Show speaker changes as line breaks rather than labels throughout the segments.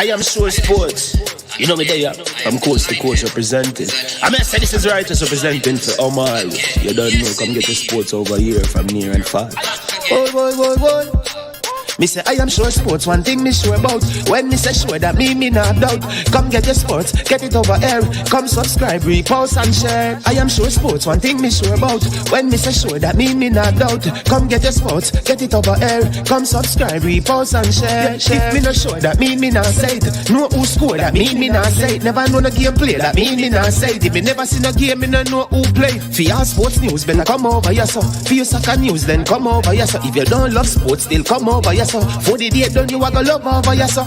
I am sure sports. You know me there, I'm coast to coast representing. I mean, I say this is righteous representing for Omar. You don't know, come get the sports over here from near and far. Boy. Me say I am sure sports, one thing me sure about. When me say sure, that me not doubt. Come get your sports, get it over here. Come subscribe, repost and share. I am sure sports, one thing me sure about. When me say sure, that me not doubt. Come get your sports, get it over here. Come subscribe, repost and share. If me not sure, that me not say it. Know who score, that me not say it. Never know the game play, that me not say it. If me never seen a game, me not know who play. For your sports news, better come over here so. For your soccer news, then come over here so. If you don't love sports, still come over here so. For the day done, you are gonna love over here so.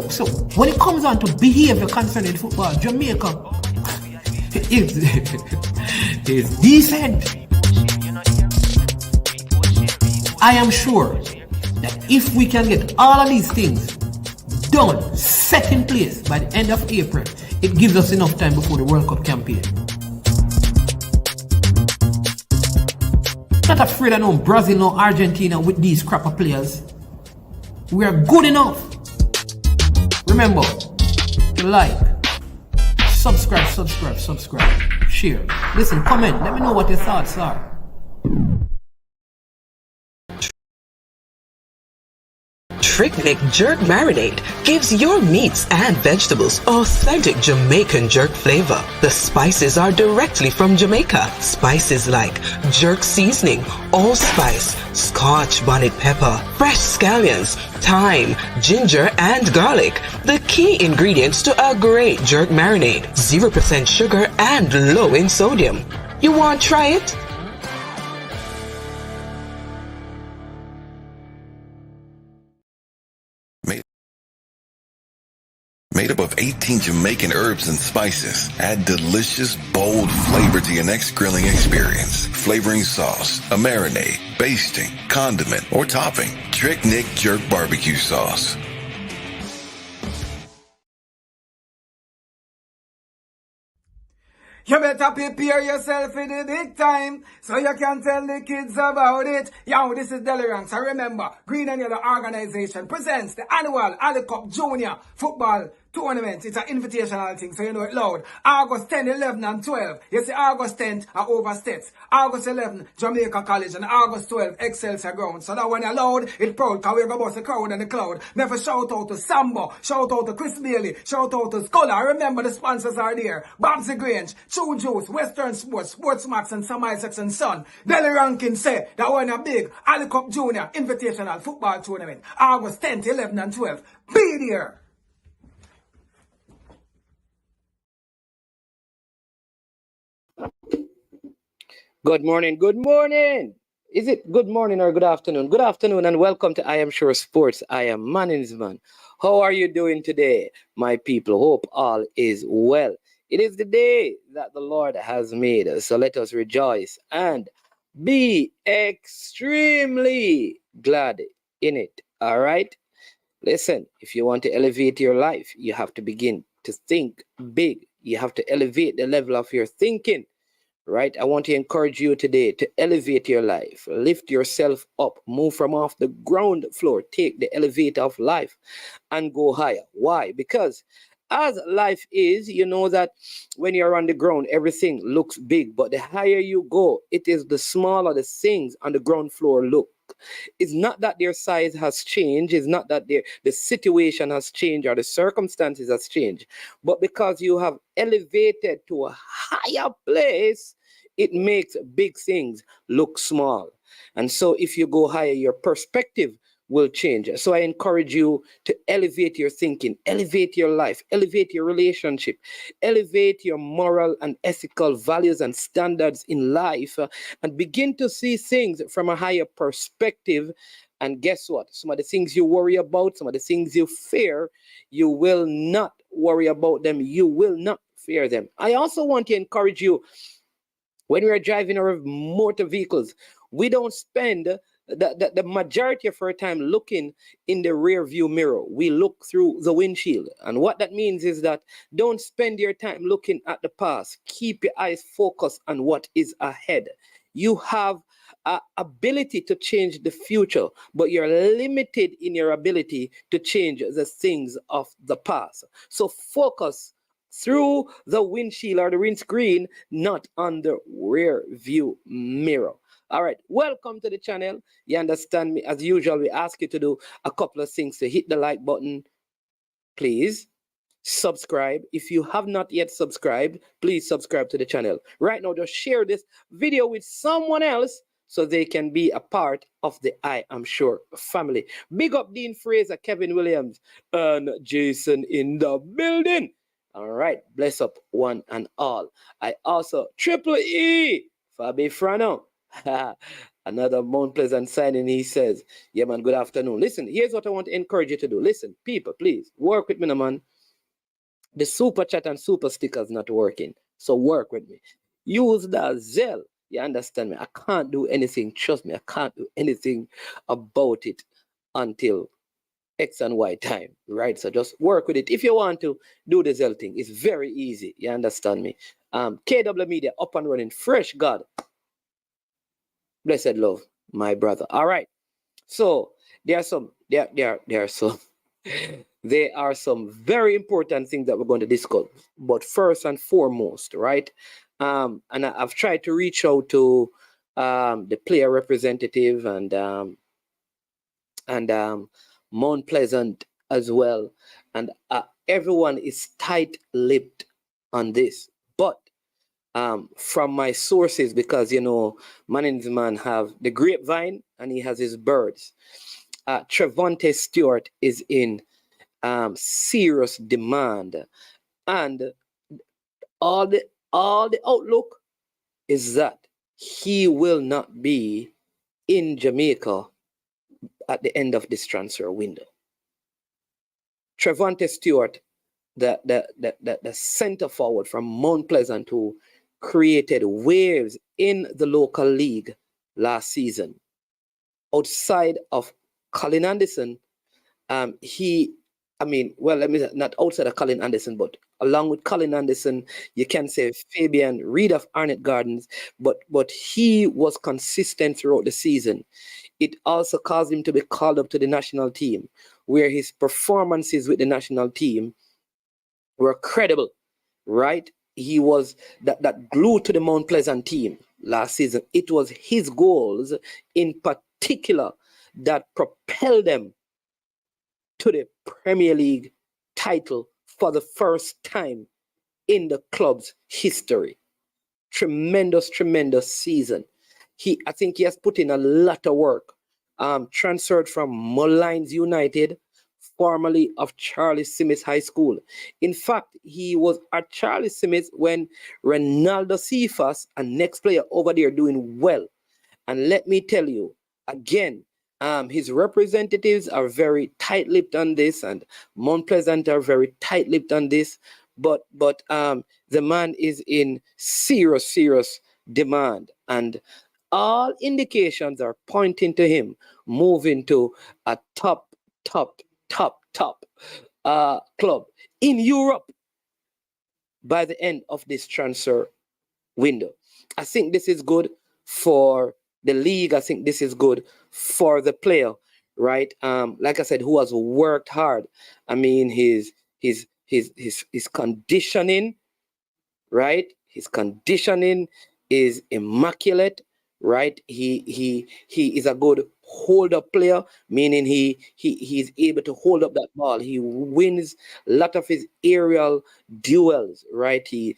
So when it comes on to behavior concerning football, Jamaica is decent. I am sure that if we can get all of these things done, set in place by the end of April, it gives us enough time before the World Cup campaign. Not afraid of no Brazil, no Argentina with these crap of players. We are good enough. Remember to like, subscribe, share. Listen, comment. Let me know what your thoughts are.
Trivante Jerk Marinade gives your meats and vegetables authentic Jamaican jerk flavor. The spices are directly from Jamaica. Spices like jerk seasoning, allspice, Scotch bonnet pepper, fresh scallions, thyme, ginger, and garlic. The key ingredients to a great jerk marinade. 0% sugar and low in sodium. You want to try it?
Made up of 18 Jamaican herbs and spices. Add delicious, bold flavor to your next grilling experience. Flavoring sauce, a marinade, basting, condiment, or topping. Trivante Jerk Barbecue Sauce.
You better prepare yourself for the big time so you can tell the kids about it. Yo, this is Delirang. So remember, Green and Yellow Organization presents the annual Ali Cup Junior Football Tournament. It's an invitational thing, so you know it loud. August 10, 11, and 12. You see, August 10, over states. August 11, Jamaica College. And August 12, Excelsior Ground. So that when you're loud, it's proud, because we're going to bust the crowd and the cloud. Never shout out to Sambo, shout out to Chris Bailey, shout out to Scholar. Remember, the sponsors are there. Babsy Grange, True Juice, Western Sports, Sportsmax, and Sam Isaacs and Son. Delly Rankin say that when a big Ali Cup Junior Invitational Football Tournament. August 10, 11, and 12. Be there.
Good morning. Is it good morning or good afternoon? Good afternoon and welcome to I Am Sure Sports. I am Manningsman. How are you doing today, my people? Hope all is well. It is the day that the Lord has made, so let us rejoice and be extremely glad in it. All right? Listen, if you want to elevate your life, you have to begin to think big. You have to elevate the level of your thinking. Right? I want to encourage you today to elevate your life, lift yourself up, move from off the ground floor, take the elevator of life and go higher. Why? Because as life is, you know that when you're on the ground, everything looks big, but the higher you go, it is the smaller the things on the ground floor look. It's not that their size has changed. It's not that the situation has changed or the circumstances has changed. But because you have elevated to a higher place, it makes big things look small. And so if you go higher, your perspective will change. So I encourage you to elevate your thinking, elevate your life, elevate your relationship, elevate your moral and ethical values and standards in life, and begin to see things from a higher perspective. And guess what? Some of the things you worry about, some of the things you fear, you will not worry about them. You will not fear them. I also want to encourage you, when we are driving our motor vehicles, we don't spend the majority of our time looking in the rear view mirror. We look through the windshield. And what that means is that don't spend your time looking at the past. Keep your eyes focused on what is ahead. You have ability to change the future, but you're limited in your ability to change the things of the past. So focus through the windshield or the windscreen, not on the rear view mirror. All right, welcome to the channel. You understand me? As usual, we ask you to do a couple of things. To hit the like button, please. Subscribe. If you have not yet subscribed, please subscribe to the channel. Right now, just share this video with someone else so they can be a part of the I Am Sure family. Big up Dean Fraser, Kevin Williams, and Jason in the building. All right, bless up one and all. I also, Triple E, Fabi Frano. Another Mount Pleasant signing, he says, yeah, man, good afternoon. Listen, here's what I want to encourage you to do. Listen, people, please, work with me, no, man. The super chat and super stickers not working. So work with me. Use the Zelle. You understand me? I can't do anything. Trust me, I can't do anything about it until X and Y time, right? So just work with it. If you want to do the Zelle thing, it's very easy. You understand me? KW Media up and running. Fresh God. Blessed love, my brother. All right. So there are some there are some very important things that we're going to discuss. But first and foremost, right? And I've tried to reach out to the player representative and Mount Pleasant as well, and everyone is tight-lipped on this. But from my sources, because man have the grapevine and he has his birds. Trevante Stewart is in serious demand, and all the outlook is that he will not be in Jamaica at the end of this transfer window. Trevante Stewart, the center forward from Mount Pleasant, who created waves in the local league last season, outside of Colin Anderson, let me not outside of Colin Anderson, but along with Colin Anderson, you can say Fabian Reed of Arnett Gardens, but he was consistent throughout the season. It also caused him to be called up to the national team, where his performances with the national team were credible, right? He was that glue to the Mount Pleasant team last season. It was his goals in particular that propelled them to the Premier League title for the first time in the club's history. Tremendous season. I think he has put in a lot of work. Transferred from Mullines United, formerly of Charlie Simms High School. In fact, he was at Charlie Simms when Ronaldo Cephas, a next player over there, doing well. And let me tell you, again, his representatives are very tight-lipped on this, and Mount Pleasant are very tight-lipped on this. But the man is in serious demand, and all indications are pointing to him moving to a top club in Europe by the end of this transfer window. I think this is good for the league. I think this is good for the player, right? Like I said, who has worked hard. I mean, his conditioning, right? His conditioning is immaculate, right? He is a good hold-up player, meaning he's able to hold up that ball. He wins a lot of his aerial duels, right? He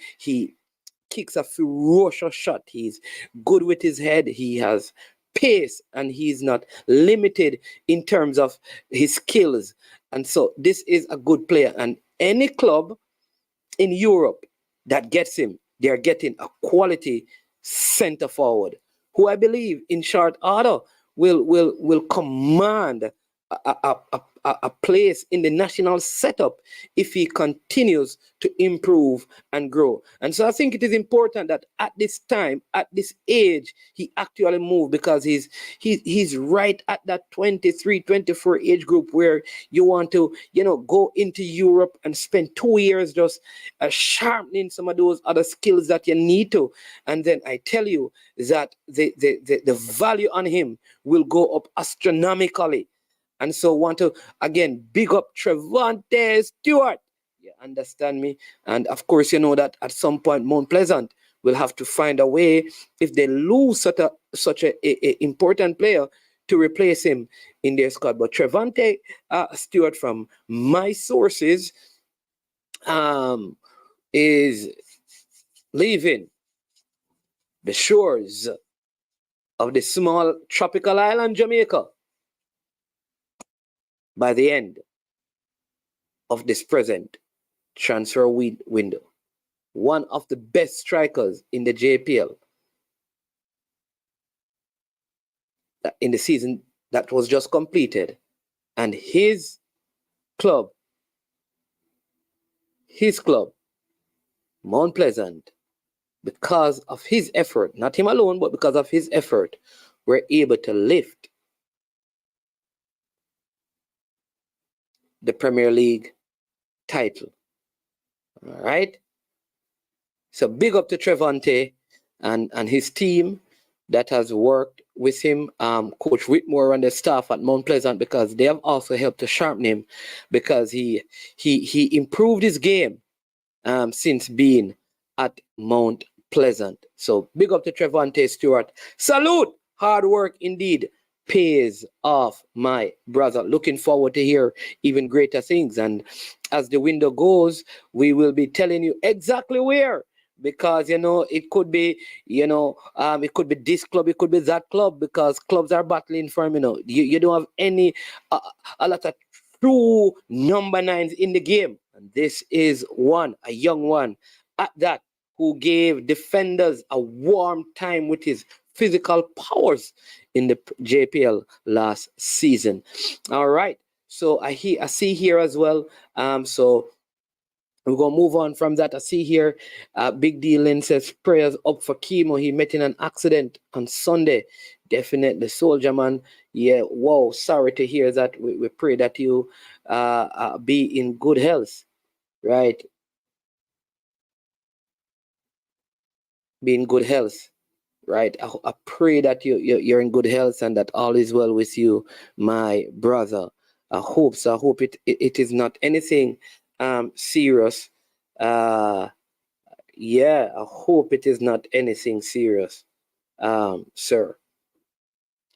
kicks a ferocious shot. He's good with his head. He has pace, and he's not limited in terms of his skills. And so this is a good player, and any club in Europe that gets him, they're getting a quality center forward who I believe in short order will command a place in the national setup if he continues to improve and grow. And so I think it is important that at this time, at this age, he actually move, because he's right at that 23, 24 age group where you want to, go into Europe and spend 2 years just sharpening some of those other skills that you need to. And then I tell you that the value on him will go up astronomically. And so want to again big up Trevante Stewart. You understand me? And of course, you know that at some point Mount Pleasant will have to find a way, if they lose such a important player, to replace him in their squad. But Trevante Stewart, from my sources, is leaving the shores of the small tropical island Jamaica by the end of this present transfer window. One of the best strikers in the JPL in the season that was just completed. And his club, Mount Pleasant, because of his effort, not him alone, but because of his effort, were able to lift the Premier League title. All right? So big up to Trevante and his team that has worked with him, Coach Whitmore and the staff at Mount Pleasant, because they have also helped to sharpen him, because he improved his game since being at Mount Pleasant. So big up to Trevante Stewart. Salute! Hard work indeed pays off, my brother. Looking forward to hear even greater things. And as the window goes, we will be telling you exactly where. Because it could be, it could be this club, it could be that club, because clubs are battling for him. You don't have any a lot of true number 9s in the game, and this is one, a young one at that, who gave defenders a warm time with his physical powers in the JPL last season. All right, so I see here as well. So we're going to move on from that. I see here, Big D Lynn says, prayers up for Chemo. He met in an accident on Sunday. Definitely, soldier man. Yeah, wow, sorry to hear that. We pray that you be in good health, right? Be in good health, right? I pray that you're in good health and that all is well with you, my brother. I hope so. I hope it is not anything serious. Yeah, I hope it is not anything serious, sir.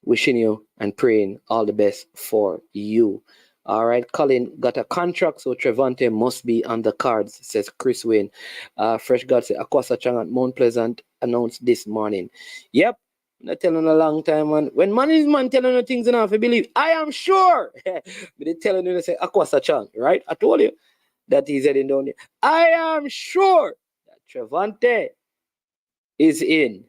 Wishing you and praying all the best for you. All right, Colin got a contract, so Trevante must be on the cards, says Chris Wayne. Fresh God said, Akwasa Chang at Mount Pleasant announced this morning. Yep, I'm not telling a long time, man. When man is man telling you things enough, I believe, I am sure. But they telling you to say Akwasa Chang, right? I told you that he's heading down there. I am sure that Trevante is in.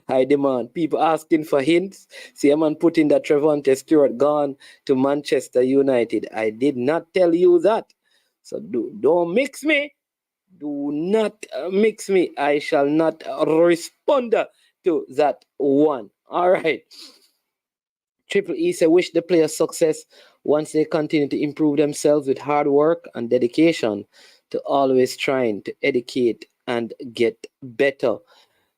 High demand. People asking for hints. See a man putting that Trevante Stewart gone to Manchester United. I did not tell you that. So don't mix me. Do not mix me. I shall not respond to that one. All right. Triple E said, wish the players success once they continue to improve themselves with hard work and dedication to always trying to educate and get better.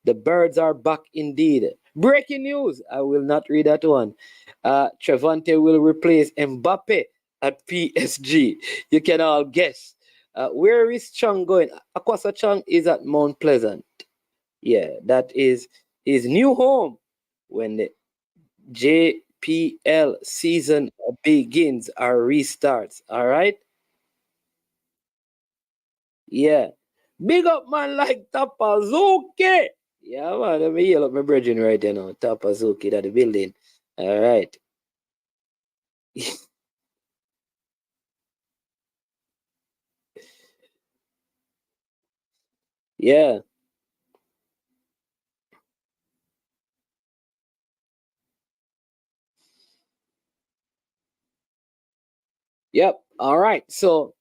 The birds are back indeed. Breaking news. I will not read that one. Trevante will replace Mbappe at PSG. You can all guess. Where is Chang going? Akwasa Chang is at Mount Pleasant. Yeah, that is his new home when the JPL season begins or restarts. All right? Yeah. Big up man like Tapazuki. Yeah, man, let me yell up my brethren right now. Tapazuki, that the building. All right. Yeah. Yep. All right. So,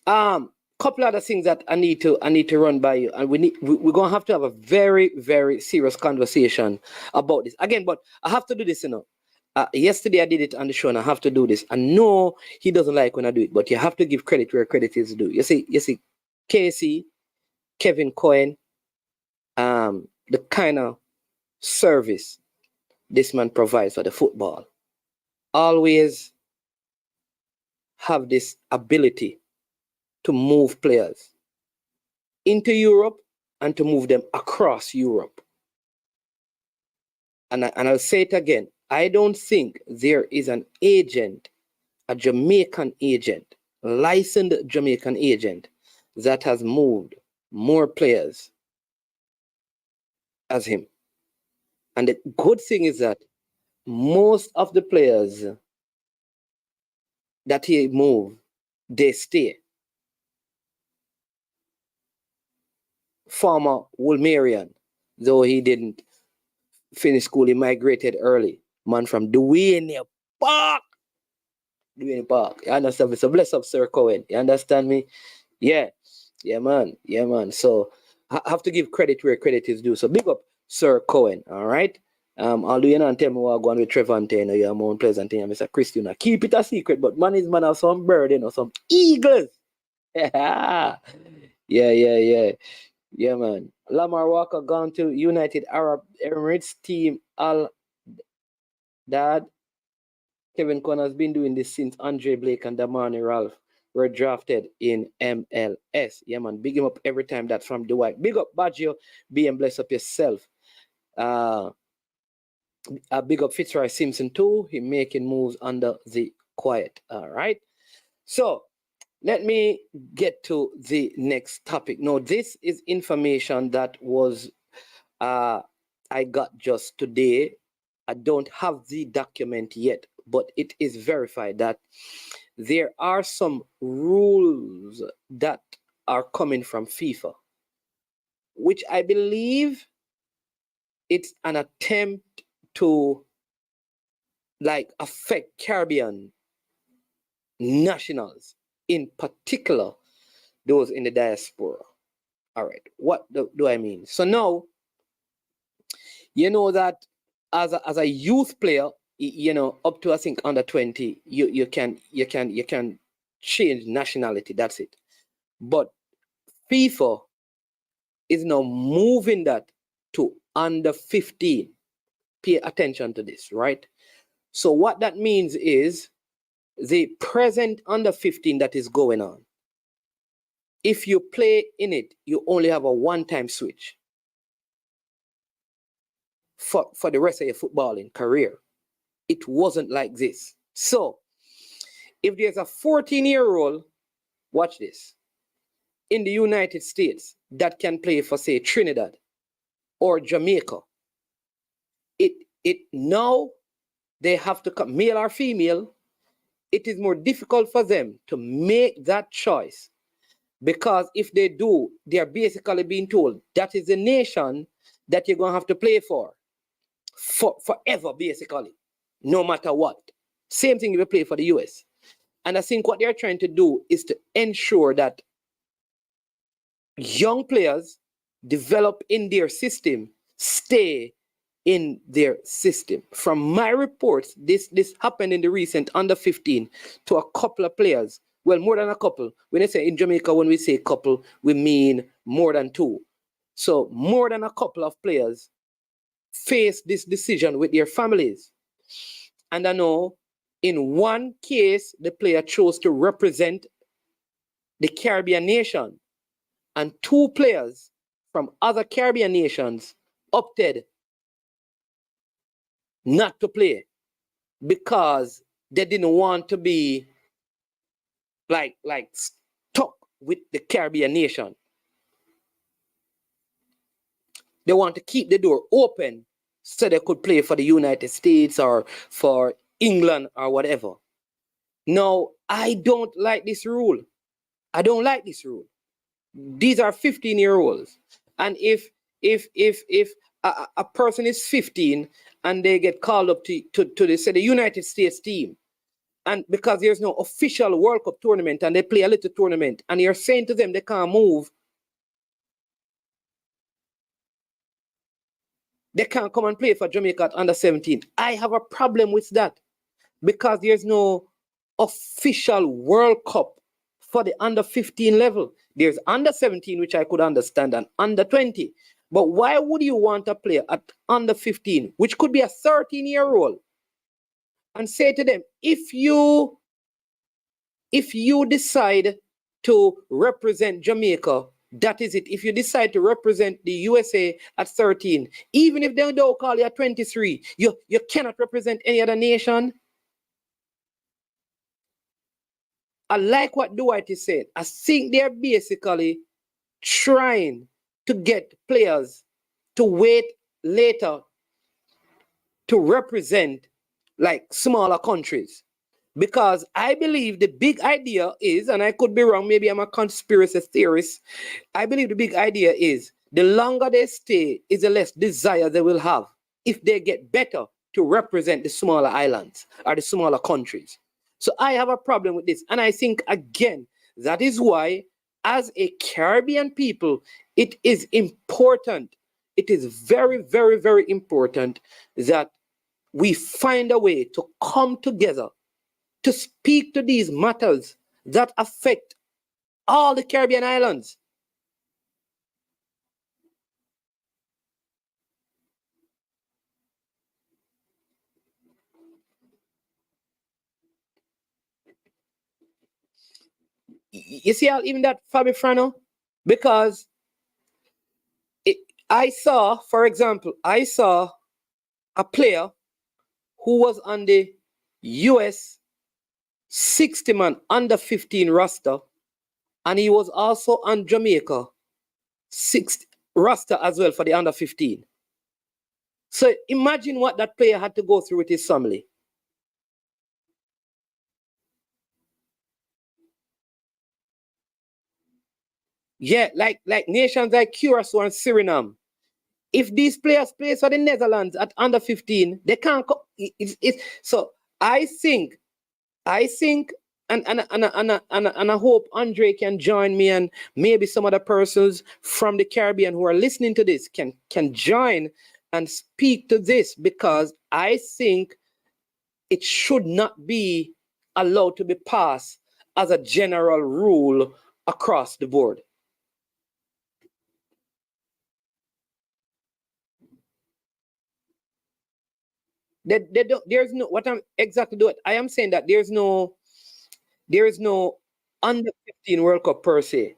couple other things that I need to run by you, and we're gonna have to have a very, very serious conversation about this again. But I have to do this, yesterday I did it on the show, and I have to do this. I know he doesn't like when I do it, but you have to give credit where credit is due. You see, Casey, Kevin Cohen, the kind of service this man provides for the football, always have this ability to move players into Europe and to move them across Europe. And I'll say it again. I don't think there is an agent, a Jamaican agent, licensed Jamaican agent, that has moved more players as him. And the good thing is that most of the players that he moved, they stay. Former Wolmerian, though he didn't finish school, he migrated early. Man from Duane Park. You understand me? So bless up, Sir Cohen. You understand me? Yeah, man. So I have to give credit where credit is due. So big up, Sir Cohen. All right. I'll do you know and tell me what I'm going with Trevante, you're Mount Pleasant, and Mr. Christian. Keep it a secret, but man is man of some bird, some eagles. Yeah. Yeah, man. Lamar Walker gone to United Arab Emirates team Al Dad. Kevin Conn has been doing this since Andre Blake and Damani Ralph were drafted in MLS. Yeah, man. Big him up every time. That's from Dwight. Big up Baggio. Be and bless up yourself. Big up Fitzroy Simpson too. He making moves under the quiet. All right. So let me get to the next topic. Now, this is information that was I got just today. I don't have the document yet, but it is verified that there are some rules that are coming from FIFA, which I believe it's an attempt to affect Caribbean nationals, in particular those in the diaspora. All right, what do I mean? So now, you know that as a youth player, up to I think under 20, you can change nationality. That's it. But FIFA is now moving that to under 15. Pay attention to this, right? So what that means is the present under 15 that is going on, if you play in it, you only have a one-time switch for the rest of your footballing career. It wasn't like this. So if there's a 14-year-old, watch this, in the United States that can play for, say, Trinidad or Jamaica, it now they have to come, male or female. It is more difficult for them to make that choice, because if they do, they are basically being told that is the nation that you're going to have to play for forever, basically, no matter what. Same thing if you play for the US. And I think what they're trying to do is to ensure that young players develop in their system, stay in their system. From my reports, this happened in the recent under 15 to a couple of players. Well, more than a couple. When I say in Jamaica, when we say couple, we mean more than two. So more than a couple of players face this decision with their families. And I know in one case, the player chose to represent the Caribbean nation, and two players from other Caribbean nations opted not to play because they didn't want to be like stuck with the Caribbean nation. They want to keep the door open so they could play for the United States or for England or whatever. Now, I don't like this rule. I don't like this rule. These are 15-year-olds. And if a person is 15 and they get called up to the United States team, and because there's no official World Cup tournament and they play a little tournament, and you're saying to them they can't move, they can't come and play for Jamaica at under 17. I have a problem with that because there's no official World Cup for the under 15 level. There's under 17, which I could understand, and under 20. But why would you want a player at under 15, which could be a 13-year-old, and say to them, if you decide to represent Jamaica, that is it. If you decide to represent the USA at 13, even if they don't call you at 23, you cannot represent any other nation. I like what Dwight is saying. I think they're basically trying to get players to wait later to represent like smaller countries. Because I believe the big idea is, and I could be wrong, maybe I'm a conspiracy theorist, I believe the big idea is the longer they stay is the less desire they will have if they get better to represent the smaller islands or the smaller countries. So I have a problem with this. And I think, again, that is why, as a Caribbean people, it is important. It is very, very, very important that we find a way to come together to speak to these matters that affect all the Caribbean islands. You see how even that Fabi Frano? Because I saw, for example, I saw a player who was on the US 60-man under 15 roster, and he was also on Jamaica 60 roster as well for the under 15. So imagine what that player had to go through with his family. Yeah, like nations like Curacao and Suriname. If these players play for the Netherlands at under 15, they can't. So I think, and I hope Andre can join me, and maybe some other persons from the Caribbean who are listening to this can join and speak to this, because I think it should not be allowed to be passed as a general rule across the board. They don't, there's no, what I'm exactly doing, I am saying that there is no under 15 World Cup per se.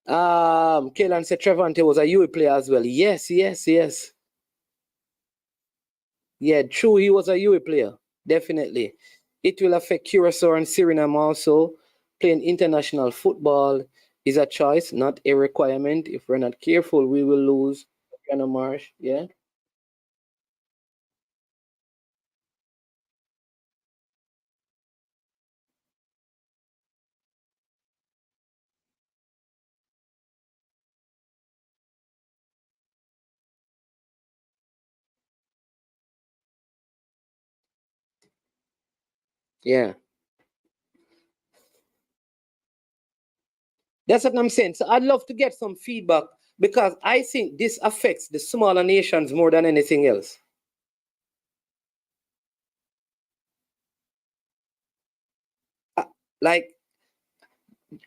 Kaylan said Trevante was a UE player as well. Yes. Yeah, true, he was a UE player. Definitely. It will affect Curacao and Suriname also. Playing international football is a choice, not a requirement. If we're not careful, we will lose. Marsh, yeah. Yeah. That's what I'm saying. So I'd love to get some feedback, because I think this affects the smaller nations more than anything else. Like,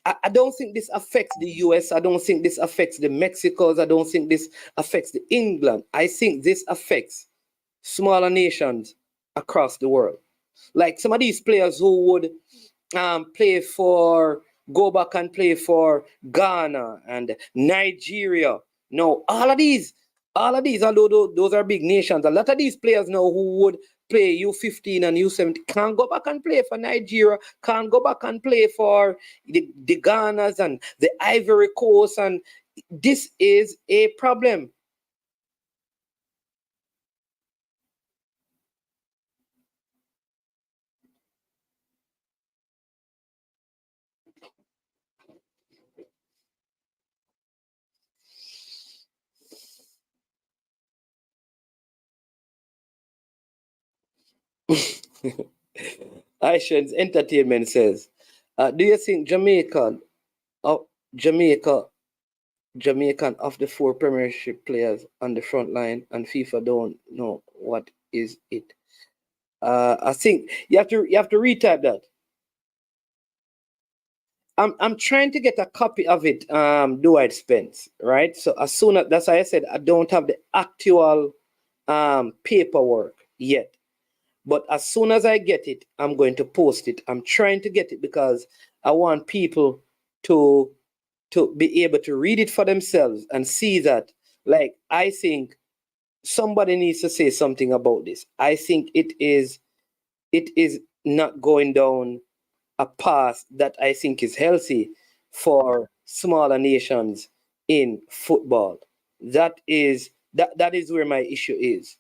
I don't think this affects the US. I don't think this affects the Mexicos. I don't think this affects the England. I think this affects smaller nations across the world. Like some of these players who would play for, go back and play for Ghana and Nigeria. No, all of these, although those are big nations, a lot of these players now who would play U15 and U17 can't go back and play for Nigeria, can't go back and play for the Ghanas and the Ivory Coast, and this is a problem. Aishan's Entertainment says, do you think Jamaica, Jamaican of the 4 Premiership players on the front line and FIFA don't know what is it? I think you have to retype that. I'm trying to get a copy of it, Dwight Spence, right? So as soon as that's why I said I don't have the actual paperwork yet. But as soon as I get it, I'm going to post it. I'm trying to get it because I want people to be able to read it for themselves and see that, like, I think somebody needs to say something about this. I think it is not going down a path that I think is healthy for smaller nations in football. That is where my issue is.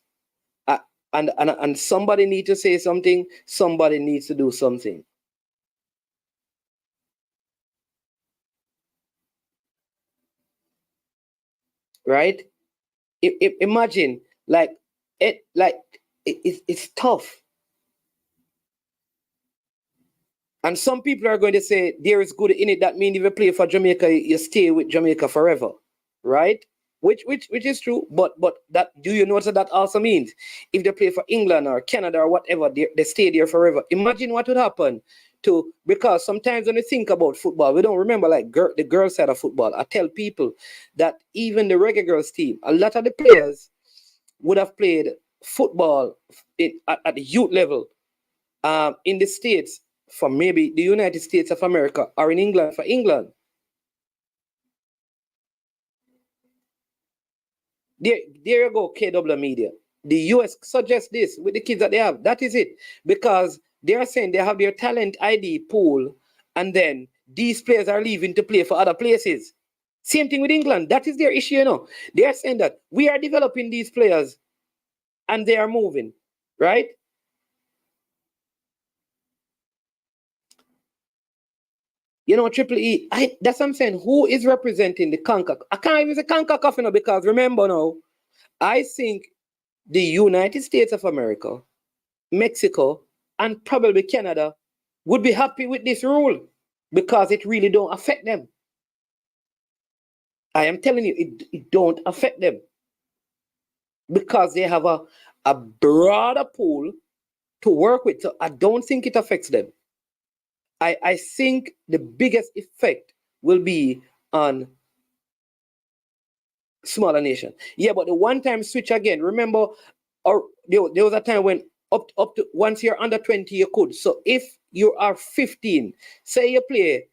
And somebody needs to say something. Somebody needs to do something. Right? Imagine, like, it's tough. And some people are going to say there is good in it. That means if you play for Jamaica, you stay with Jamaica forever, right? Which is true. But that, do you notice that also means if they play for England or Canada or whatever, they stay there forever. Imagine what would happen to, because sometimes when we think about football, we don't remember like the girls side of football. I tell people that even the Reggae Girls team, a lot of the players would have played football at the youth level in the States for maybe the United States of America or in England for England. There you go, KW Media. The US suggests this with the kids that they have. That is it. Because they are saying they have their talent ID pool, and then these players are leaving to play for other places. Same thing with England. That is their issue, you know. They are saying that we are developing these players and they are moving, right? You know, Triple E, that's what I'm saying. Who is representing the CONCACAF? I can't even say CONCACAF, you know, because remember now, I think the United States of America, Mexico, and probably Canada would be happy with this rule because it really don't affect them. I am telling you, it don't affect them because they have a broader pool to work with. So I don't think it affects them. I think the biggest effect will be on smaller nation. Yeah, but the one-time switch again, remember, or there was a time when up to once you're under 20, you could. So if you are 15, say you play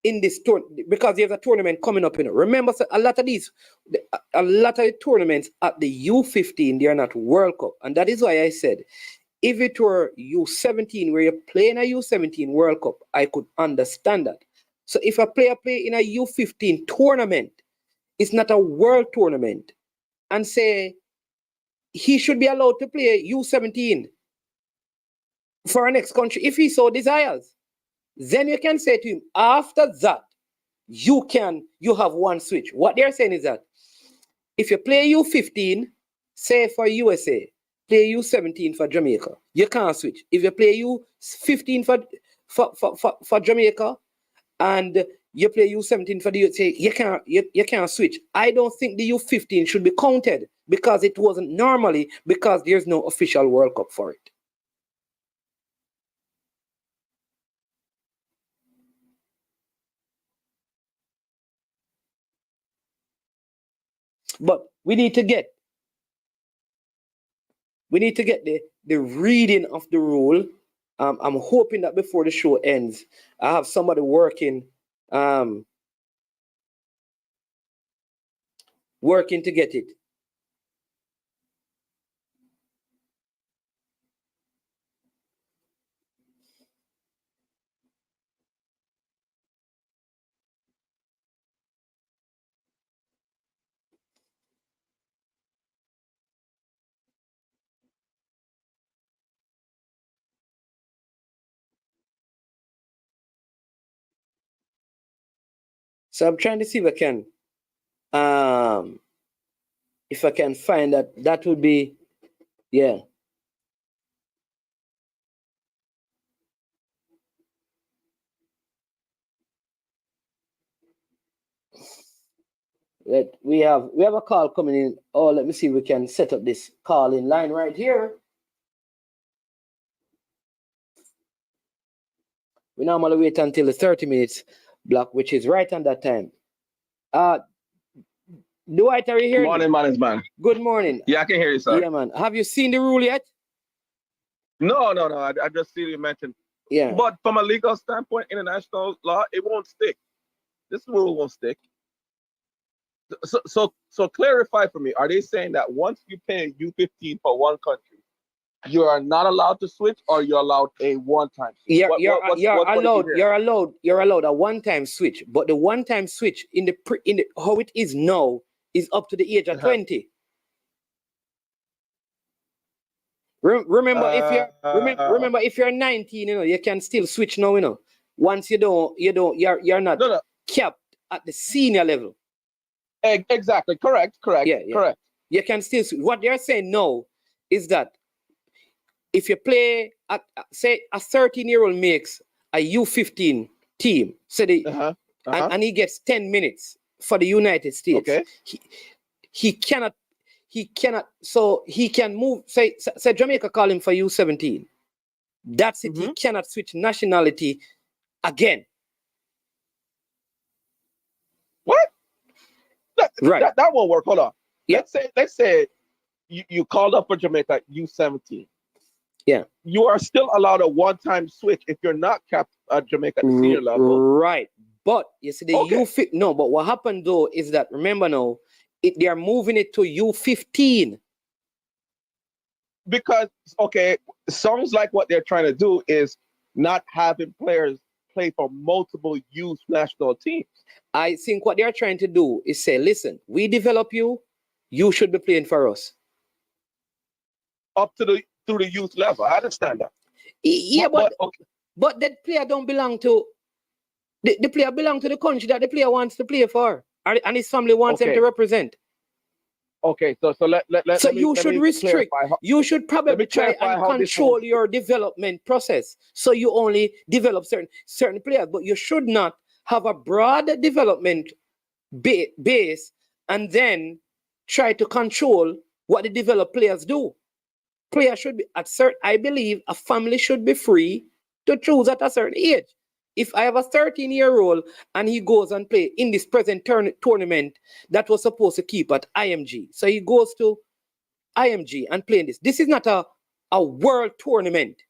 in this tournament, because there's a tournament coming up, you know. Remember, so a lot of the tournaments at the U15, they are not World Cup. And that is why I said, if it were U17, where you're playing a U17 World Cup, I could understand that. So if a player play in a U15 tournament, it's not a world tournament, and say he should be allowed to play U17 for our next country if he so desires. Then you can say to him, after that, you have one switch. What they're saying is that if you play U15, say for USA, play U17 for Jamaica, you can't switch. If you play U15 for Jamaica and you play U17 for the USA, you can't switch. I don't think the U15 should be counted because it wasn't normally, because there's no official World Cup for it. But we need to get the reading of the rule. I'm hoping that before the show ends, I have somebody working to get it. So I'm trying to see if I can find that. That would be, yeah. We have a call coming in. Oh, let me see if we can set up this call in line right here. We normally wait until the 30 minutes block, which is right on that time. Dwight, are you here?
Morning, man.
Good morning.
Yeah, I can hear you, sir.
Yeah, man. Have you seen the rule yet?
No. I just see you mentioned.
Yeah.
But from a legal standpoint, international law, it won't stick. This rule won't stick. So clarify for me. Are they saying that once you pay U15 for one country, you are not allowed to switch, or you're allowed a one-time switch?
You're allowed a one-time switch, but the one-time switch in the how it is now is up to the age of 20. Remember, if you're 19, you can still switch now. Once you're not capped at the senior level.
Exactly. Correct.
Yeah.
Correct.
You can still switch. What they're saying now is that if you play, say a 13-year-old makes a U15 team, and he gets 10 minutes for the United States,
okay.
he cannot. So he can move. Say Jamaica call him for U17. That's it. He cannot switch nationality again.
What?
Right.
That won't work. Hold on.
Yeah.
Let's say you called up for Jamaica U17.
Yeah.
You are still allowed a one-time switch if you're not capped at Jamaica at the senior level.
Right. But you see, but what happened though is that, remember now, they are moving it to U15.
Because, sounds like what they're trying to do is not having players play for multiple youth national teams.
I think what they're trying to do is say, listen, we develop you should be playing for us.
Up to through the youth level. I understand that.
Yeah, but that player don't belong to the player belong to the country that the player wants to play for. And his family wants him to represent.
Okay, so
you should restrict. You should probably try and control your development process. So you only develop certain players, but you should not have a broad development base and then try to control what the developed players do. Players should be I believe a family should be free to choose at a certain age. If I have a 13-year-old and he goes and play in this present tournament that was supposed to keep at IMG, so he goes to IMG and playing this. This is not a world tournament.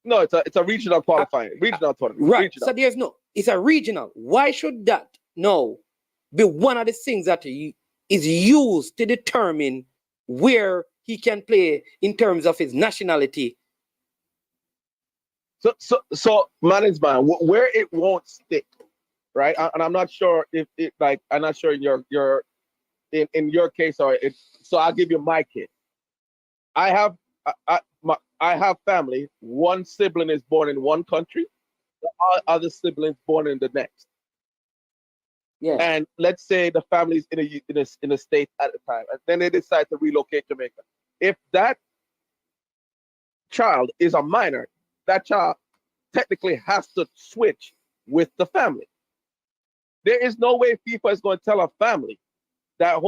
No, it's a regional qualifying, regional tournament.
Right.
Regional.
So it's a regional. Why should that now be one of the things that is used to determine where he can play in terms of his nationality?
So management, where it won't stick, right? And I'm not sure if it I'm not sure in your case or it. So I'll give you my kid. I have family. One sibling is born in one country, the other siblings born in the next.
Yeah.
And let's say the family's in a state at the time, and then they decide to relocate to Jamaica. If that child is a minor, that child technically has to switch with the family. There is no way FIFA is going to tell a family that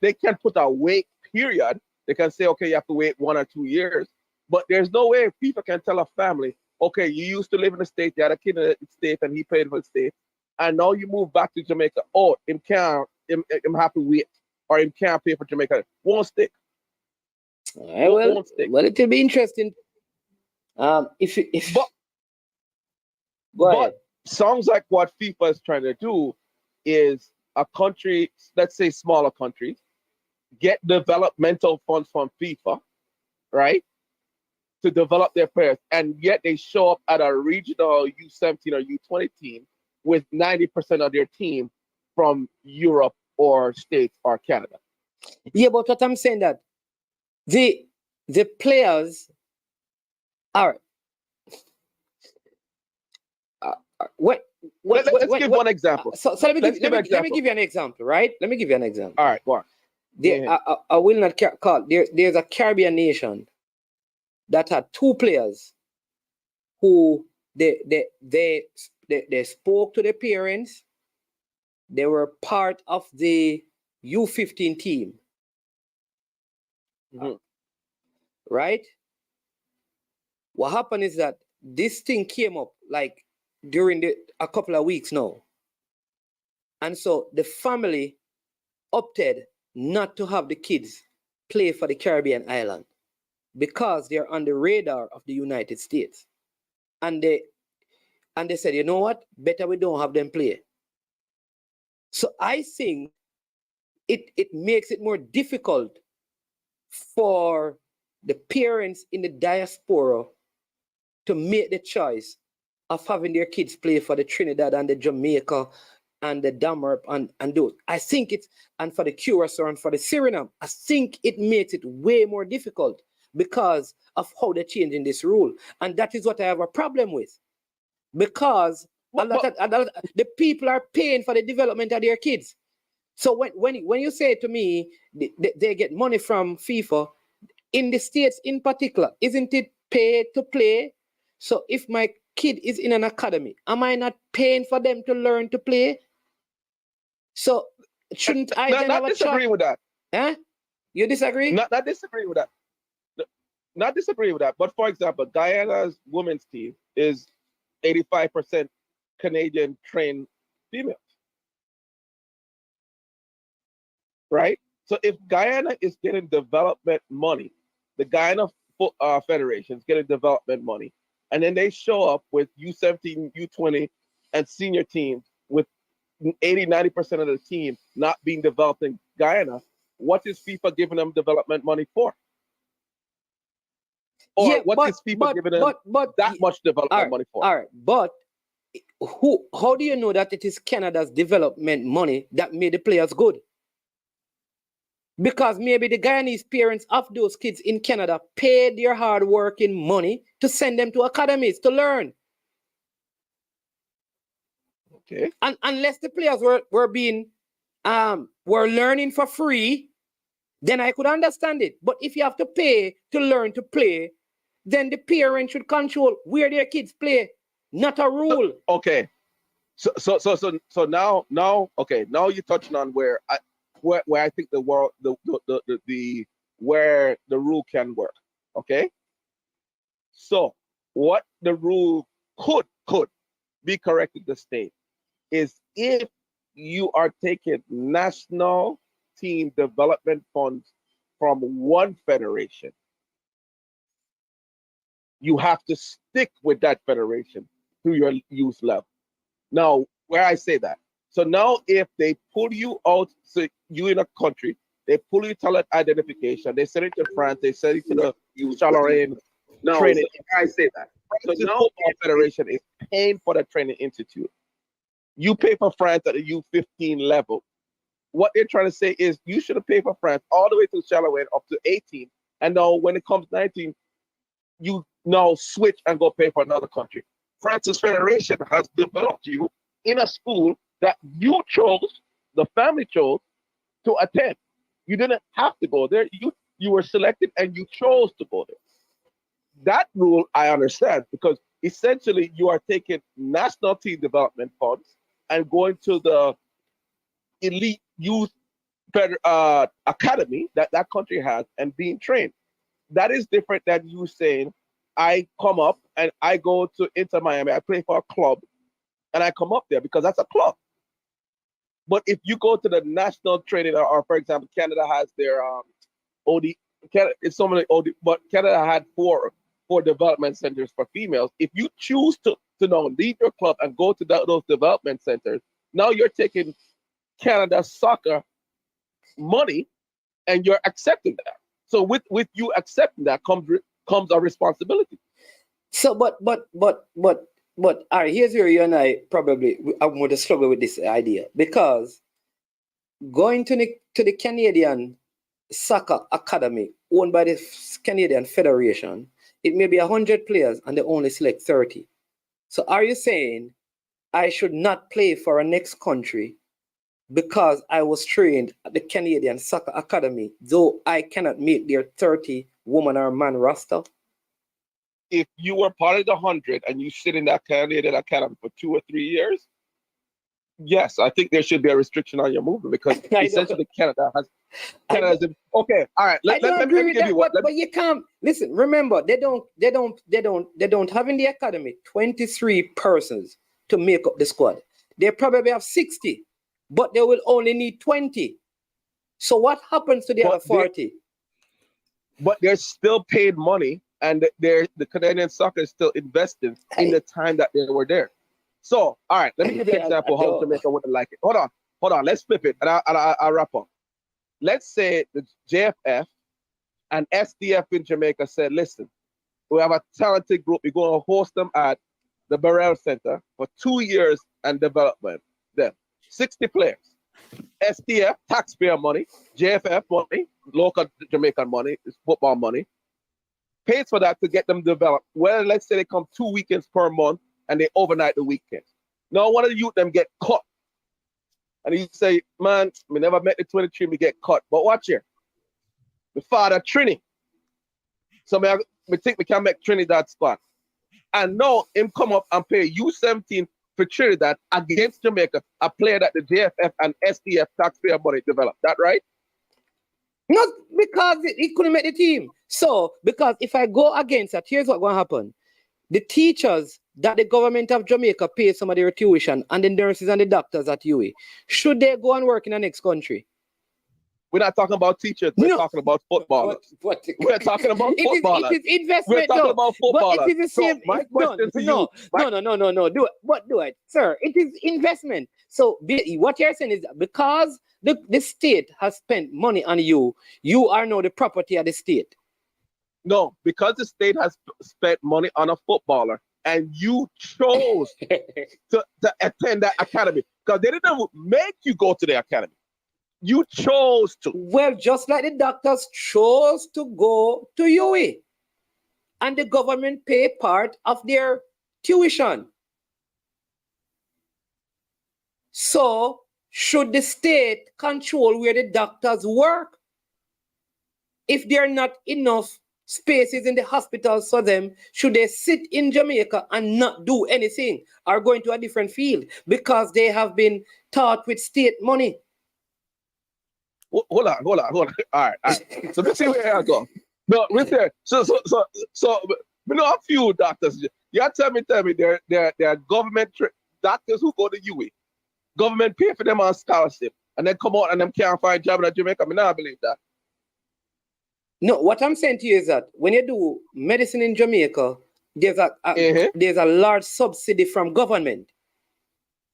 they can put a wait period. They can say, okay, you have to wait 1 or 2 years, but there's no way FIFA can tell a family, okay, you used to live in the state, you had a kid in the state, and he paid for the state, and now you move back to Jamaica. Oh, him have to wait, or him can't pay for Jamaica. Won't stick.
Won't stick. Well, it'll be interesting. Go ahead.
Sounds like what FIFA is trying to do is a country, let's say smaller countries, get developmental funds from FIFA, right, to develop their players, and yet they show up at a regional U17 or U20 team with 90% of their team from Europe or States or Canada.
Yeah, but what I'm saying that the players are.
Let's give one example.
So let me give you an example, right? Let me give you an example.
All right, go on.
I will not call. There's a Caribbean nation that had two players who they spoke to their parents. They were part of the U15 team, right? What happened is that this thing came up like during a couple of weeks now. And so the family opted not to have the kids play for the Caribbean island because they're on the radar of the United States. And they said, you know what? Better we don't have them play. So I think it makes it more difficult for the parents in the diaspora to make the choice of having their kids play for the Trinidad and the Jamaica and the Damar and those. I think it's, and for the Curacao and for the Suriname, I think it makes it way more difficult because of how they're changing this rule. And that is what I have a problem with. Because the people are paying for the development of their kids. So when you say to me, they get money from FIFA, in the States in particular, isn't it pay to play? So if my kid is in an academy, am I not paying for them to learn to play? So shouldn't I then have a
disagree with that?
Huh? You disagree?
Not disagree with that. Not disagree with that. But for example, Guyana's women's team is 85% Canadian trained females. Right? So if Guyana is getting development money, the Guyana Federation is getting development money, and then they show up with U17, U20, and senior teams with 80-90% of the team not being developed in Guyana, what is FIFA giving them development money for? Or
Yeah,
what is FIFA giving them that much development money for?
All right, but how do you know that it is Canada's development money that made the players good? Because maybe the Guyanese parents of those kids in Canada paid their hard-working money to send them to academies to learn.
Okay.
And unless the players were learning for free, then I could understand it. But if you have to pay to learn to play, then the parents should control where their kids play, not a rule.
Okay. So now you're touching on where I think the world where the rule can work. Okay. So what the rule could be corrected to state is if you are taking national team development funds from one federation, you have to stick with that federation through your youth level. Now, where I say that, so now if they pull you out, so you in a country, they pull you talent identification, they send it to France, they send it to the Charlemagne training. I say that. So now our federation is paying for the training institute. You pay for France at the U15 level. What they're trying to say is you should have paid for France all the way to Charlemagne up to 18. And now when it comes 19, you now switch and go pay for another country. France's federation has developed you in a school that you chose, the family chose, to attend. You didn't have to go there. You were selected and you chose to go there. That rule I understand because essentially you are taking national team development funds and going to the elite youth academy that country has and being trained. That is different than you saying, I come up and I go to Inter Miami, I play for a club, and I come up there because that's a club. But if you go to the national training, or for example, Canada has their OD, it's so many OD, but Canada had four development centers for females. If you choose to now leave your club and go to those development centers, now you're taking Canada soccer money and you're accepting that. So with you accepting that comes a responsibility.
So, but, all right, here's where you and I probably I'm going to struggle with this idea because going to the Canadian Soccer Academy owned by the Canadian Federation, it may be 100 players and they only select 30. So, are you saying I should not play for a next country because I was trained at the Canadian Soccer Academy, though I cannot make their 30 woman or man roster?
If you were part of the 100 and you sit in that Canadian Academy for 2 or 3 years, Yes, I think there should be a restriction on your movement because
I
essentially Canada has
I don't,
okay. All right,
I don't
let
agree
me
with
give
that,
you what.
but you can't listen. Remember, they don't have in the academy 23 persons to make up the squad. They probably have 60, but they will only need 20. So what happens to the
But
other 40?
they're still paid money, and the Canadian soccer is still investing in the time that they were there. So, all right, let me give you an example how Jamaica wouldn't like it. Hold on, let's flip it, and I'll wrap up. Let's say the JFF and SDF in Jamaica said, listen, we have a talented group. We're going to host them at the Burrell Center for 2 years and development. Then 60 players. SDF, taxpayer money, JFF money, local Jamaican money, football money, pays for that to get them developed. Well, let's say they come 2 weekends per month and they overnight the weekends. Now, one of the youth them get cut. And he say, man, we never met the 23, we get cut. But watch here. The father, Trini. So we think we can make Trinidad spot. And now him come up and pay U17 for Trinidad against Jamaica, a player that the JFF and SDF taxpayer money developed. That right?
Not because he couldn't make the team. So, because if I go against that, here's what's going to happen. The teachers that the government of Jamaica pays some of their tuition and the nurses and the doctors at UWI, should they go and work in the next country?
We're not talking about teachers. We're talking about footballers. We're talking about footballers.
It is investment.
We're talking about footballers.
But it is the same.
So my question to you.
No. Do it. What do it, sir? It is investment. So what you're saying is that because the state has spent money on you, you are now the property of the state.
No, because the state has spent money on a footballer, and you chose to attend that academy because they didn't make you go to the academy. You chose to.
Well, just like the doctors chose to go to UWI. And the government pay part of their tuition. So, should the state control where the doctors work? If there are not enough spaces in the hospitals for them, should they sit in Jamaica and not do anything or go into a different field because they have been taught with state money?
Hold on. All right. So let's see where I go. No, right there. So we know a few doctors. You tell me, there are government doctors who go to UWI. Government pay for them on scholarship, and then come out and them can't find job in Jamaica. I not believe that.
No, what I'm saying to you is that when you do medicine in Jamaica, there's a large subsidy from government.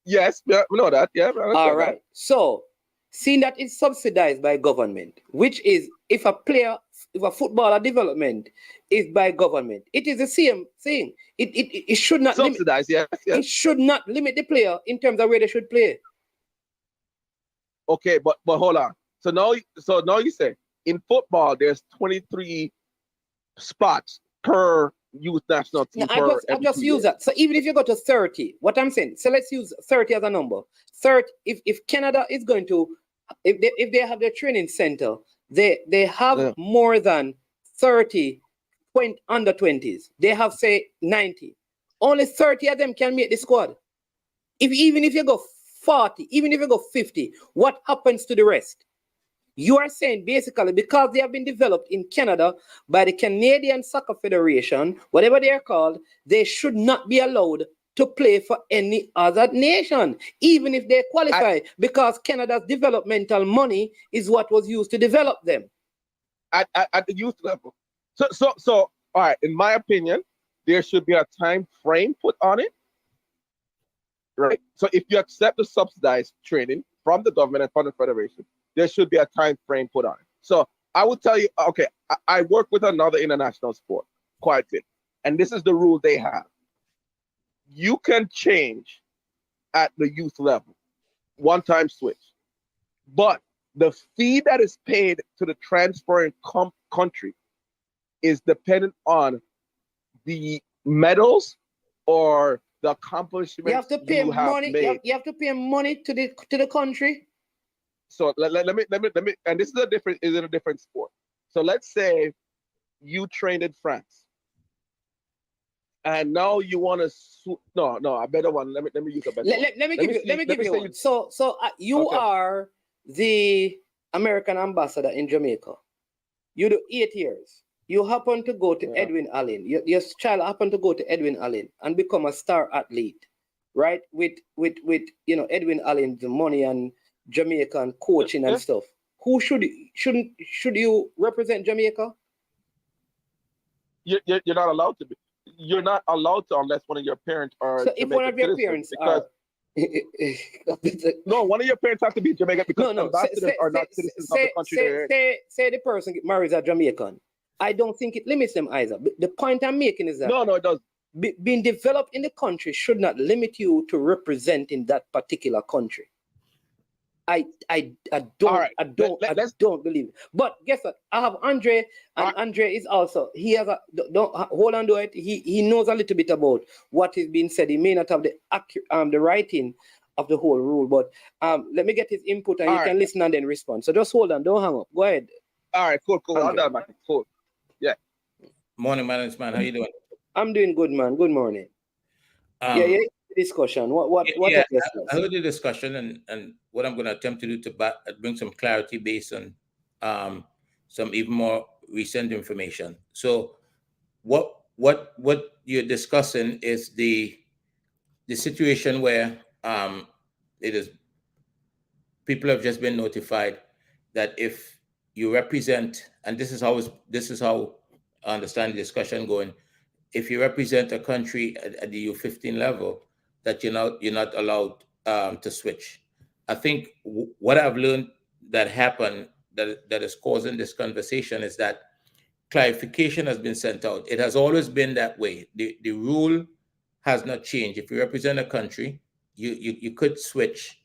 Yes, we know that. Yeah.
All right. So, seeing that it's subsidized by government, which is if a footballer development is by government, it is the same thing. It should not
subsidize. Yes.
It should not limit the player in terms of where they should play.
Okay, but hold on. So now you say in football there's 23 spots per youth national team.
I just use that. So even if you go to 30, what I'm saying, so let's use 30 as a number. 30. If Canada is going to, if they have their training center, they have more than 30 under 20s. They have say 90. Only 30 of them can make the squad. Even if you go 40, even if you go 50, what happens to the rest? You are saying basically because they have been developed in Canada by the Canadian Soccer Federation, whatever they are called, they should not be allowed to play for any other nation, even if they qualify, because Canada's developmental money is what was used to develop them.
At the youth level. So all right, in my opinion, there should be a time frame put on it. Right. So if you accept the subsidized training from the government and from the federation, there should be a time frame put on it. So I will tell you, okay, I work with another international sport quite a bit, and this is the rule they have. You can change at the youth level, one-time switch, but the fee that is paid to the transferring country is dependent on the medals or the accomplishments
you have to pay money.
Made.
You have to pay money to the country.
So let me, and this is a different sport. So let's say you trained in France. and now you want to no, a better one. Let me use a better one.
Let me give you one. So you
Okay.
are the American ambassador in Jamaica. You do 8 years. You happen to go to Edwin Allen. Your child happened to go to Edwin Allen and become a star athlete, right? With Edwin Allen's money and Jamaican coaching and stuff. Who should you represent Jamaica?
You're not allowed to be. You're not allowed to unless one of your parents are.
So if one of your parents are.
No, one of your parents have to be Jamaican because ambassadors are not citizens of the country.
Say the person marries a Jamaican. I don't think it limits them either. But the point I'm making is that
no, it does.
Being developed in the country should not limit you to representing that particular country. I don't believe it. But guess what? I have Andre, and Andre is also, he has a, don't hold on to it. He knows a little bit about what is being said. He may not have the writing of the whole rule, but let me get his input and you can listen and then respond. So just hold on, don't hang up. Go ahead.
All right, cool. I'm done, man. Cool. Yeah.
Morning, man. How you doing?
I'm doing good, man. Good morning. Discussion. What?
I heard the discussion, and what I'm going to attempt to do to bring some clarity based on some even more recent information. So, what you're discussing is the situation where it is people have just been notified that if you represent, and this is how I understand the discussion going. If you represent a country at the U15 level, that you're not allowed to switch. I think what I've learned that happened that is causing this conversation is that clarification has been sent out. It has always been that way. The rule has not changed. If you represent a country, you could switch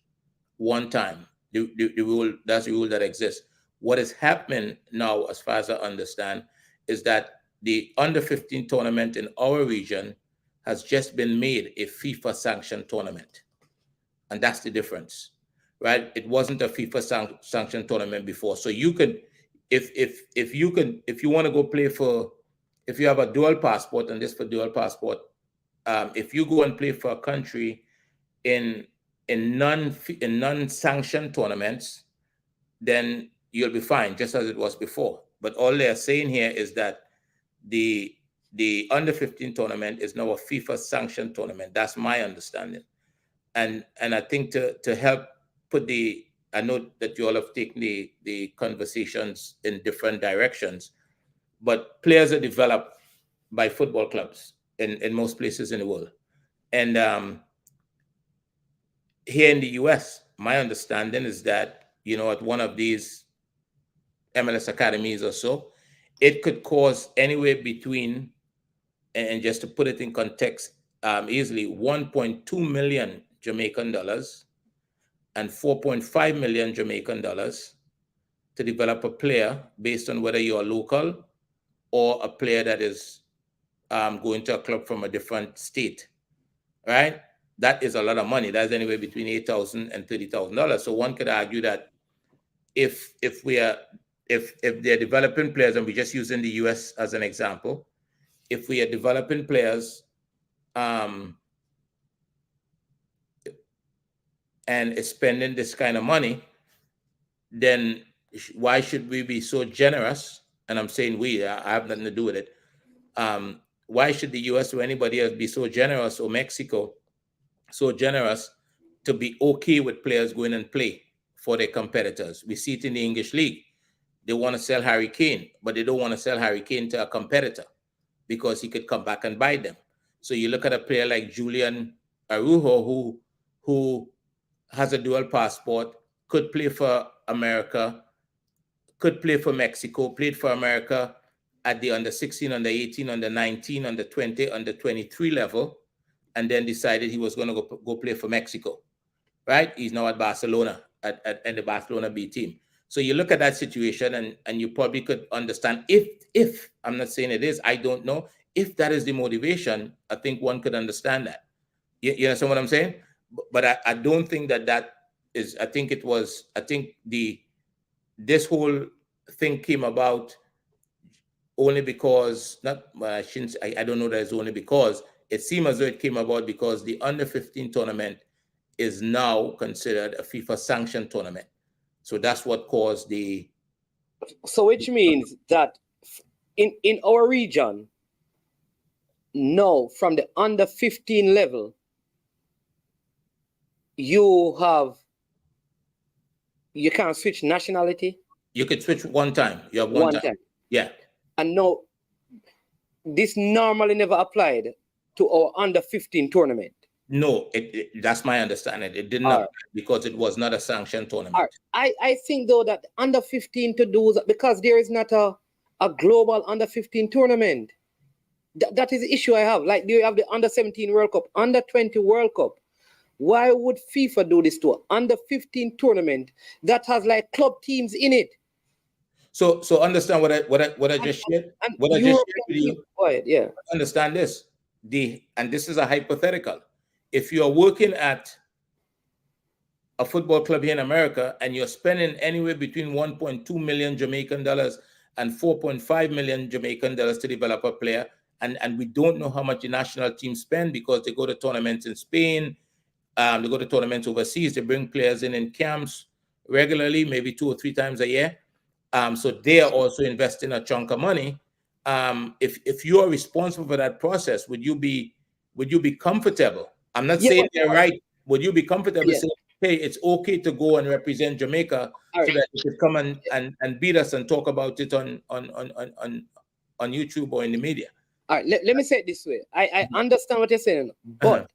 one time. The rule, that's the rule that exists. What is happening now, as far as I understand, is that the under-15 tournament in our region has just been made a FIFA sanctioned tournament. And that's the difference, right? It wasn't a FIFA sanctioned tournament before. So you could, if you want to go play for, if you have a dual passport, and this for dual passport, if you go and play for a country in non-sanctioned tournaments, then you'll be fine, just as it was before. But all they're saying here is that the under-15 tournament is now a FIFA sanctioned tournament. That's my understanding. And I think to help put I know that you all have taken the conversations in different directions, but players are developed by football clubs in most places in the world. And here in the US, my understanding is that, at one of these MLS academies or so, it could cause anywhere between, and just to put it in context easily, 1.2 million Jamaican dollars and 4.5 million Jamaican dollars to develop a player based on whether you're local or a player that is going to a club from a different state, right? That is a lot of money. That's anywhere between $8,000 and $30,000. So one could argue that if they're developing players, and we're just using the US as an example, if we are developing players and is spending this kind of money, then why should we be so generous? And I'm saying I have nothing to do with it. Why should the US or anybody else be so generous, or Mexico so generous to be okay with players going and play for their competitors? We see it in the English league. They want to sell Harry Kane, but they don't want to sell Harry Kane to a competitor because he could come back and buy them. So you look at a player like Julian Araujo, who has a dual passport, could play for America, could play for Mexico, played for America at the under 16, under 18, under 19, under 20, under 23 level, and then decided he was going to go play for Mexico, right? He's now at Barcelona, at the Barcelona B team. So you look at that situation, and you probably could understand if I'm not saying it is, I don't know, if that is the motivation, I think one could understand that. You understand what I'm saying? But I don't think that is, I think this whole thing came about only because I shouldn't. I don't know that it's only because it seems as though it came about because the under 15 tournament is now considered a FIFA sanctioned tournament. So that's what caused the.
So which means that in our region, now from the under 15 level, you can't switch nationality.
You could switch one time. You have
One
one time.
time.
Yeah.
And no, this normally never applied to our under 15 tournament.
No, that's my understanding. It did not because it was not a sanctioned tournament.
I think though that under 15 to do that because there is not a global under 15 tournament. That is the issue I have. Like, do you have the under 17 World Cup, under 20 World Cup? Why would FIFA do this to an under 15 tournament that has like club teams in it?
So understand what I just shared. What I just shared with you.
Yeah.
Understand this. And this is a hypothetical. If you are working at a football club here in America and you're spending anywhere between 1.2 million Jamaican dollars and 4.5 million Jamaican dollars to develop a player, and we don't know how much the national team spend because they go to tournaments in Spain, they go to tournaments overseas, they bring players in camps regularly, maybe 2 or 3 times a year. So they are also investing a chunk of money. If you are responsible for that process, would you be comfortable? I'm not saying they're right. Would you be comfortable saying, hey, it's okay to go and represent Jamaica so that you could come and beat us and talk about it on YouTube or in the media?
All right, let me say it this way. I understand what you're saying, but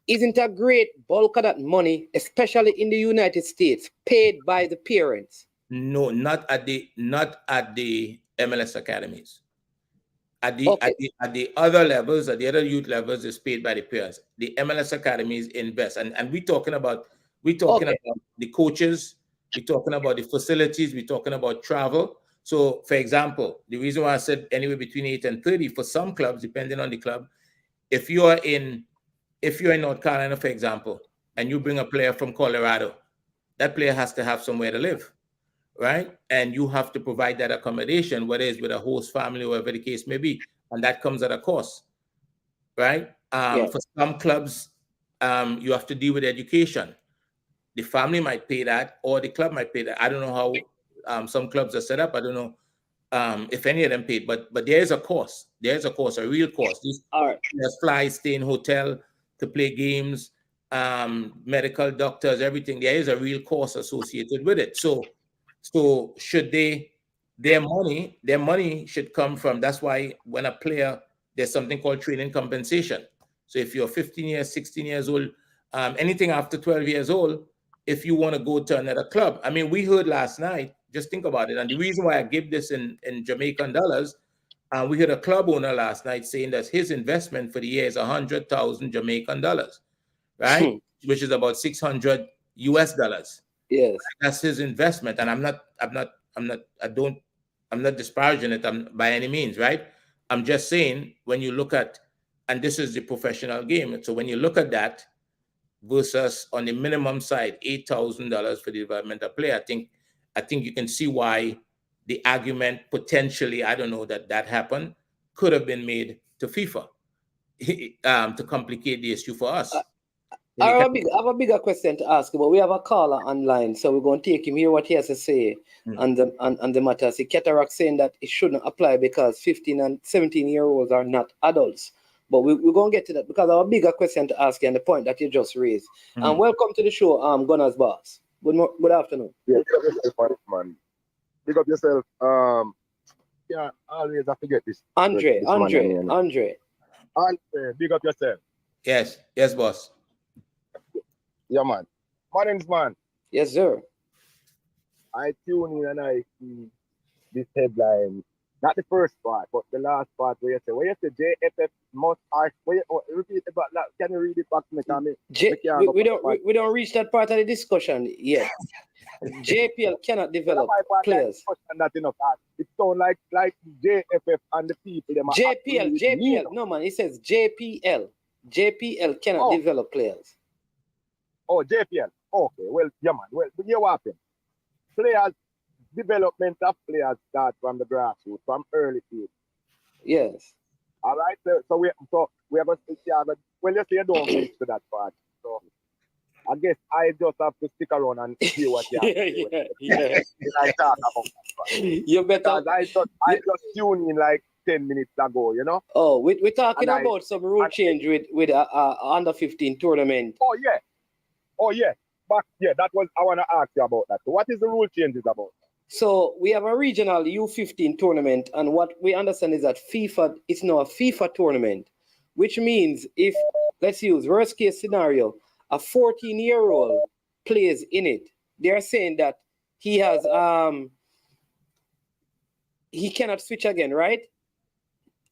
isn't a great bulk of that money, especially in the United States, paid by the parents?
No, not at the MLS academies. At the other levels, at the other youth levels, is paid by the parents. The MLS academies invest, and we're talking about the coaches, we're talking about the facilities, we're talking about travel. So, for example, the reason why I said anywhere between 8 and 30 for some clubs, depending on the club, if you're in North Carolina, for example, and you bring a player from Colorado, that player has to have somewhere to live. Right? And you have to provide that accommodation, whether it's with a host family or whatever the case may be. And that comes at a cost. Right? For some clubs, you have to deal with education. The family might pay that or the club might pay that. I don't know how some clubs are set up. I don't know if any of them paid, but there is a cost. There is a cost, a real cost. There's flights, stay in hotel to play games, medical doctors, everything. There is a real cost associated with it. So should their money should come from, that's why when a player, there's something called training compensation. So if you're 15 years, 16 years old, anything after 12 years old, if you want to go to another club. I mean, we heard last night, just think about it. And the reason why I give this in Jamaican dollars, we heard a club owner last night saying that his investment for the year is 100,000 Jamaican dollars, right? Which is about $600 US.
Yes,
that's his investment, and I'm not disparaging it by any means, right? I'm just saying when you look at, and this is the professional game, so when you look at that versus on the minimum side, $8,000 for the development of player, I think you can see why the argument potentially, I don't know that happened, could have been made to FIFA to complicate the issue for us.
I have a bigger question to ask you, but we have a caller online, so we're going to take him, hear what he has to say on the matter. See, Cataract saying that it shouldn't apply because 15 and 17-year-olds are not adults. But we're going to get to that because I have a bigger question to ask you on the point that you just raised. And welcome to the show, Gunners Boss. Good afternoon.
Yeah, big up yourself, man. Big up yourself. Yeah, always have to get this.
Andre,
big up yourself.
Yes, boss.
Yeah, man. Mornings, man.
Yes, sir.
I tune in and I see this headline. Not the first part, but the last part where you say JFF must ask. Repeat about that. Can you read it back to me?
We don't reach that part of the discussion yet. JPL cannot develop players.
It sounds like JFF and the people.
JPL. No, man. It says JPL. JPL cannot develop players.
Oh, JPL. Okay. Well, yeah, man. Well, you what happened? Players development of players start from the grassroots, from early age.
Yes.
All right, so we are going to well, you say you don't finish to that part. So I guess I just have to stick around and hear what you have to say.
Yeah.
I talk about that.
You better.
Because I just tuned in like 10 minutes ago, you know.
Oh, we're talking
And
about some rule change with under 15 tournament.
Oh yeah. But yeah, that was I want to ask you about that. So what is the rule changes about?
So we have a regional U15 tournament, and what we understand is that FIFA is now a FIFA tournament, which means if, let's use worst case scenario, a 14-year-old plays in it, they're saying that he has he cannot switch again, right?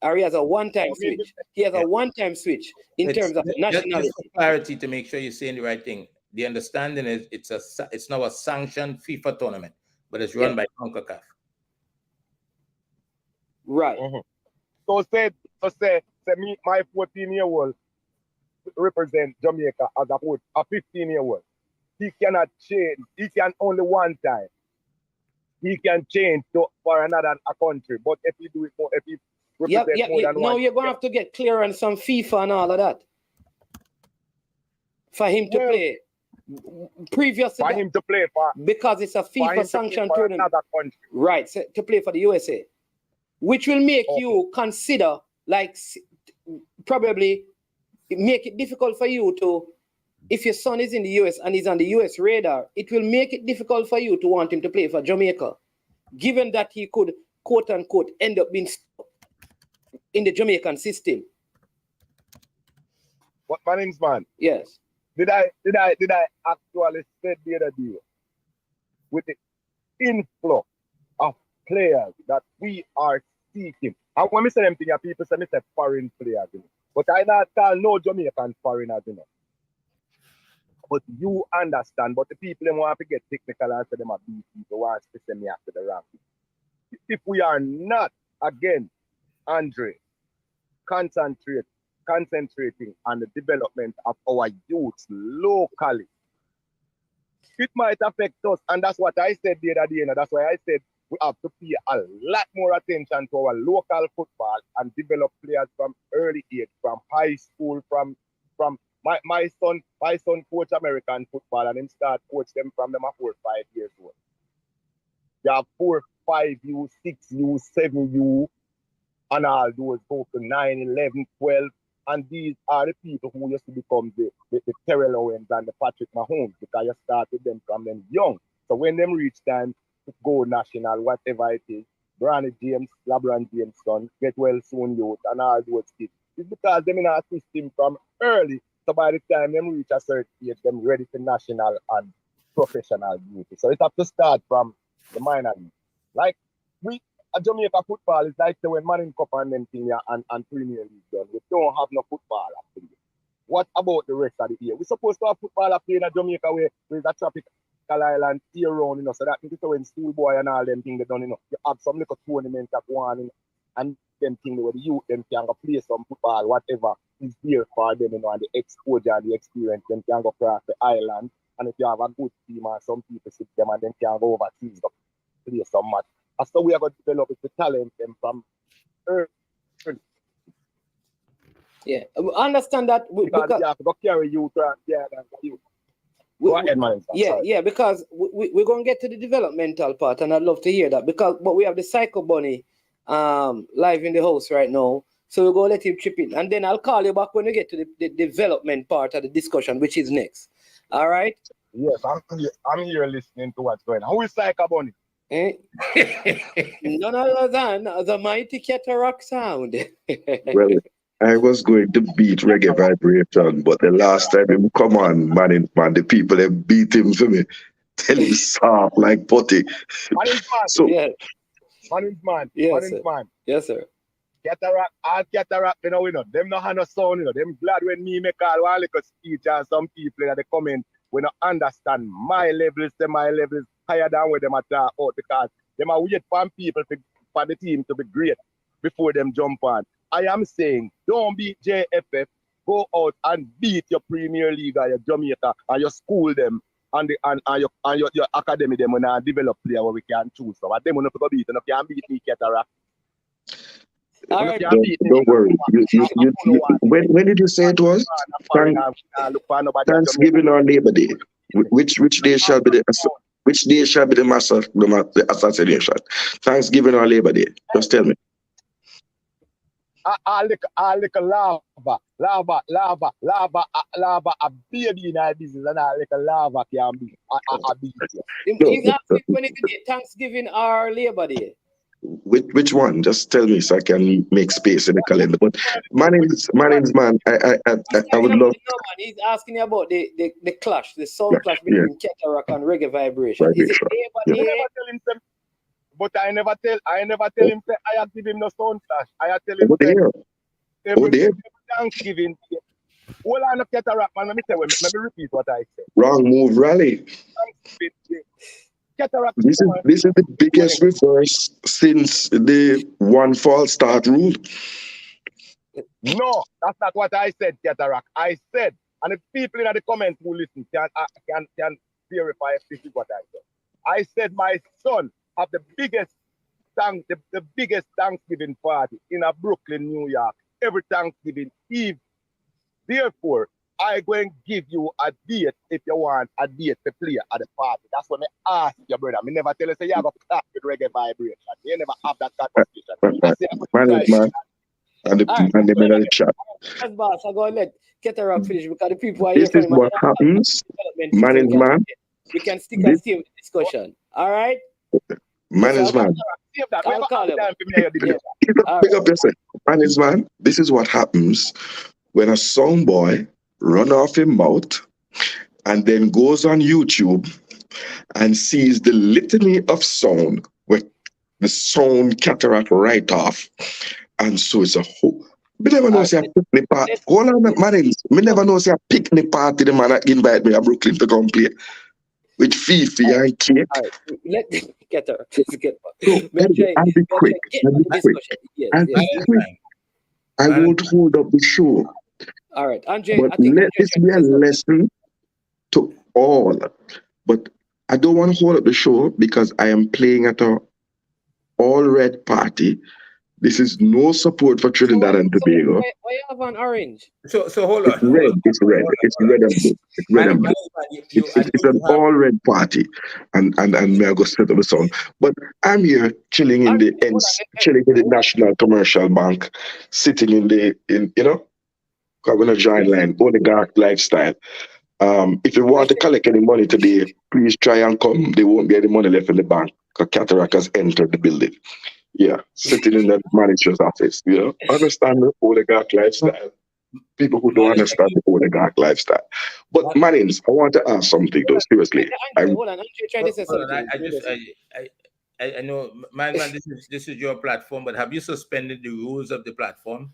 Or he has a one-time switch. He has a one-time switch in terms of nationality.
Just for clarity, to make sure you're saying the right thing. The understanding is it's now a sanctioned FIFA tournament, but it's run by CONCACAF.
Right.
Mm-hmm. So say me, my 14-year-old represent Jamaica as a 15-year-old. He cannot change. He can only one time. He can change for another country. But if he do it more, if he represent more than one.
Now you're going to have to get clear on some FIFA and all of that for him to play. Previously,
for him to play for,
because it's a FIFA sanctioned tournament,
another country.
Right? So, to play for the USA, which will make you consider, like, probably make it difficult for you to, if your son is in the US and he's on the US radar, it will make it difficult for you to want him to play for Jamaica, given that he could, quote unquote, end up being stuck in the Jamaican system.
What, my name's man?
Yes.
Did I actually say the other day with the influx of players that we are seeking? And when we say them things, people say me say foreign players, you know. But I not call no Jamaican foreigners, you know. But you understand, but the people them want to get technical and say them are beat people want to send me after the rank. If we are not, again, Andre, concentrating on the development of our youths locally, it might affect us. And that's what I said the other day. And that's why I said we have to pay a lot more attention to our local football and develop players from early age, from high school, from my son coach American football and him start coach them from them at 4 or 5 years old. You have 4, 5U, 6U, 7U, and all those go to 9, 11, 12. And these are the people who used to become the Terrell Owens and the Patrick Mahomes, because you started them from them young. So when them reach time to go national, whatever it is, Bronny James, LeBron James' son, get well soon youth, and all those kids. It's because them in our system from early. So by the time them reach a certain age, them ready for national and professional duty. So it have to start from the minor league. Like Jamaica football is like when Manning Cup and them thing and Premier League done. We don't have no football after it. What about the rest of the year? We're supposed to have football up in Jamaica where there's a tropical island year round, you know, so that means when schoolboy and all them things they done, you know, you have some little tournament that go on, you know, and them things where the youth them can go play some football, whatever is there for them, you know, and the exposure and the experience, them can go across the island. And if you have a good team and some people sit them and then can go overseas to play some match. And so we are going to develop the talent them from early.
Yeah, I understand that
because you have to go carry you to you. Go ahead, man.
Yeah, because we're going to get to the developmental part, and I'd love to hear that. But we have the Psycho Bunny live in the house right now, so we're going to let him chip in, and then I'll call you back when we get to the development part of the discussion, which is next. All right?
Yes, I'm here listening to what's going on. Who is Psycho Bunny?
None other than the mighty Cataract Sound.
Well, I was going to beat Reggae Vibration, but the last time him come on, man, the people have beat him for me. Tell him soft like putty.
So, man.
Yes, sir.
Cataract, you know, them no have no sound, you know. Them glad when me make all one little speech and some people in the comment when I understand my levels higher than where them at talk out, because them are wait for people for the team to be great before them jump on. I am saying, don't beat JFF, go out and beat your Premier League or your Jamaica and your school them and your academy them when I develop player where we can choose from. And them when go beat, and you can beat me Cataract.
All right.
Don't worry. When did you say it was? Thanksgiving or Labor Day? Which day shall be the assassination? Thanksgiving or Labor Day? Just tell me.
I lick a lava, a baby in our business, and I lick a lava can be a business.
He's asking when is it Thanksgiving or Labor Day?
Which one? Just tell me so I can make space in the calendar. But my name's man. I would love.
He's asking you about the clash, the sound clash between Cataract and Reggae Vibration. Is it Labor Day?
But I never tell him say I give him no sound clash. I tell him every Thanksgiving. Hold on, Cataract, man. Let me repeat what I said.
Wrong move, rally.
Cataract.
This is the biggest reverse since the one false start rule.
No, that's not what I said, Cataract. I said, and if people in the comments who listen can verify if this is what I said. I said my son have the biggest Thanksgiving party in a Brooklyn, New York, every Thanksgiving Eve. Therefore, I going to give you a date if you want a date to play at the party. That's what I ask your brother. I never tell you say you have a class with Reggae Vibration. You never have that conversation.
And the middle of the chat.
Boss, I'm going to let Cataract finish because the people are
here. This is what happens. Man is man.
We can stick and stay with the discussion. All right?
Man is man.
I'll call him.
Pick up yourself. Man is man. This is what happens when a song boy run off his mouth and then goes on YouTube and sees the litany of sound where the sound Cataract right off. And so it's a whole. Me never know say a picnic party. Hold on, man. Me never know say a picnic party. The man invite me to Brooklyn to come play with FIFA and cake.
Let me get her.
I'll be quick. I won't hold up the show.
All right, Andre.
But let this be a lesson to all. But I don't want to hold up the show because I am playing at a all-red party. This is no support for Trinidad and Tobago.
Why you have an orange?
So hold on.
It's red. It's red and blue. It's red and blue. It's an all-red party, and may I go set up the song. But I'm here chilling in the National Commercial Bank, sitting in having a giant line, oligarch lifestyle. If you want to collect any money today, please try and come. There won't be any money left in the bank because Cataract has entered the building. Yeah, sitting in the manager's office. Understand the oligarch lifestyle. People who don't understand the oligarch lifestyle. But Manins, I want to ask something though. Seriously,
hold on. I'm trying to say something.
I know, man. This is your platform, but have you suspended the rules of the platform?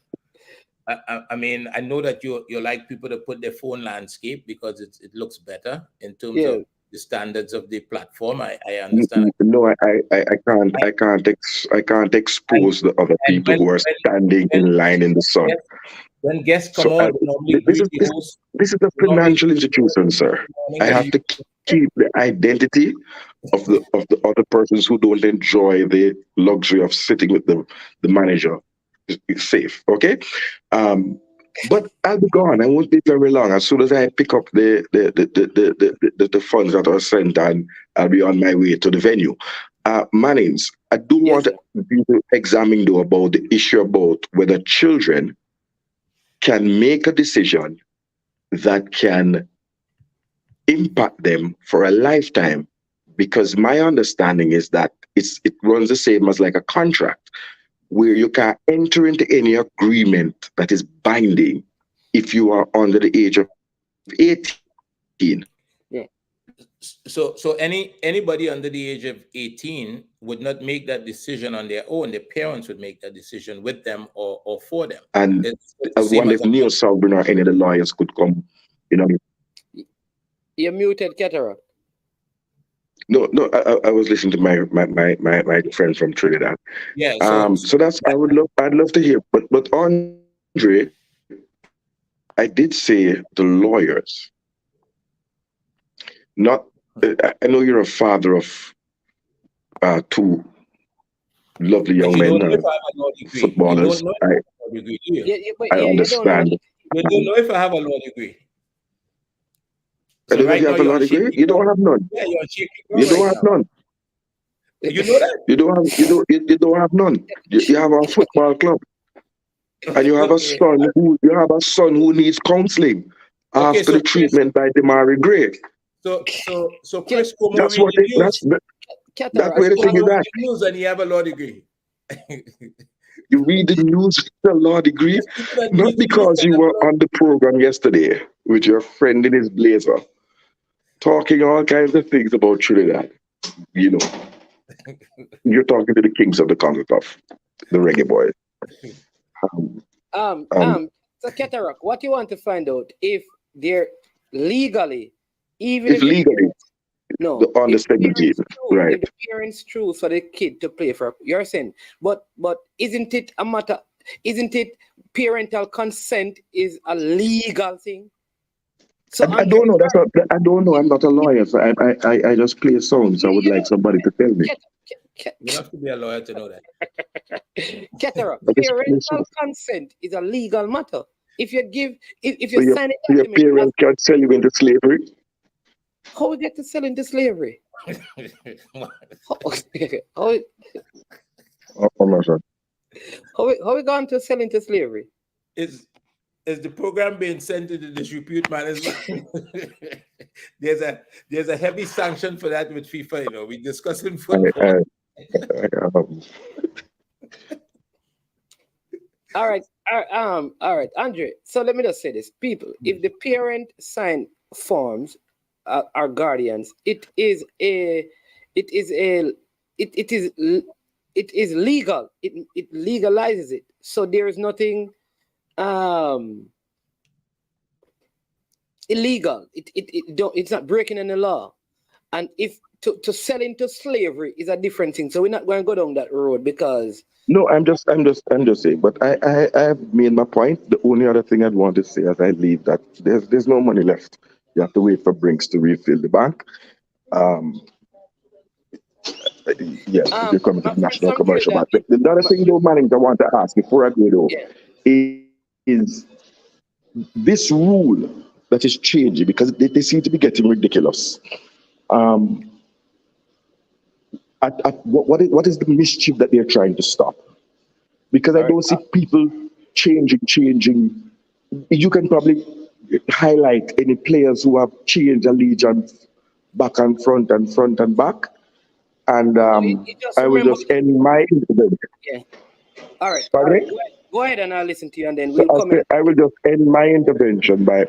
I mean, I know that you like people to put their phone landscape because it looks better in terms of the standards of the platform. I understand.
No, I can't expose the other people who are standing in line in the sun.
When guests come on,
this is a financial institution, sir. I have to keep the identity of the other persons who don't enjoy the luxury of sitting with the manager safe. Okay. But I'll be gone. I won't be very long. As soon as I pick up the funds that are sent, and I'll be on my way to the venue. Mannings, I do want you to examine though about the issue about whether children can make a decision that can impact them for a lifetime. Because my understanding is that it runs the same as like a contract, where you can enter into any agreement that is binding if you are under the age of 18.
Yeah.
So anybody under the age of 18 would not make that decision on their own. The parents would make that decision with them or for them.
And I wonder if Neil Salvin or any of the lawyers could come,
You're muted, Cataract.
No, I was listening to my friend from Trinidad.
Yeah.
So that's I'd love to hear. But Andre, I did say the lawyers. Not. I know you're a father of two lovely
But
young
you
men,
don't know if I have a law degree. You
footballers.
don't know if I have a law degree, do you?
But
I
you don't know.
understand.
You don't know if I have a law degree.
I
So
don't know if
right
you
now
have a
you're
law
on
degree.
shaky
You
ground.
don't have none.
Yeah, you're on shaky
You
ground
don't
right
have
now.
none.
You know that?
You don't have none. You have a football club, and you have a son who needs counseling
Okay,
after
so
the
Chris,
treatment by Demari Gray.
so Chris, come and
That's
read
what
the
that's
news.
that's
Cataract.
where the
Come
thing
and
is
read
at.
the news, and you have a law degree.
You read the news with a law degree,
Yes, people that
not
read the news
because
can
you
have
were
a law
on the program yesterday with your friend in his blazer, talking all kinds of things about Trinidad. You know, you're talking to the kings of the CONCACAF, the reggae boys. Um, um,
So Cataract, what you want to find out if they're legally, even
if
if the
legally,
parents, no,
on the
if the
17th,
parents true,
right?
if the parents choose for the kid to play for, you're saying, but isn't it a matter? Isn't it parental consent is a legal thing? So
I
Andre,
don't know. That's not. I don't know. I'm not a lawyer, so I just play songs. I would like somebody to tell me.
You don't have to be a lawyer to know that.
Cataract,
I just play
parental
songs.
consent is a legal matter. If you give, if
So
you sign a
your
document,
parents can sell you into slavery.
how we get to sell into slavery? How
Oh my God.
how we gone to sell into slavery?
Is the program being sent to the disrepute management? there's a heavy sanction for that with FIFA. You know, we discussing
I,
football.
All right, Andre. So let me just say this, people. If the parent sign forms, are guardians, it is legal. It legalizes it. So there is nothing illegal. It's not breaking any law. And if to sell into slavery is a different thing. So we're not going to go down that road because
no, I'm just saying. But I have made my point. The only other thing I'd want to say as I leave that there's no money left. You have to wait for Brinks to refill the bank. Um, yes, if you're coming to
my
the
friend
national
from
commercial
Trinidad,
bank. The other thing, though, Manning, I want to ask before I go though,
yeah.
is this rule that is changing because they seem to be getting ridiculous. Um, what is the mischief that they're trying to stop? Because I
All right.
don't see people changing. You can probably highlight any players who have changed allegiance back and front and front and back. And
No, you just
I will
remember.
just end my intervention.
Yeah. All right.
Pardon me?
Go ahead and I'll listen to you, and then
So
we'll come in.
I will just end my intervention by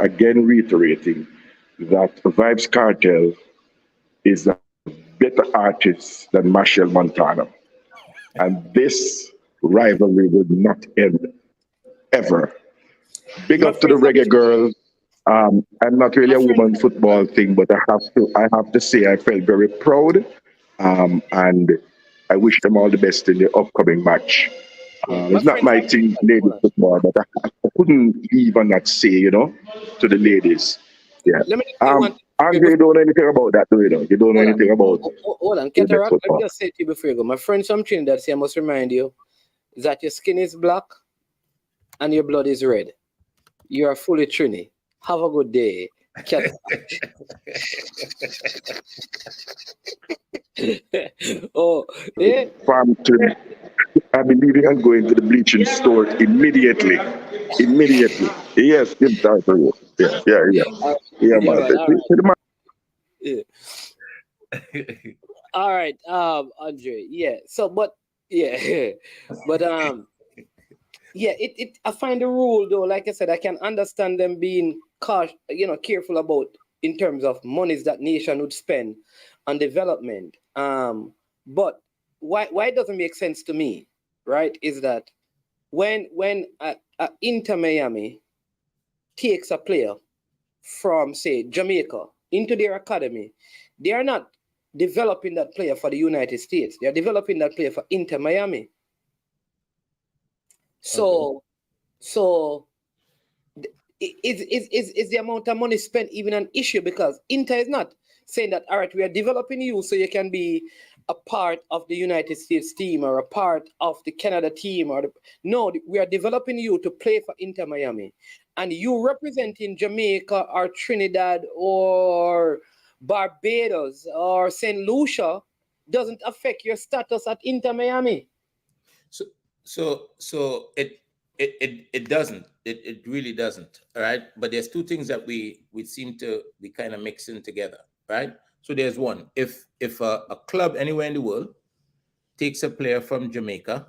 again reiterating that Vibes Cartel is a better artist than Marshall Montana. And this rivalry will not end ever. Big
My
up to the
friend from
reggae girls. I'm not really
my
a
friend.
woman football thing, but I have to say I felt very proud. And I wish them all the best in the upcoming match.
Yeah, my
It's not
friend
my
from
thing,
Trinidad. Hold
ladies
on.
football, but I couldn't even not say, to the
Yeah.
ladies. Yeah.
Let me just say one thing
Andre, you
before.
don't know anything about that, do you know? You don't know
Hold on.
anything about
Hold on.
women's
Cataract. Let me
football.
just say to you before you go. My friend from Trinidad say I must remind you that your skin is black and your blood is red. You are fully Trini. Have a good day. Oh, yeah.
Farm to, I believe I'm going to the bleaching store immediately. Immediately. Yes, give that to you. Yeah. Yeah,
All
man.
right. All right.
To the man.
Yeah. All right, Andre. Yeah. So, but yeah, but yeah. I find the rule though. Like I said, I can understand them being cautious, careful about in terms of monies that nation would spend on development. But why it doesn't make sense to me, right? Is that when Inter Miami takes a player from say Jamaica into their academy, they are not developing that player for the United States. They are developing that player for Inter Miami. So
is the amount of money spent even an issue? Because Inter is not saying that, all right, we are developing you so you can be a part of the United States team or a part of the Canada team. No, we are developing you to play for Inter Miami. And you representing Jamaica or Trinidad or Barbados or St. Lucia doesn't affect your status at Inter Miami.
So it doesn't. It really doesn't. All right. But there's two things that we seem to be kind of mixing together. Right. So there's one. If a club anywhere in the world takes a player from Jamaica,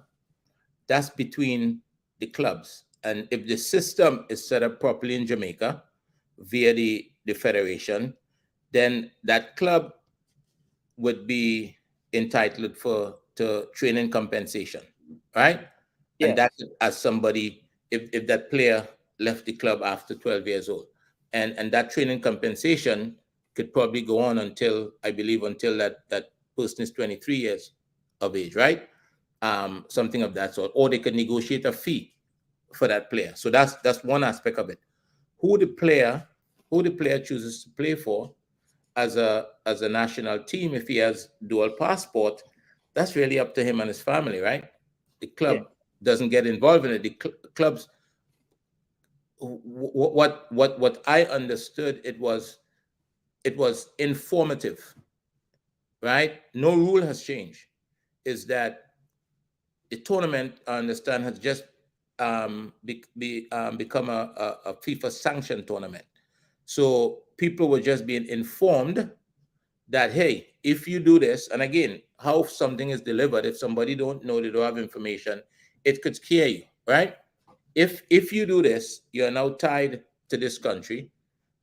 that's between the clubs. And if the system is set up properly in Jamaica via the federation, then that club would be entitled to training compensation, right?
Yeah.
And that's as somebody, if that player left the club after 12 years old. And that training compensation could probably go on until that person is 23 years of age, right? Something of that sort. Or they could negotiate a fee for that player. So that's one aspect of it. Who the player chooses to play for as a national team, if he has dual passport, that's really up to him and his family, right? The club doesn't get involved in it. The clubs, what I understood, it was informative, right? No rule has changed. Is that the tournament, I understand, has just become a FIFA sanctioned tournament. So people were just being informed that, hey, if you do this, and again, how something is delivered, if somebody don't know, they don't have information, it could scare you, right? If you do this, you're now tied to this country,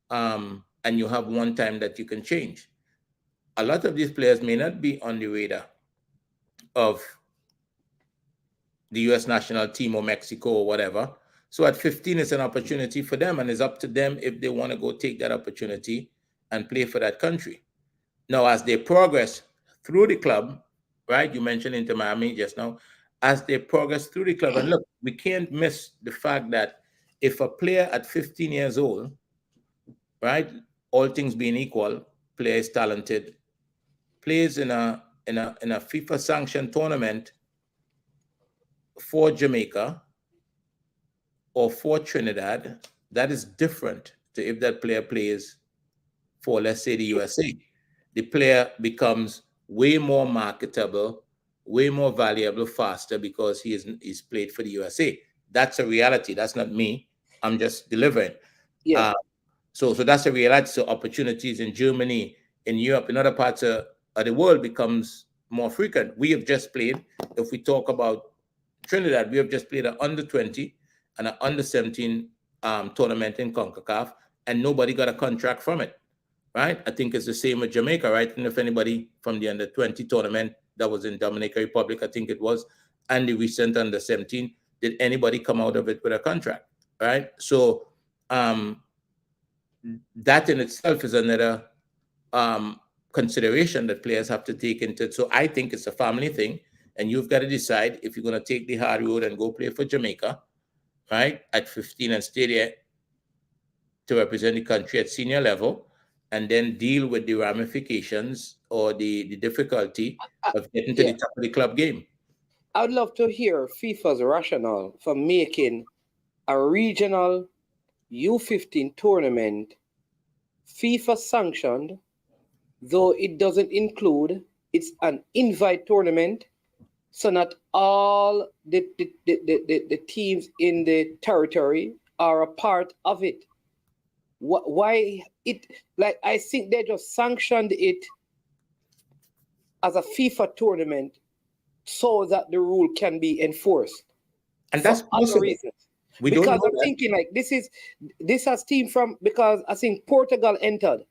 and you have one time that you can change. A lot of these players may not be on the radar of the U.S. national team or Mexico or whatever. So at 15, it's an opportunity for them, and it's up to them if they want to go take that opportunity and play for that country. Now, as they progress through the club, right? You mentioned Inter Miami just now. As they progress through the club, and look, we can't miss the fact that if a player at 15 years old, right, all things being equal, player is talented, plays in a FIFA sanctioned tournament for Jamaica or for Trinidad, that is different to if that player plays for, let's say, the USA. The player becomes way more marketable, way more valuable faster because he's played for the USA. That's a reality. That's not me. I'm just delivering.
Yeah.
So that's a reality. So opportunities in Germany, in Europe, in other parts of the world becomes more frequent. We have just played, if we talk about Trinidad, we have just played an under-20 and an under-17 tournament in CONCACAF, and nobody got a contract from it. Right? I think it's the same with Jamaica, right? And if anybody from the under-20 tournament that was in Dominican Republic, I think it was, and the recent under-17, did anybody come out of it with a contract, right? So that in itself is another consideration that players have to take into it. So I think it's a family thing, and you've got to decide if you're going to take the hard road and go play for Jamaica, right, at 15 and stay there to represent the country at senior level, and then deal with the ramifications or the difficulty of getting to the top of the club game.
I'd love to hear FIFA's rationale for making a regional U15 tournament FIFA sanctioned, though it doesn't include, it's an invite tournament, so not all the teams in the territory are a part of it. Why it, like, I think they just sanctioned it as a FIFA tournament so that the rule can be enforced.
And that's possible.
Reasons.
We
because
don't know
I'm
that.
thinking like this has team from, because I think Portugal entered.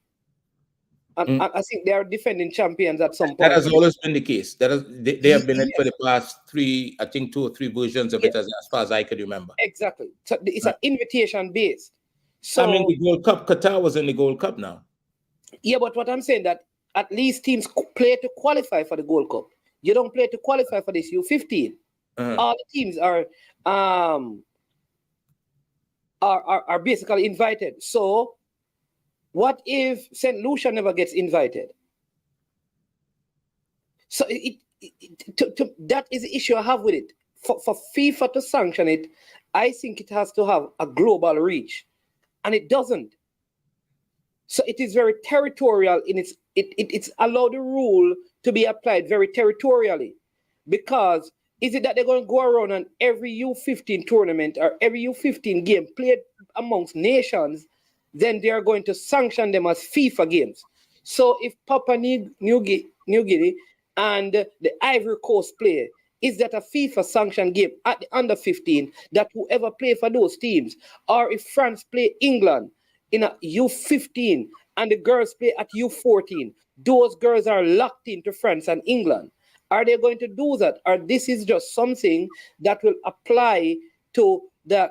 And I think they are defending champions at some point.
That has always been the case. They have been it for the past 2 or 3 versions of it, as far as I could remember.
Exactly. So it's an invitation based. So
I mean, the Gold Cup, Qatar was in the Gold Cup now.
Yeah, but what I'm saying that at least teams play to qualify for the Gold Cup. You don't play to qualify for this U15. All the teams are are basically invited. So what if St. Lucia never gets invited? So that is the issue I have with it. For FIFA to sanction it, I think it has to have a global reach, and it doesn't. So it is very territorial in it's allowed the rule to be applied very territorially. Because is it that they're going to go around on every U15 tournament or every U15 game played amongst nations, then they are going to sanction them as FIFA games. So if Papua New Guinea and the Ivory Coast play, is that a FIFA sanctioned game at the under 15 that whoever play for those teams, or if France play England in a U15 and the girls play at U14, those girls are locked into France and England. Are they going to do that? Or this is just something that will apply to the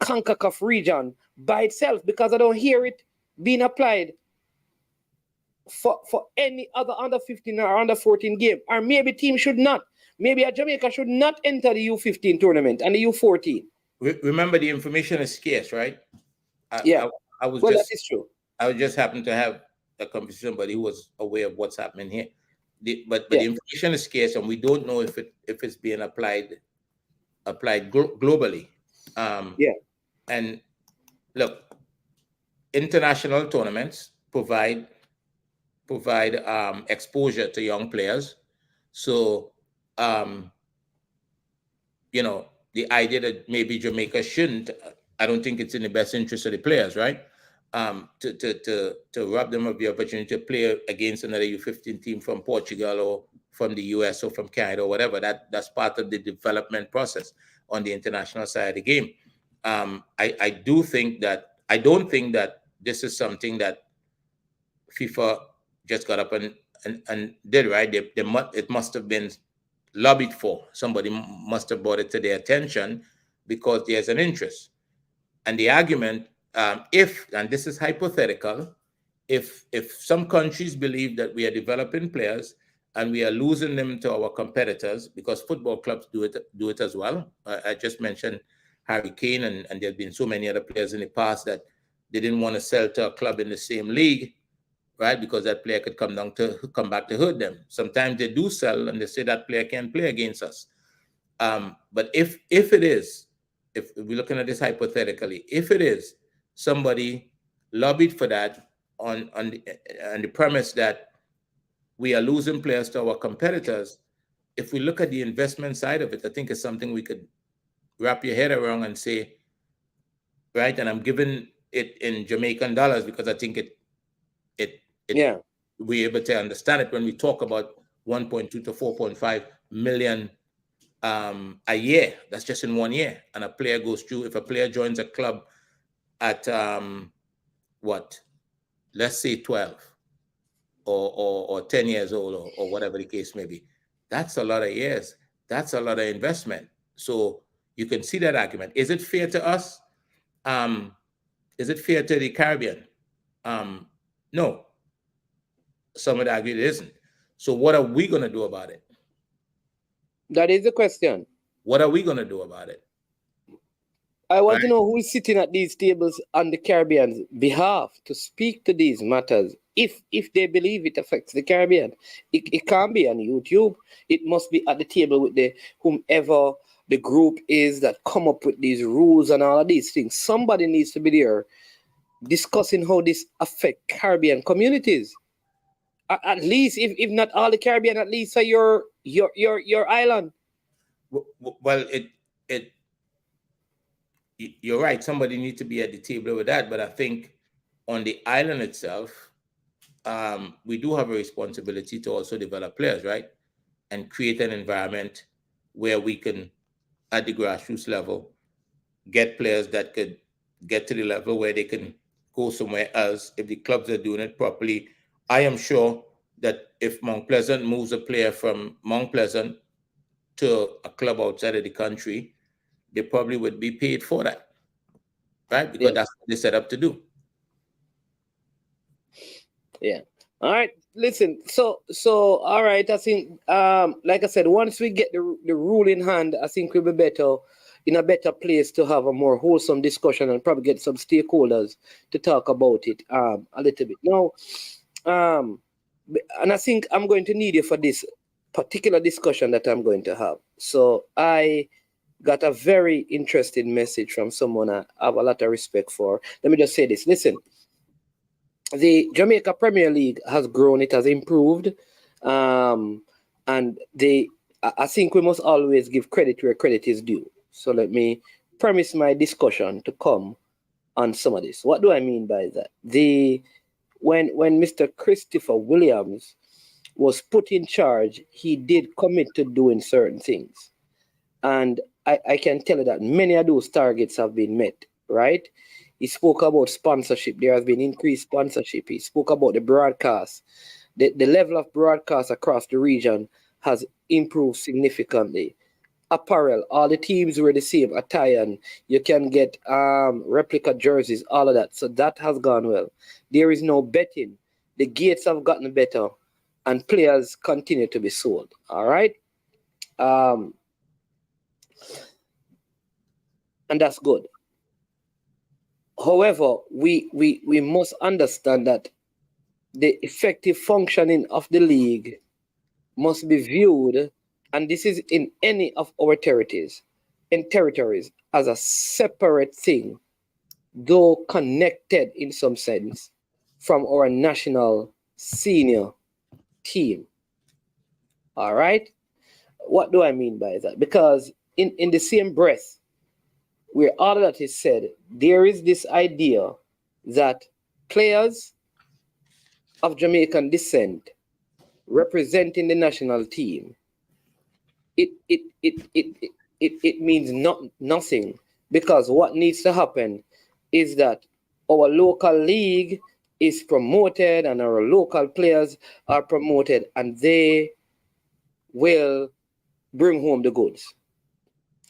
CONCACAF region by itself? Because I don't hear it being applied for any other under 15 or under 14 game. Or maybe team should not. Maybe Jamaica should not enter the U15 tournament and the U14.
Remember, the information is scarce, right? I was
well,
just,
that is true.
I just happened to have a conversation, but he was aware of what's happening here. But
Yeah.
the information is scarce, and we don't know if it's being applied globally. And look, international tournaments provide exposure to young players. So you know, the idea that maybe Jamaica shouldn't, I don't think it's in the best interest of the players, right? To rob them of the opportunity to play against another U15 team from Portugal or from the US or from Canada or whatever. That's part of the development process on the international side of the game. I don't think that this is something that FIFA just got up and did, right? It must have been lobbied for. Somebody must have brought it to their attention because there's an interest. And the argument, and this is hypothetical, if some countries believe that we are developing players and we are losing them to our competitors, because football clubs do it as well. I just mentioned Harry Kane, and there have been so many other players in the past that they didn't want to sell to a club in the same league, right? Because that player could come back to hurt them. Sometimes they do sell and they say that player can't play against us. But if we're looking at this hypothetically, if it is somebody lobbied for that on the premise that we are losing players to our competitors, if we look at the investment side of it, I think it's something we could wrap your head around and say, right? And I'm giving it in Jamaican dollars because I think we're able to understand it when we talk about 1.2 to 4.5 million a year. That's just in 1 year. And a player goes through, if a player joins a club at let's say 12 or 10 years old or whatever the case may be, that's a lot of years. That's a lot of investment. So you can see that argument. Is it fair to us? Is it fair to the Caribbean? No. Some would argue it isn't. So what are we going to do about it?
That is the question.
What are we going to do about it?
I want to know who is sitting at these tables on the Caribbean's behalf to speak to these matters. If they believe it affects the Caribbean, it can't be on YouTube. It must be at the table with whomever the group is that come up with these rules and all of these things. Somebody needs to be there discussing how this affect Caribbean communities. At least, if not all the Caribbean, at least your island.
Well, you're right. Somebody needs to be at the table with that. But I think on the island itself, we do have a responsibility to also develop players, right? And create an environment where we can, at the grassroots level, get players that could get to the level where they can go somewhere else if the clubs are doing it properly. I am sure that if Mount Pleasant moves a player from Mount Pleasant to a club outside of the country, they probably would be paid for that, right? Because that's what they're set up to do.
Yeah. All right. Listen. So all right. I think, like I said, once we get the rule in hand, I think we'll be better. in a better place to have a more wholesome discussion and probably get some stakeholders to talk about it a little bit. Now, and I think I'm going to need you for this particular discussion that I'm going to have. So I got a very interesting message from someone I have a lot of respect for. Let me just say this. Listen, the Jamaica Premier League has grown, it has improved. And I think we must always give credit where credit is due. So let me premise my discussion to come on some of this. What do I mean by that? When Mr. Christopher Williams was put in charge, he did commit to doing certain things. And I can tell you that many of those targets have been met, right? He spoke about sponsorship. There has been increased sponsorship. He spoke about the broadcast. The level of broadcast across the region has improved significantly. Apparel, all the teams were the same attire, and you can get replica jerseys, all of that. So that has gone well. There is no betting. The gates have gotten better, and players continue to be sold. All right, and that's good. However, we must understand that the effective functioning of the league must be viewed, and this is in any of our territories, as a separate thing, though connected in some sense from our national senior team. All right? What do I mean by that? Because in the same breath, where all of that is said, there is this idea that players of Jamaican descent representing the national team, it means nothing, because what needs to happen is that our local league is promoted and our local players are promoted, and they will bring home the goods.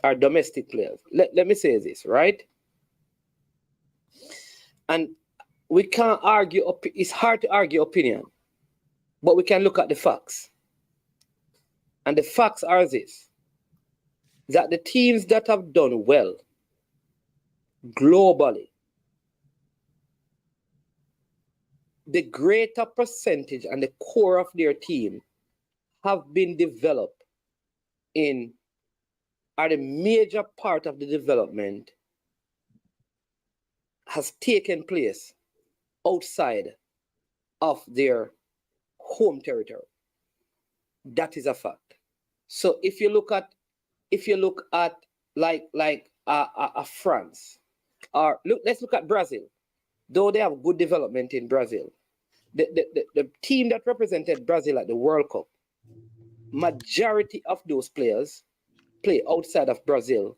Our domestic players. Let me say this, right? And we can't argue, it's hard to argue opinion, but we can look at the facts. And the facts are this, that the teams that have done well globally, the greater percentage and the core of their team have been developed are the major part of the development has taken place outside of their home territory. That is a fact. So if you look at like France, or let's look at Brazil. Though they have good development in Brazil, the team that represented Brazil at the World Cup, majority of those players play outside of Brazil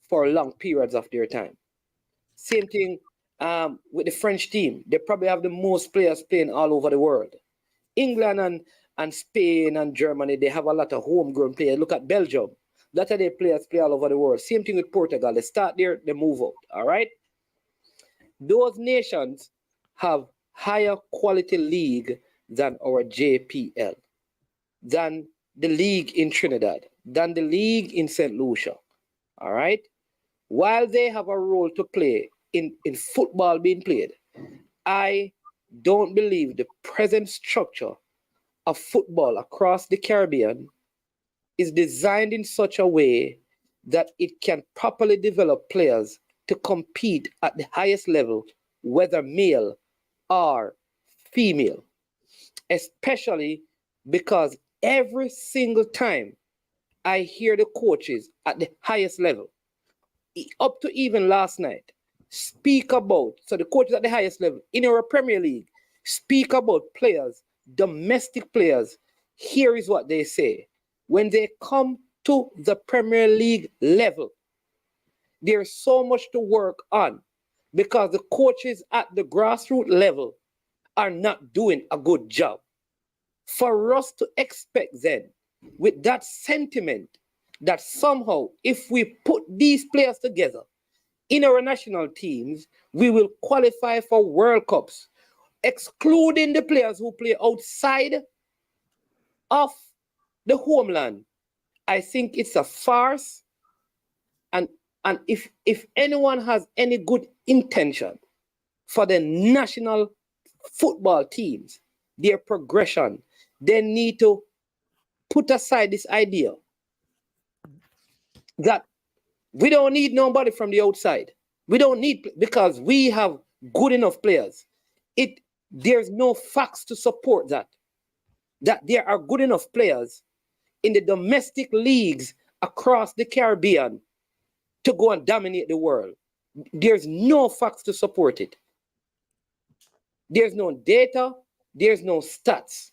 for long periods of their time. Same thing with the French team. They probably have the most players playing all over the world. England and Spain and Germany, they have a lot of homegrown players. Look at Belgium. That's how their players play all over the world. Same thing with Portugal. They start there, they move out. All right? Those nations have higher quality league than our JPL, than the league in Trinidad, than the league in St. Lucia. All right? While they have a role to play in football being played, I don't believe the present structure of football across the Caribbean is designed in such a way that it can properly develop players to compete at the highest level, whether male or female, especially because every single time I hear the coaches at the highest level, up to even last night, speak about, so the coaches at the highest level in our Premier League speak about players, domestic players. Here is what they say. When they come to the Premier League level, there's so much to work on because the coaches at the grassroots level are not doing a good job. For us to expect then, with that sentiment, that somehow if we put these players together in our national teams, we will qualify for World Cups, excluding the players who play outside of the homeland, I think it's a farce and And if anyone has any good intention for the national football teams, their progression, they need to put aside this idea that we don't need nobody from the outside. We don't need, because we have good enough players. There's no facts to support that there are good enough players in the domestic leagues across the Caribbean to go and dominate the world. There's no facts to support it. There's no data. There's no stats.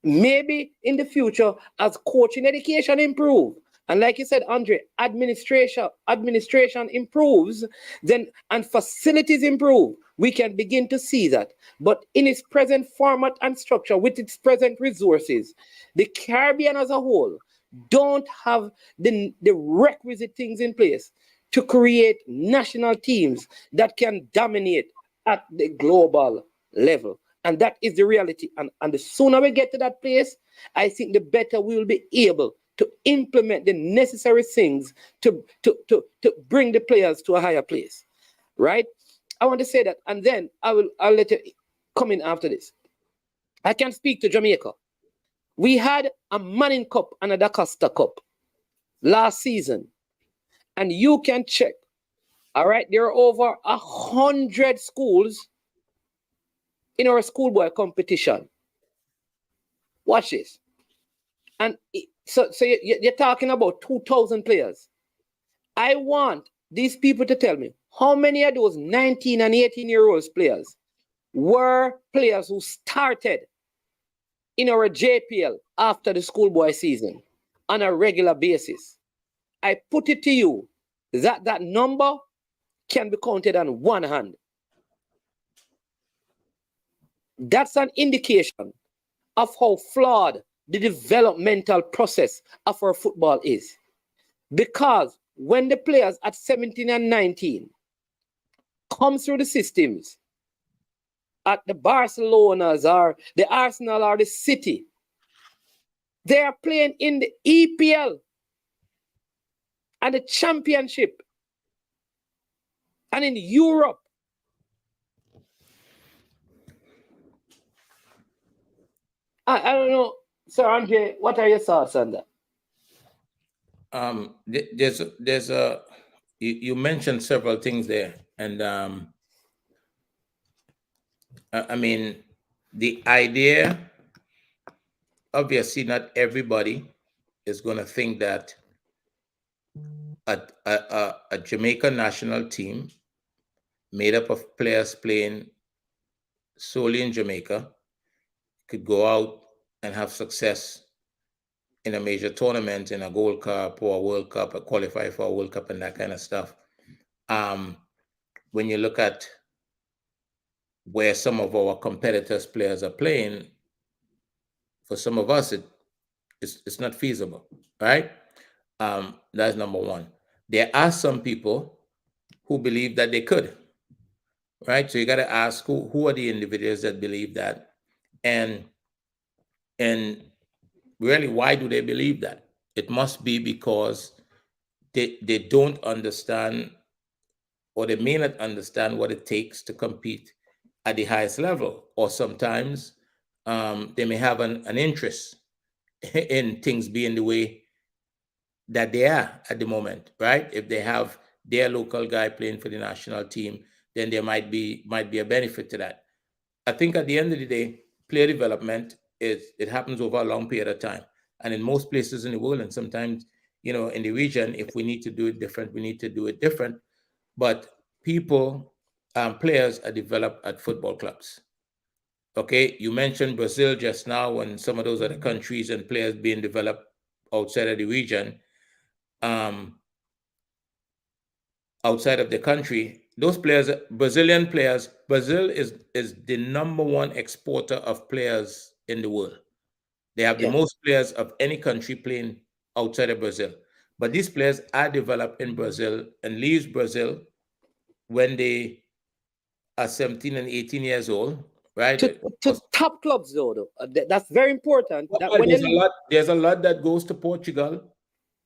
Maybe in the future, as coaching education improve, and like you said, Andre, administration improves, then and facilities improve, we can begin to see that. But in its present format and structure, with its present resources, the Caribbean as a whole don't have the requisite things in place to create national teams that can dominate at the global level. And that is the reality. And the sooner we get to that place, I think the better we will be able to implement the necessary things to bring the players to a higher place. Right? I want to say that, and then I'll let you come in after this. I can speak to Jamaica. We had a Manning Cup and a DaCosta Cup last season. And you can check. All right, there are over 100 schools in our schoolboy competition. Watch this. And so you're talking about 2,000 players. I want these people to tell me how many of those 19 and 18-year-olds players were players who started in our JPL after the schoolboy season on a regular basis. I put it to you that number can be counted on one hand. That's an indication of how flawed the developmental process of our football is. Because when the players at 17 and 19 come through the systems at the Barcelonas or the Arsenal or the City, they are playing in the EPL and the Championship and in Europe. I don't know, Sir Andre, what are your thoughts on that?
There's a you mentioned several things there, and I mean, the idea, obviously not everybody is going to think that a Jamaican national team made up of players playing solely in Jamaica could go out and have success in a major tournament, in a Gold Cup or a World Cup, or qualify for a World Cup and that kind of stuff. When you look at where some of our competitors' players are playing, for some of us, it's not feasible, right? That's number one. There are some people who believe that they could, right? So you got to ask who are the individuals that believe that, and really, why do they believe that? It must be because they don't understand, or they may not understand what it takes to compete at the highest level, or sometimes they may have an interest in things being the way that they are at the moment, right? If they have their local guy playing for the national team, then there might be a benefit to that. I think at the end of the day, player development it happens over a long period of time, and in most places in the world, and sometimes in the region, if we need to do it different, we need to do it different. But players are developed at football clubs. Okay, you mentioned Brazil just now, and some of those other countries and players being developed outside of the region, outside of the country. Those players, Brazilian players, Brazil is the number one exporter of players in the world. They have the most players of any country playing outside of Brazil. But these players are developed in Brazil and leaves Brazil when they are 17 and 18 years old, right?
To top clubs, though. That's very important.
There's a lot that goes to Portugal.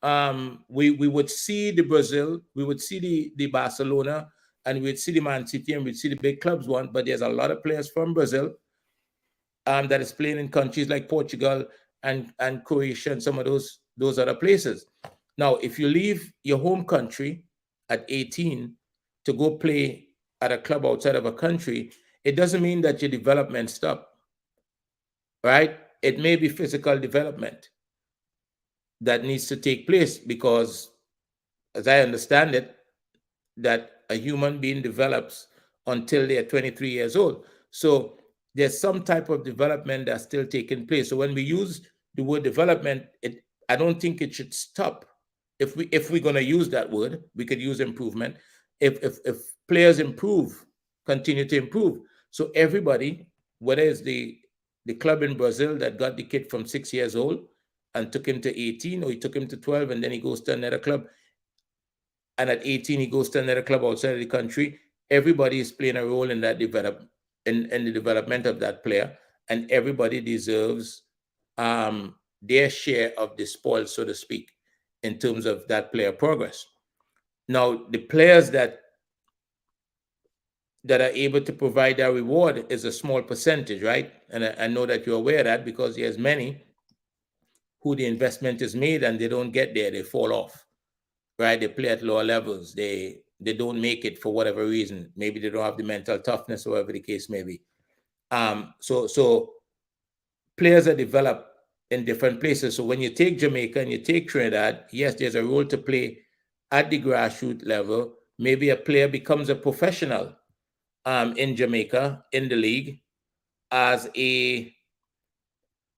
we would see the Brazil, we would see the Barcelona, and we'd see the Man City, and we'd see the big clubs one. But there's a lot of players from Brazil that is playing in countries like Portugal and Croatia and some of those other places. Now, if you leave your home country at 18 to go play at a club outside of a country, it doesn't mean that your development stops, right? It may be physical development that needs to take place because, as I understand it, that a human being develops until they are 23 years old. So there's some type of development that's still taking place. So when we use the word development, I don't think it should stop. If we're going to use that word, we could use improvement. If players improve, continue to improve. So everybody, whether it's the club in Brazil that got the kid from 6 years old and took him to 18, or he took him to 12 and then he goes to another club, and at 18 he goes to another club outside of the country, everybody is playing a role in that in the development of that player, and everybody deserves their share of the spoil, so to speak, in terms of that player progress. Now, the players that are able to provide that reward is a small percentage, right? And I know that you're aware of that, because there's many who the investment is made and they don't get there, they fall off, right? They play at lower levels, they don't make it for whatever reason. Maybe they don't have the mental toughness, or whatever the case may be. So players are developed in different places. So when you take Jamaica and you take Trinidad, yes, there's a role to play at the grassroots level. Maybe a player becomes a professional in Jamaica, in the league, as a,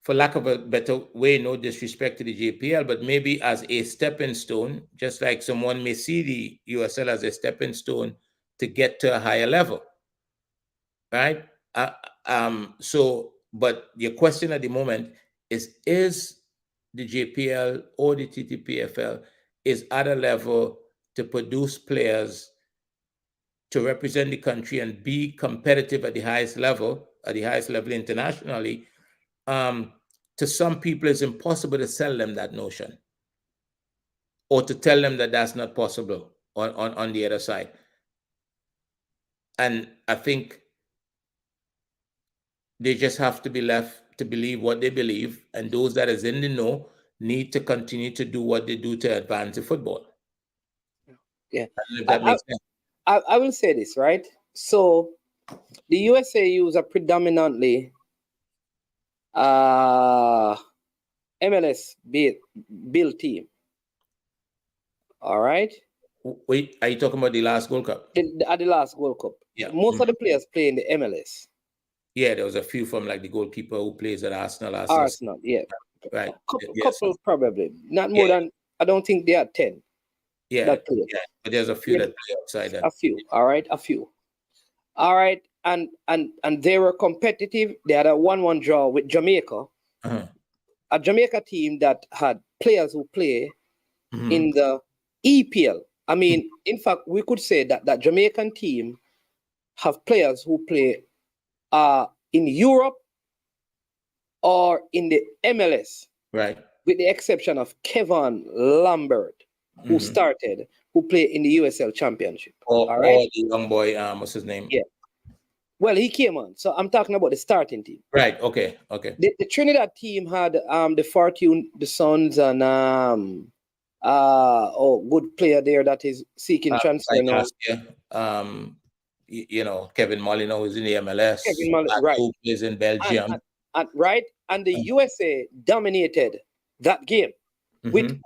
for lack of a better way, no disrespect to the JPL, but maybe as a stepping stone, just like someone may see the USL as a stepping stone to get to a higher level, right? So, but your question at the moment is the JPL or the TTPFL is at a level to produce players to represent the country and be competitive at the highest level internationally? To some people, it's impossible to sell them that notion, or to tell them that that's not possible on the other side. And I think they just have to be left to believe what they believe, and those that is in the know need to continue to do what they do to advance the football.
Yeah,
if that makes sense.
I will say this, right? So the USA use a predominantly MLS build team. All right.
Wait, are you talking about the last World Cup?
At the last World Cup.
Yeah.
Most of the players play in the MLS.
Yeah, there was a few from like the goalkeeper who plays at Arsenal.
Yeah.
Right.
Couple probably. Not more than, I don't think they are 10.
Yeah, but there's a few that play outside that.
A few. All right. All right. And they were competitive. They had a 1-1 draw with Jamaica.
Uh-huh.
A Jamaica team that had players who play in the EPL. I mean, in fact, we could say that Jamaican team have players who play in Europe or in the MLS.
Right.
With the exception of Kevin Lambert, who who played in the USL Championship.
Or the young boy, what's his name?
Yeah. Well, he came on. So I'm talking about the starting team.
Right. Okay.
The Trinidad team had the Fortune, the Sons, and good player there that is seeking transfer now.
Kevin Molyneux is in the MLS.
Kevin Molyneux, right?
Who plays in Belgium.
Right, and the USA dominated that game with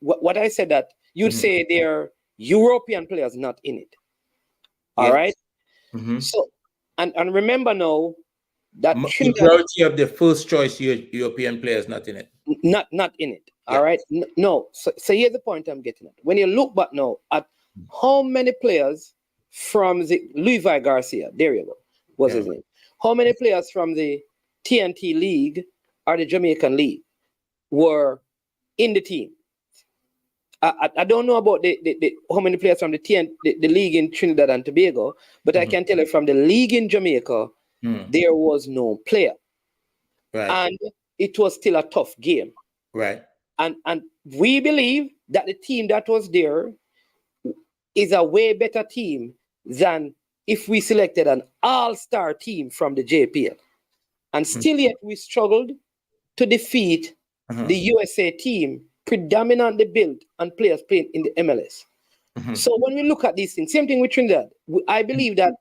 what I said, that you'd say they're European players not in it. All right. So and remember now that
majority of the first choice European players not in it.
Not in it. All right. No. So here's the point I'm getting at. When you look back now at how many players from the Levi Garcia, there you go, was his name. How many players from the TNT League or the Jamaican League were in the team? I don't know about the how many players from the league in Trinidad and Tobago, but I can tell you from the league in Jamaica, there was no player.
Right.
And it was still a tough game.
Right.
And we believe that the team that was there is a way better team than if we selected an all-star team from the JPL. And still yet we struggled to defeat the USA team predominantly built on players playing in the MLS. So when we look at these things, same thing with Trinidad, I believe that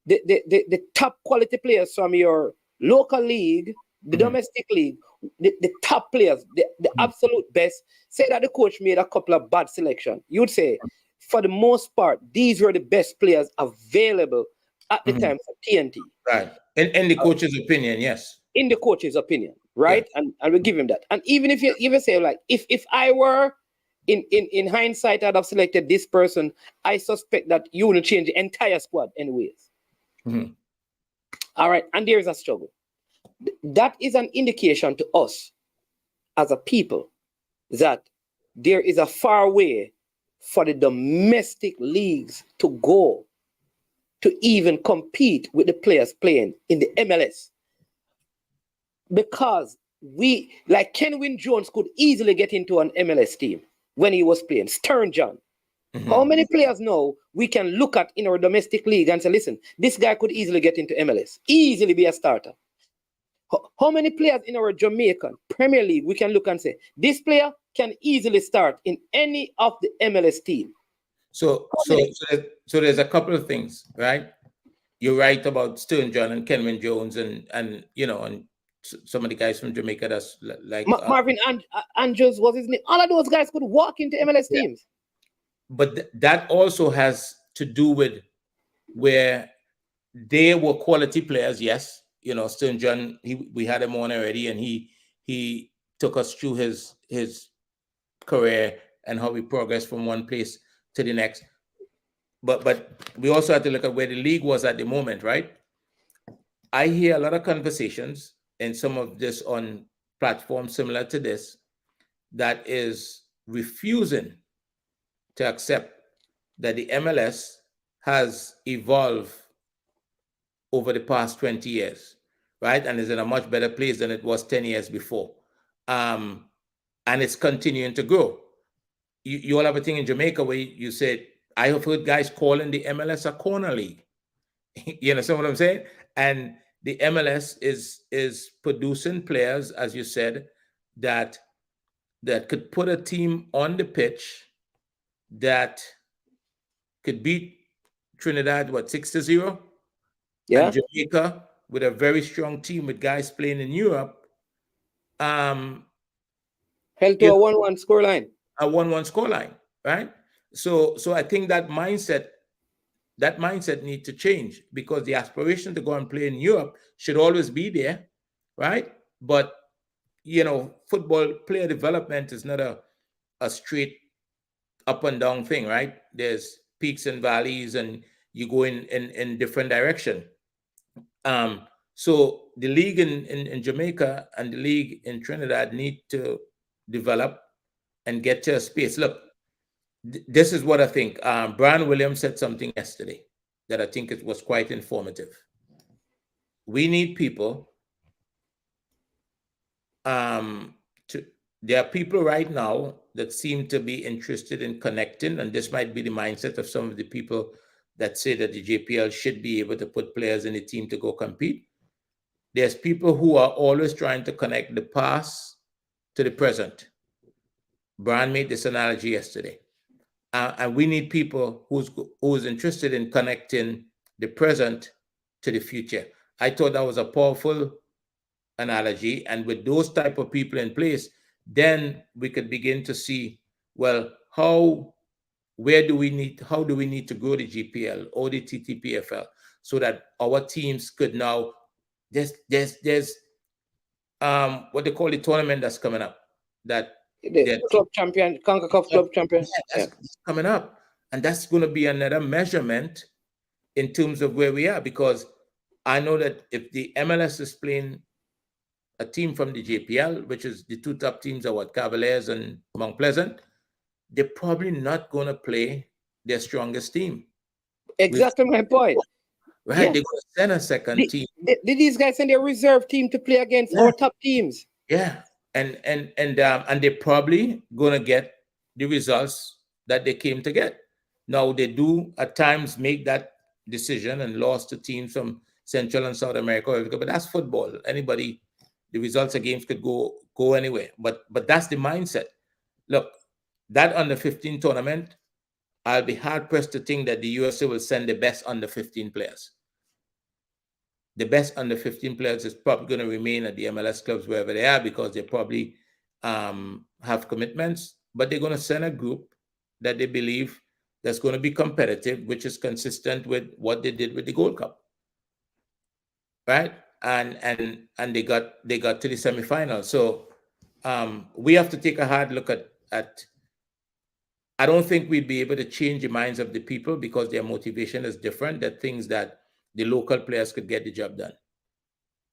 the top quality players from your local league, the domestic league, the top players, the absolute best, say that the coach made a couple of bad selections. You would say, for the most part, these were the best players available at the time for TNT.
Right. In the coach's opinion, yes.
In the coach's opinion, right? Yeah. And we give him that. And even if you even say, like, if I were in hindsight, I'd have selected this person, I suspect that you wouldn't change the entire squad anyways. All right. And there is a struggle. That is an indication to us as a people that there is a far way for the domestic leagues to go to even compete with the players playing in the MLS. Because we, like Kenwin Jones could easily get into an MLS team when he was playing. Stern John. How many players now we can look at in our domestic league and say, listen, this guy could easily get into MLS, easily be a starter? How many players in our Jamaican Premier League we can look and say, this player can easily start in any of the MLS team?
So there's a couple of things, right? You're right about Stern John and Kenwin Jones and you know, and some of the guys from Jamaica that's like
Marvin Andrews was his name. All of those guys could walk into MLS teams.
But that also has to do with where they were quality players. Yes, you know, Stern John, we had him on already, and he took us through his career and how we progressed from one place to the next. But we also have to look at where the league was at the moment, right? I hear a lot of conversations, and some of this on platforms similar to this, that is refusing to accept that the MLS has evolved over the past 20 years, right? And is in a much better place than it was 10 years before. And it's continuing to grow. You all have a thing in Jamaica where you said, I have heard guys calling the MLS a corner league. You understand what I'm saying? And the MLS is producing players, as you said, that could put a team on the pitch that could beat Trinidad, 6-0?
Yeah.
And Jamaica, with a very strong team with guys playing in Europe,
held to a 1-1 scoreline.
A 1-1 scoreline, right? So I think that mindset needs to change, because the aspiration to go and play in Europe should always be there, right? But you know, football player development is not a straight up and down thing, right? There's peaks and valleys, and you go in different direction. So the league in Jamaica and the league in Trinidad need to develop and get to a space. Look, this is what I think. Brian Williams said something yesterday that I think it was quite informative. We need people there are people right now that seem to be interested in connecting, and this might be the mindset of some of the people that say that the JPL should be able to put players in the team to go compete. There's people who are always trying to connect the past to the present. Brian made this analogy yesterday. And we need people who's interested in connecting the present to the future. I thought that was a powerful analogy. And with those type of people in place, then we could begin to see, well, how do we need to grow the GPL or the TTPFL so that our teams could now, there's what they call the tournament that's coming up, that
the club champion, CONCACAF club champion.
That's coming up. And that's going to be another measurement in terms of where we are, because I know that if the MLS is playing a team from the JPL, which is the two top teams are Cavaliers and Mount Pleasant, they're probably not going to play their strongest team.
Exactly my point.
Right, yeah. They're going to send a second team.
Did these guys send their reserve team to play against our top teams?
Yeah, and they're probably gonna get the results that they came to get. Now they do at times make that decision and lost to teams from Central and South America, but that's football. Anybody, the results of games could go anywhere. But that's the mindset. Look, that under 15 tournament, I'll be hard pressed to think that the USA will send the best under 15 players. The best under 15 players is probably going to remain at the MLS clubs wherever they are because they probably have commitments, but they're going to send a group that they believe that's going to be competitive, which is consistent with what they did with the Gold Cup, right? And they got to the semifinals. So we have to take a hard look at. I don't think we'd be able to change the minds of the people because their motivation is different. The things that the local players could get the job done.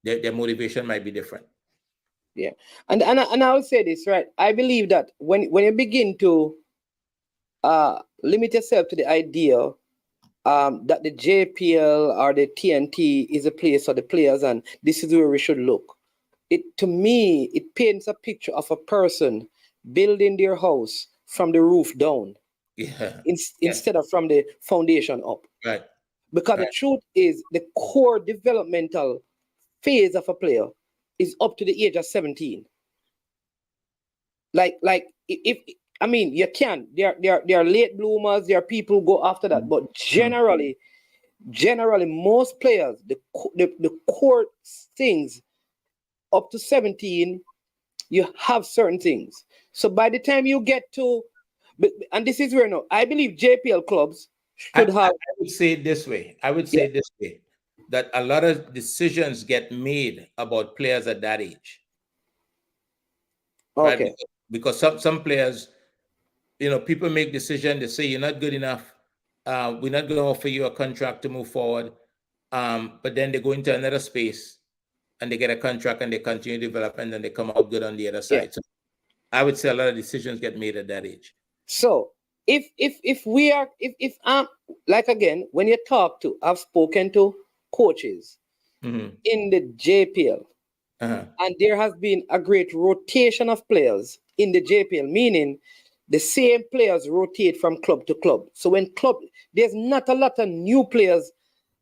Their motivation might be different.
Yeah, and I would say this, right? I believe that when you begin to limit yourself to the idea that the JPL or the TNT is a place for the players and this is where we should look, to me it paints a picture of a person building their house from the roof down, instead of from the foundation up.
Right.
Because the truth is, the core developmental phase of a player is up to the age of 17. Like if I mean, you can. There are late bloomers. There are people who go after that. But generally, most players, the core things up to 17, you have certain things. So by the time you get to, and this is where now I believe JPL clubs should have.
I would say it this way. That a lot of decisions get made about players at that age.
Okay.
Right? Because some players, people make decisions. They say you're not good enough. We're not going to offer you a contract to move forward. But then they go into another space and they get a contract and they continue to develop and then they come out good on the other side.
Yeah.
So I would say a lot of decisions get made at that age.
So if I'm like, again, when you talk to, I've spoken to coaches in the JPL, and there has been a great rotation of players in the JPL, meaning the same players rotate from club to club. So there's not a lot of new players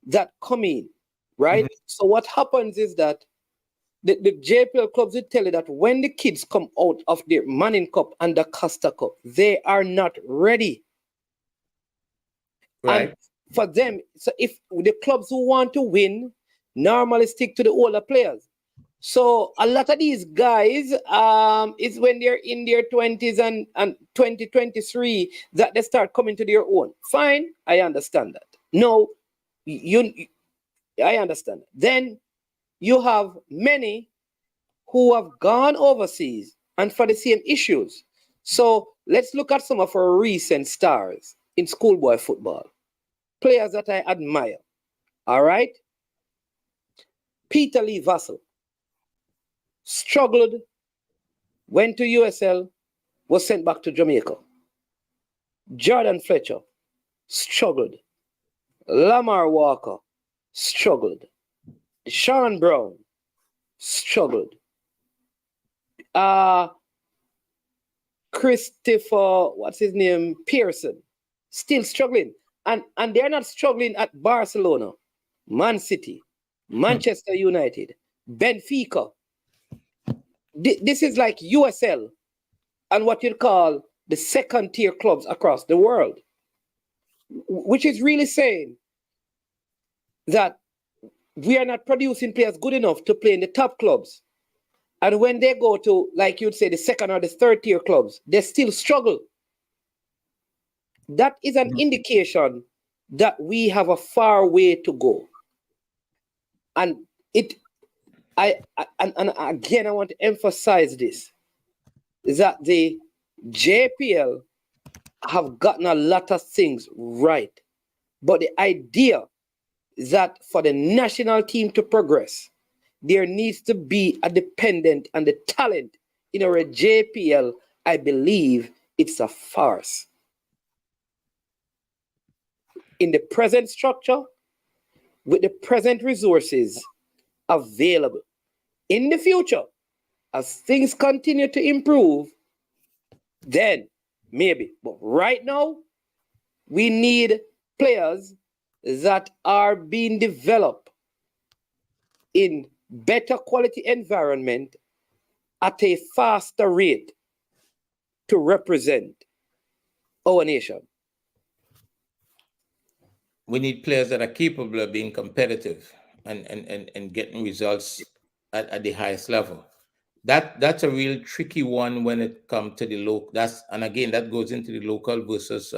that come in, right? So what happens is that the JPL clubs will tell you that when the kids come out of the Manning Cup and the Costa Cup, they are not ready.
Right.
And for them, so if the clubs who want to win normally stick to the older players. So a lot of these guys, is when they're in their 20s and 2023 that they start coming to their own. Fine, I understand that. No, I understand that. Then you have many who have gone overseas and for the same issues. So let's look at some of our recent stars in schoolboy football. Players that I admire. All right? Peter Lee Vassell struggled, went to USL, was sent back to Jamaica. Jordan Fletcher struggled. Lamar Walker struggled. Sean Brown struggled. Christopher, what's his name? Pearson, still struggling. And they're not struggling at Barcelona, Man City, Manchester United, Benfica. This is like USL and what you'd call the second tier clubs across the world, which is really saying that we are not producing players good enough to play in the top clubs. And when they go to, like you'd say, the second or the third tier clubs, they still struggle. That is an indication that we have a far way to go. And again, I want to emphasize this, is that the JPL have gotten a lot of things right. But the idea that for the national team to progress, there needs to be a dependent on the talent in our JPL. I believe it's a farce. In the present structure, with the present resources available, in the future, As things continue to improve, then maybe. But right now, we need players that are being developed in better quality environment at a faster rate to represent our nation.
We need players that are capable of being competitive and getting results at the highest level. That's a real tricky one when it comes to the local. And again, that goes into the local versus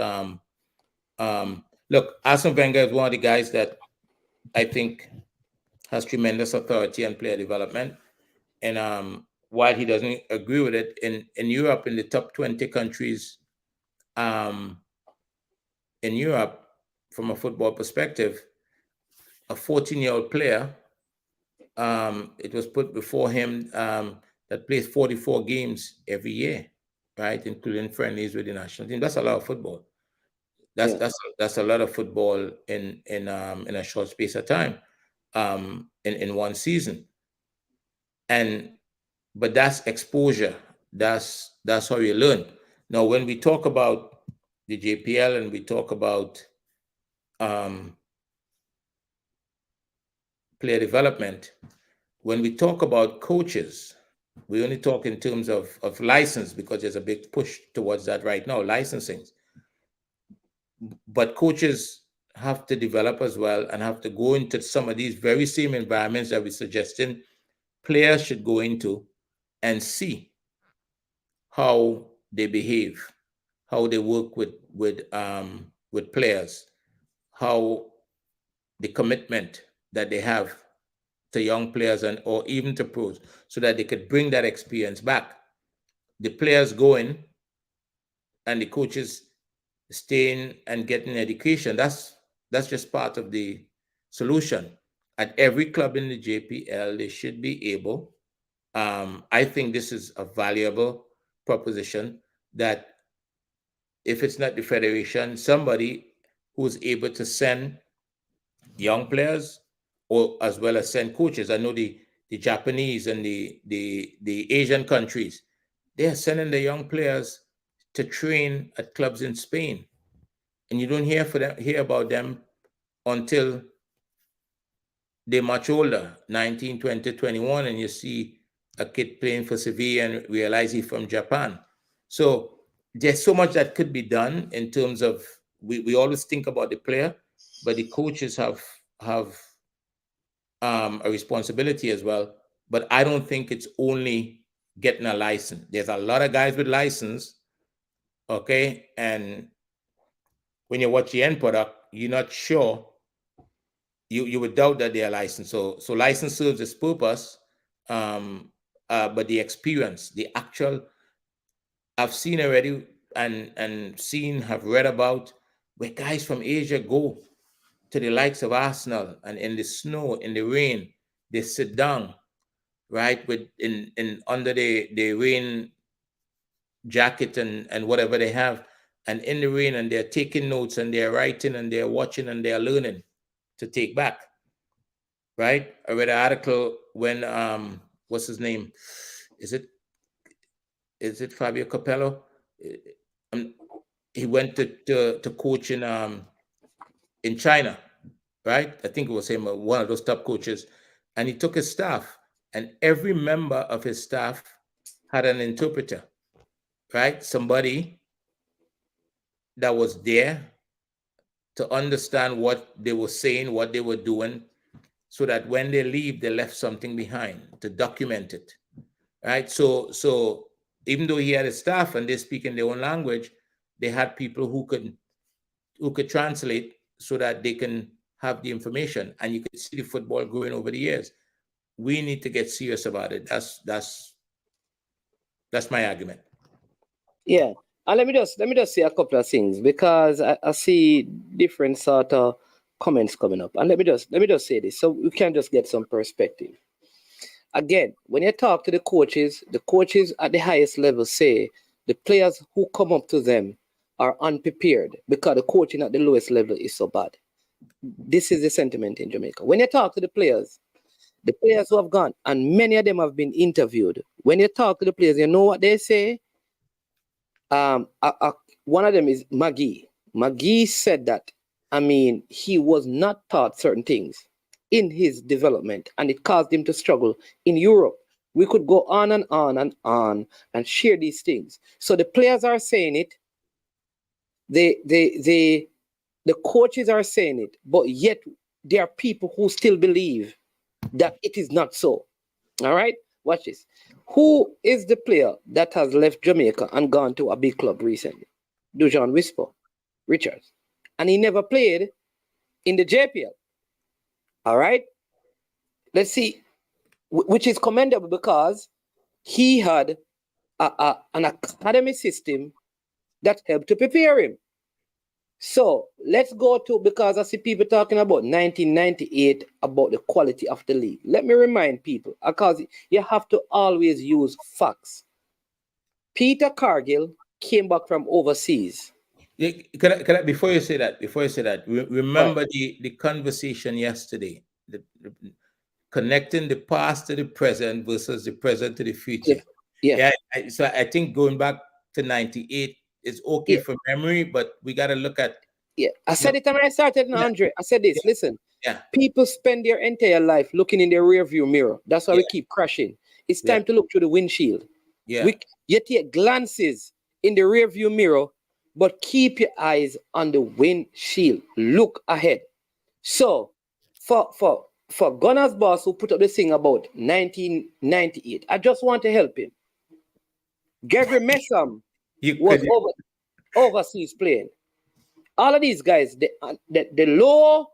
look, Arsene Wenger is one of the guys that I think has tremendous authority on player development. And while he doesn't agree with it, in Europe, in the top 20 countries in Europe, from a football perspective, a 14-year-old player, it was put before him, that plays 44 games every year, right, including friendlies with the national team. That's a lot of football. That's a lot of football in a short space of time, in one season. But that's exposure. That's how you learn. Now, when we talk about the JPL and we talk about player development, when we talk about coaches, we only talk in terms of license, because there's a big push towards that right now, licensing. But coaches have to develop as well and have to go into some of these very same environments that we're suggesting players should go into and see how they behave, how they work with players, how the commitment that they have to young players or even to pros, so that they could bring that experience back. The players going and the coaches staying and getting education, that's just part of the solution. At every club in the JPL, they should be able, I think this is a valuable proposition, that if it's not the federation, somebody who's able to send young players, or as well as send coaches. I know the Japanese and the Asian countries, they are sending the young players to train at clubs in Spain, and you don't hear about them until they're much older, 19, 20, 21, and you see a kid playing for Sevilla and realize he's from Japan. So there's so much that could be done in terms of, we always think about the player, but the coaches have a responsibility as well. But I don't think it's only getting a license. There's a lot of guys with license, okay? And when you watch the end product, you're not sure. You would doubt that they are licensed. So license serves its purpose, but the experience, the actual, I've seen already and seen, have read about where guys from Asia go to the likes of Arsenal, and in the snow, in the rain, they sit down, right, with in under the rain jacket and whatever they have, and in the rain, and they're taking notes and they're writing and they're watching and they're learning to take back, right? I read an article when what's his name? Is it Fabio Capello? He went to coach in China, right? I think it was him, one of those top coaches, and he took his staff, and every member of his staff had an interpreter, right? Somebody that was there to understand what they were saying, what they were doing, so that when they leave, they left something behind to document it, right? So even though he had a staff and they speak in their own language, they had people who could translate so that they can have the information, and you could see the football growing over the years. We need to get serious about it. That's my argument.
Yeah. And let me just say a couple of things, because I see different sort of comments coming up. And let me just say this, so we can just get some perspective. Again, when you talk to the coaches at the highest level say the players who come up to them are unprepared because the coaching at the lowest level is so bad. This is the sentiment in Jamaica. When you talk to the players, The players who have gone, and many of them have been interviewed. When you talk to the players, you know what they say? One of them is Maggie. Maggie said that, he was not taught certain things in his development, and it caused him to struggle in Europe. We could go on and on and on and share these things. So the players are saying it, the coaches are saying it, but yet there are people who still believe that it is not so. All right, watch this. Who is the player that has left Jamaica and gone to a big club recently? Dujon Whisper Richards. And he never played in the JPL. All right, let's see, which is commendable because he had an academy system that helped to prepare him. So let's go to, because I see people talking about 1998, about the quality of the league. Let me remind people, because you have to always use facts. Peter Cargill came back from overseas.
Yeah, can I, before you say that, remember the conversation yesterday, connecting the past to the present versus the present to the future.
Yeah.
So I think going back to 98 is okay for memory, but we got to look at.
Yeah, I said it when I started, Andre. I said this, listen.
Yeah.
People spend their entire life looking in their rear view mirror. That's why we keep crashing. It's time to look through the windshield.
Yeah.
You take glances in the rear view mirror, but keep your eyes on the windshield. Look ahead. So, for Gunner's boss who put up this thing about 1998, I just want to help him. Gregory Messam was overseas playing. All of these guys, the low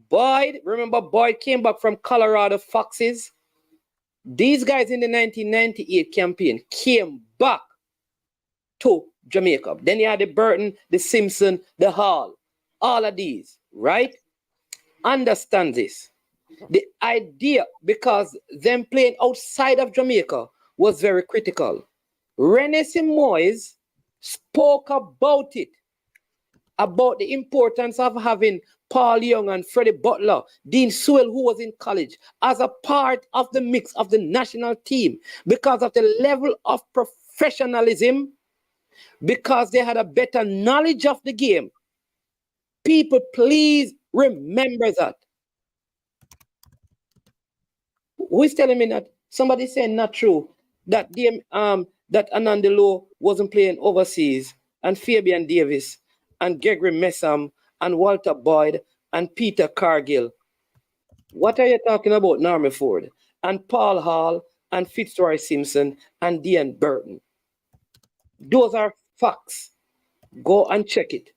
Boyd, remember Boyd came back from Colorado Foxes. These guys in the 1998 campaign came back to Jamaica. Then you had the Burton, the Simpson, the Hall, all of these, right? Understand this. The idea, because them playing outside of Jamaica was very critical. Rene Simoes spoke about it, about the importance of having Paul Young and Freddie Butler, Dean Sewell, who was in college, as a part of the mix of the national team because of the level of professionalism, because they had a better knowledge of the game. People, please remember that. Who is telling me that? Somebody saying not true. That that Anandelo wasn't playing overseas, and Fabian Davis, and Gregory Messam, and Walter Boyd, and Peter Cargill. What are you talking about, Norman Ford? And Paul Hall, and Fitzroy Simpson, and Dean Burton. Those are facts. Go and check it.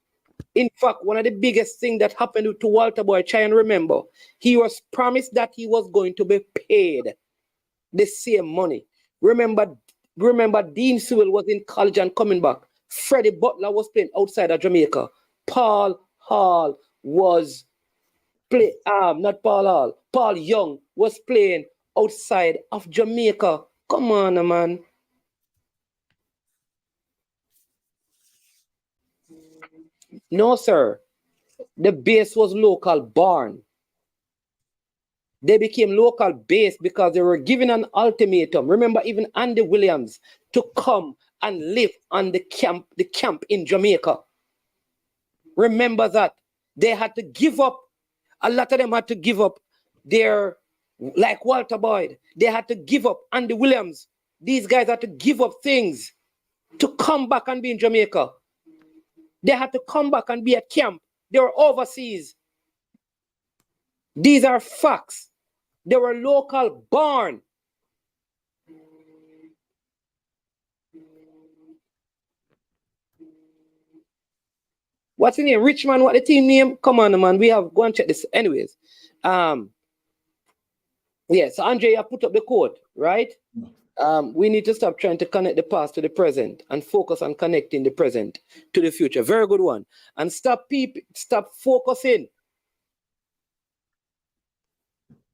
In fact, one of the biggest things that happened to Walter Boyd, try and remember, he was promised that he was going to be paid the same money. Remember Dean Sewell was in college and coming back. Freddie Butler was playing outside of Jamaica. Paul Hall was playing, not Paul Hall. Paul Young was playing outside of Jamaica. Come on, man. No, sir. The base was local born. They became local base because they were given an ultimatum. Remember, even Andy Williams to come and live on the camp in Jamaica. Remember that. They had to give up. A lot of them had to give up their, like Walter Boyd, they had to give up Andy Williams. These guys had to give up things to come back and be in Jamaica. They had to come back and be at camp. They were overseas. These are facts. They were local born. What's the name? Richmond, what the team name? Come on, man. We have, go and check this. Anyways. Yeah, so Andre, I put up the quote, right? We need to stop trying to connect the past to the present and focus on connecting the present to the future. Very good one. And stop focusing.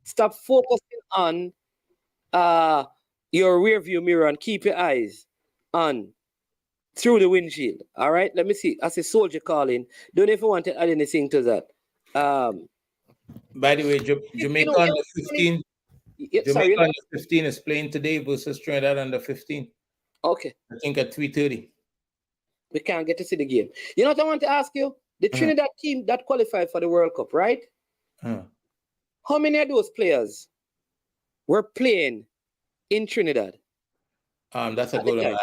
Stop focusing on your rear view mirror and keep your eyes on through the windshield. All right, let me see. I see Soldier calling. Don't know if you want to add anything to that.
By the way, Jamaica under 15. Jamaica
Sorry.
under 15 is playing today versus Trinidad under 15.
Okay.
I think at 3:30.
We can't get to see the game. You know what I want to ask you? The Trinidad team that qualified for the World Cup, right? How many of those players were playing in Trinidad?
That's a good one.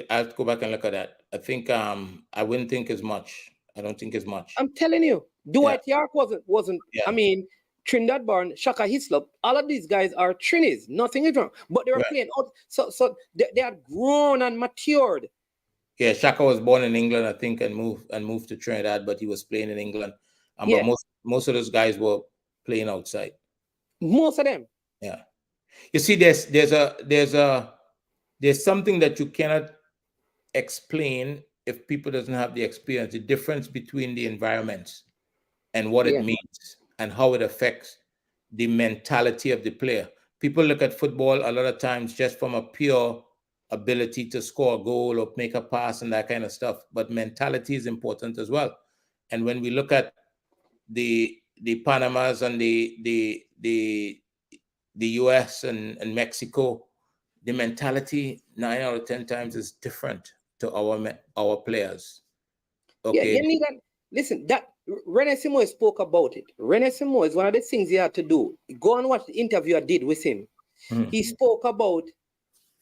I have to go back and look at that. I think I wouldn't think as much. I don't think as much.
I'm telling you, Dwight York wasn't.
Yeah.
I mean, Trinidad born, Shaka Hislop. All of these guys are Trinis. Nothing is wrong, but they were playing out. So they had grown and matured.
Yeah, Shaka was born in England, I think, and moved to Trinidad, but he was playing in England. But most of those guys were playing outside.
Most of them.
Yeah. You see, there's something that you cannot explain if people doesn't have the experience. The difference between the environments and what it means and how it affects the mentality of the player. People look at football a lot of times just from a pure ability to score a goal or make a pass and that kind of stuff, but mentality is important as well. And when we look at the Panamas and the US and Mexico, the mentality 9 out of 10 times is different to our players. Okay.
Yeah, listen, that Rene Simoes spoke about it. Rene Simoes, one of the things he had to do, go and watch the interview I did with him. He spoke about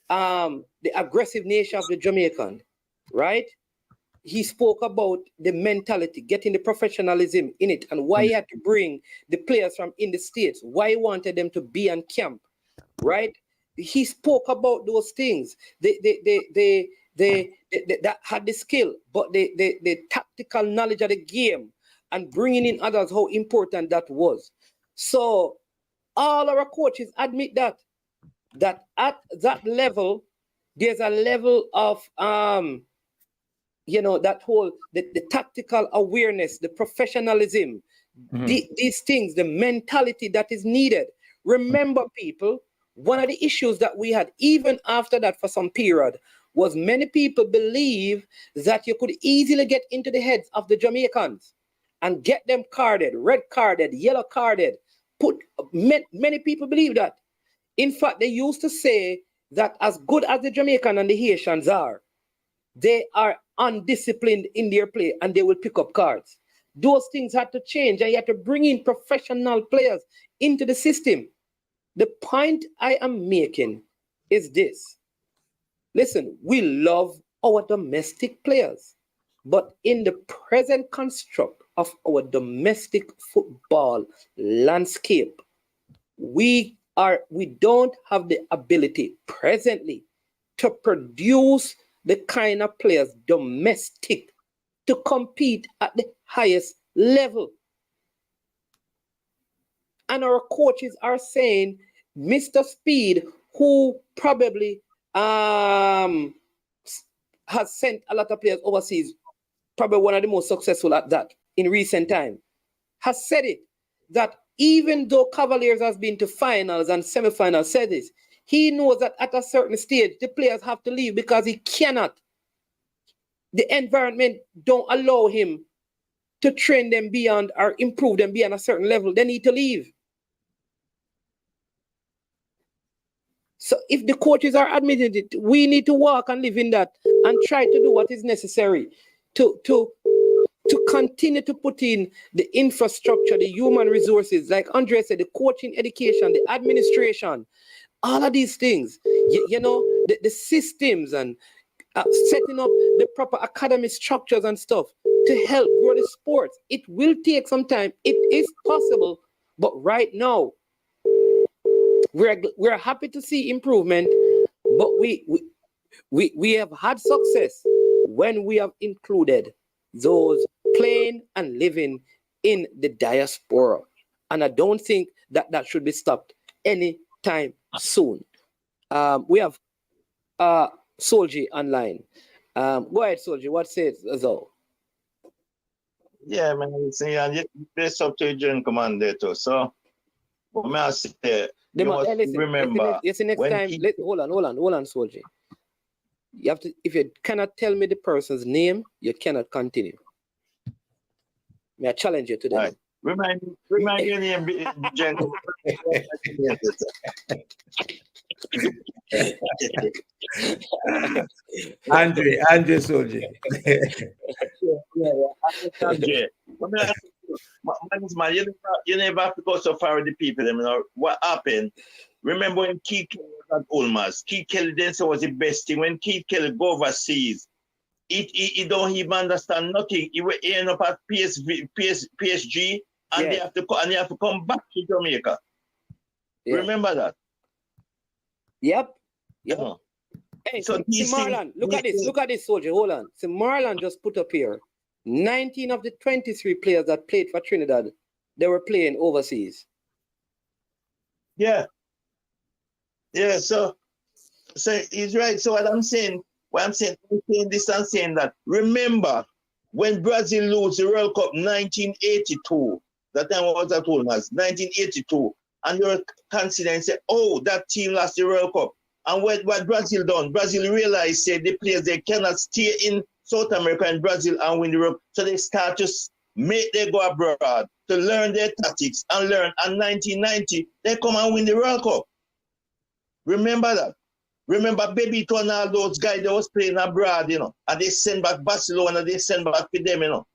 the aggressive nature of the Jamaican, right? He spoke about the mentality, getting the professionalism in it, and why he had to bring the players from in the States, why he wanted them to be on camp, right? He spoke about those things. They that had the skill, but the tactical knowledge of the game and bringing in others, how important that was. So all our coaches admit that at that level, there's a level of that whole the tactical awareness, the professionalism, these things, the mentality that is needed. Remember, people, one of the issues that we had even after that for some period was many people believe that you could easily get into the heads of the Jamaicans and get them carded, red carded, yellow carded. Many people believe that. In fact, they used to say that as good as the Jamaican and the Haitians are, they are undisciplined in their play and they will pick up cards. Those things had to change, and you had to bring in professional players into the system. The point I am making is this. Listen, we love our domestic players, but in the present construct of our domestic football landscape, we don't have the ability presently to produce the kind of players domestic to compete at the highest level. And our coaches are saying Mr. Speed, who probably has sent a lot of players overseas, probably one of the most successful at that in recent time, has said it, that even though Cavaliers has been to finals and semifinals, said this, he knows that at a certain stage, the players have to leave because he cannot. The environment don't allow him to train them beyond or improve them beyond a certain level. They need to leave. So if the coaches are admitting it, we need to walk and live in that and try to do what is necessary to continue to put in the infrastructure, the human resources, like Andre said, the coaching, education, the administration, all of these things, the systems and setting up the proper academic structures and stuff to help grow the sport. It will take some time. It is possible, but right now, we're happy to see improvement, but we have had success when we have included those playing and living in the diaspora. And I don't think that should be stopped anytime soon. We have Solji online. Go ahead, Solji. What says though?
Yeah, man. See, and it's up to you, Commander too. So, what may I say? You must remember.
Next time. Hold on, Solji. You have to. If you cannot tell me the person's name, you cannot continue. May I challenge you to that?
Right. Remind your name, Jenko.
Andre Soldier.
Andre. Man, you never have to go so far with the people. You know what happened? Remember when Keith Kelly was at Ulmas? Keith Kelly then said was the best thing. When Keith Kelly go overseas, he don't even understand nothing. He will end up at PSG, and they have to come back to Jamaica. Yeah. Remember that?
Yep. Hey, so Marlon, look at this, Soldier. Hold on. So Marlon just put up here 19 of the 23 players that played for Trinidad, they were playing overseas.
Yeah. Yeah, so he's right. So I'm saying this and saying that. Remember, when Brazil lose the World Cup 1982, that time I was at Ulmas, 1982, and you're considering say, oh, that team lost the World Cup. And what Brazil done? Brazil realized say the players they cannot stay in South America and Brazil and win the World Cup. So they start to make them go abroad to learn their tactics and learn. And 1990, they come and win the World Cup. Remember that. Remember Babyton and all those guys that was playing abroad, you know, and they send back Barcelona, they send back to them, you know.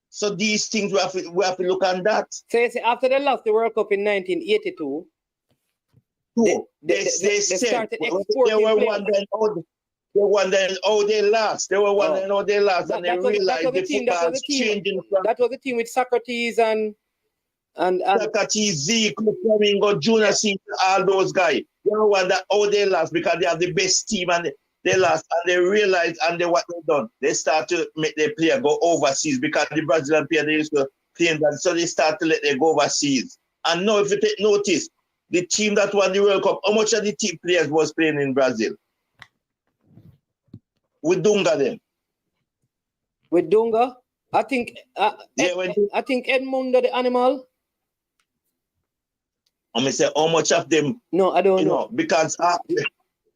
So these things we have to look at that.
So you see, after they lost the World Cup in 1982,
they started exporting. They were wondering how they lost. They were wondering how they lost, and they realized the football's changing.
That was the team with Socrates and
Socrates, Zeke, Flamingo, Junior Seat, all those guys. They were wondering how they lost because they have the best team and they lost, and they realized what they done. They start to make their player go overseas because the Brazilian player they used to play in that, so they start to let them go overseas. And now, if you take notice, the team that won the World Cup, how much of the team players was playing in Brazil? With Dunga then.
With Dunga? I think I think Edmundo the Animal.
I'm gonna say how much of them.
No, I don't know.
Because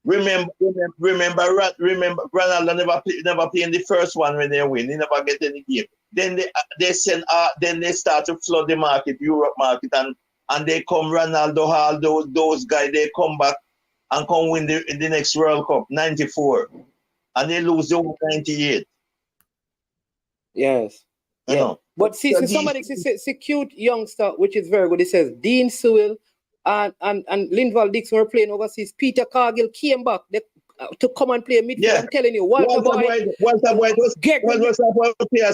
remember Ronaldo never played in the first one when they win. He never get any game. Then they start to flood the market, Europe market, and they come Ronaldo, all those guys, they come back and come win the next World Cup, 94. And they lose the 98.
Yes.
You know.
But see, so somebody says a cute youngster, which is very good. It says Dean Sewell and Linval Dixon were playing overseas. Peter Cargill came back to come and play midfield. Yeah. I'm telling you, Walter Boyd
was at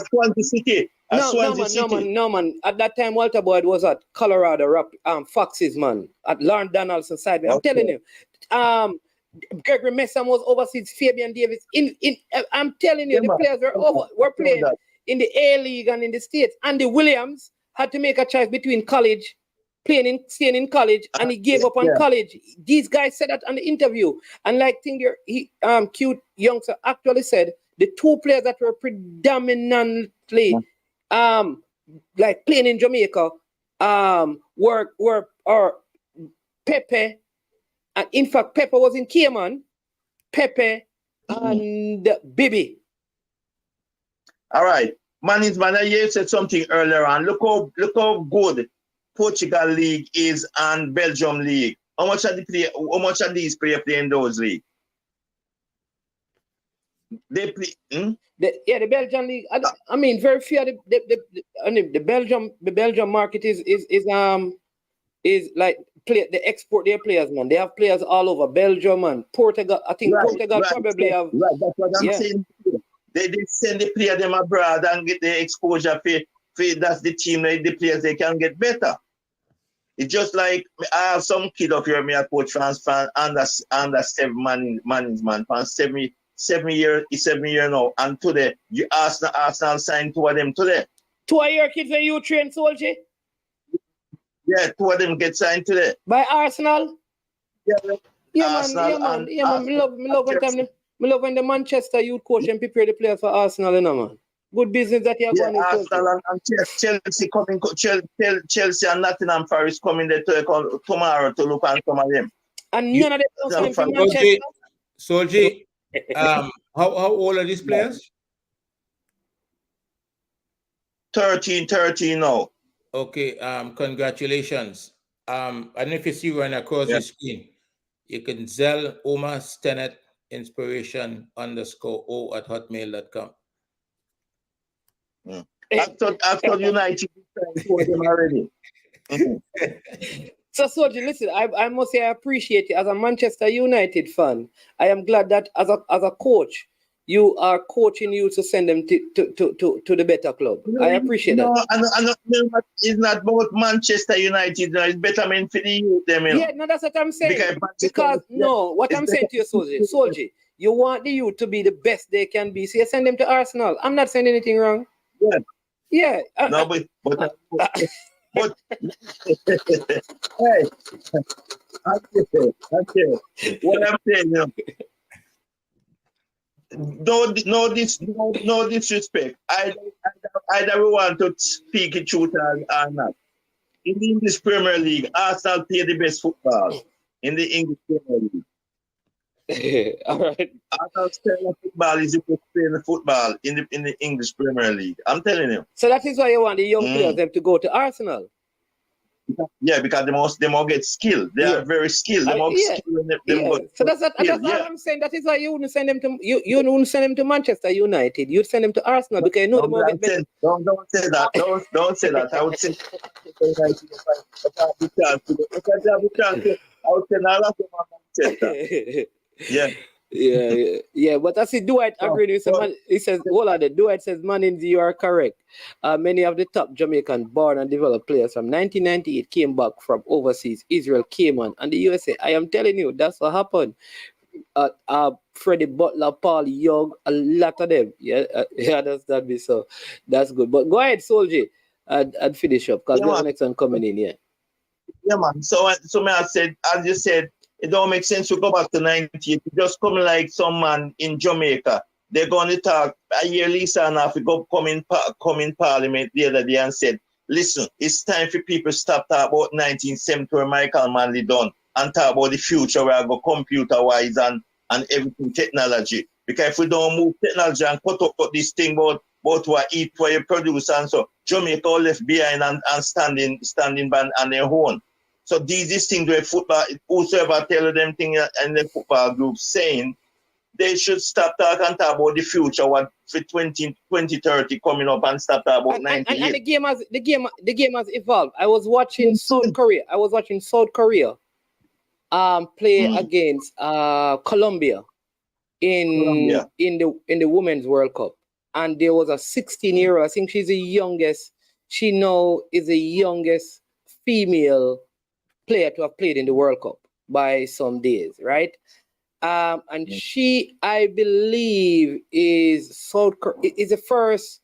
Swansea City.
No, man. At that time, Walter Boyd was at Colorado Foxes, man, at Lawrence Donaldson side. Okay. I'm telling you, Gregory Messam was overseas. Fabian Davis. I'm telling you, the players were playing in the A League and in the States. Andy Williams had to make a choice between college, staying in college, and he gave up on college. These guys said that on the interview. And like cute youngster actually said, the two players that were predominantly like playing in Jamaica were Pepe. And in fact, Pepe was in Cayman, Pepe and Bibi.
All right. You said something earlier on. Look how good Portugal League is and Belgium League. How much are these players play in those leagues? They play.
The Belgian league. I mean, very few. The Belgium market is like they export their players, man. They have players all over Belgium and Portugal. I think Portugal probably have.
Right, that's what I'm saying. They send the player them abroad and get the exposure for that's the team, the players they can get better. It's just like I have some kid up here, me a coach transfer under 7 management for 7 years now. And today Arsenal signed 2 of them today.
2 of your kids are you train, Soldier?
Yeah, 2 of them get signed today.
By Arsenal?
Yeah,
Arsenal man. Me love when the Manchester youth coach and prepare the players for Arsenal, you know, man. Good business that you are going to
Arsenal and Chelsea coming. Chelsea and Nottingham Forest coming there tomorrow to look at some of them.
And none of them signed for Manchester.
Soldier, how old are these players?
13 now.
Okay, congratulations. I don't know if you see right across
Yeah.
the screen. You can Zell Omar Stennett inspiration _o at hotmail.com.
I've thought United for them already.
So, Soji, listen, I must say I appreciate it. As a Manchester United fan, I am glad that as a coach, you are coaching you to send them to the better club. I appreciate that.
It's not about Manchester United. No, it's betterment for the youth, them, you know.
Yeah, no, that's what I'm saying.
Because
no, what I'm saying to you, Soji, you want the youth to be the best they can be, so you send them to Arsenal. I'm not saying anything wrong.
Yeah.
Yeah.
No, but hey, okay. What I'm saying, you know, no disrespect. Either we want to speak it truth or not. In the English Premier League, Arsenal play the best football in the English Premier League.
All right.
Arsenal's playing football is equal to playing football in the English Premier League. I'm telling you.
So that is why you want the young players them to go to Arsenal.
Yeah, because they more get skilled. They are very skilled. They more skilled.
So that's all I'm saying. That is why you wouldn't send them to you wouldn't send them to Manchester United. You'd send them to Arsenal because you know the more get better.
Don't say that. Don't say that. I would say I would say now Manchester.
Yeah. But I see Dwight agreed with him. He says, hold on, Dwight says, Manning, you are correct. Many of the top Jamaican born and developed players from 1998 came back from overseas, Israel, Cayman, and the USA. I am telling you, that's what happened. Freddie Butler, Paul Young, a lot of them. Yeah, understand me. So that's good. But go ahead, Soldier, and finish up because the next one coming in.
Yeah, man. So may I said, as you said, it don't make sense to go back to 98. Just come like some man in Jamaica. They're going to talk a year later and have to come in Parliament the other day and said, listen, it's time for people to stop talking about 1970 where Michael Manley done and talk about the future where I go computer-wise and everything technology. Because if we don't move technology and cut up this thing about what eat, what you produce and so, Jamaica left behind and standing by on their own. So these things where football, whosoever tell them things and the football group saying, they should stop talking and talk about the future, what for 2030 coming up and stop talking about 98.
And the game has evolved. I was watching South Korea. Play against Colombia in the Women's World Cup. And there was a 16-year-old, I think she's the youngest, she now is the youngest female player to have played in the World Cup by some days, right? And she, I believe, is the first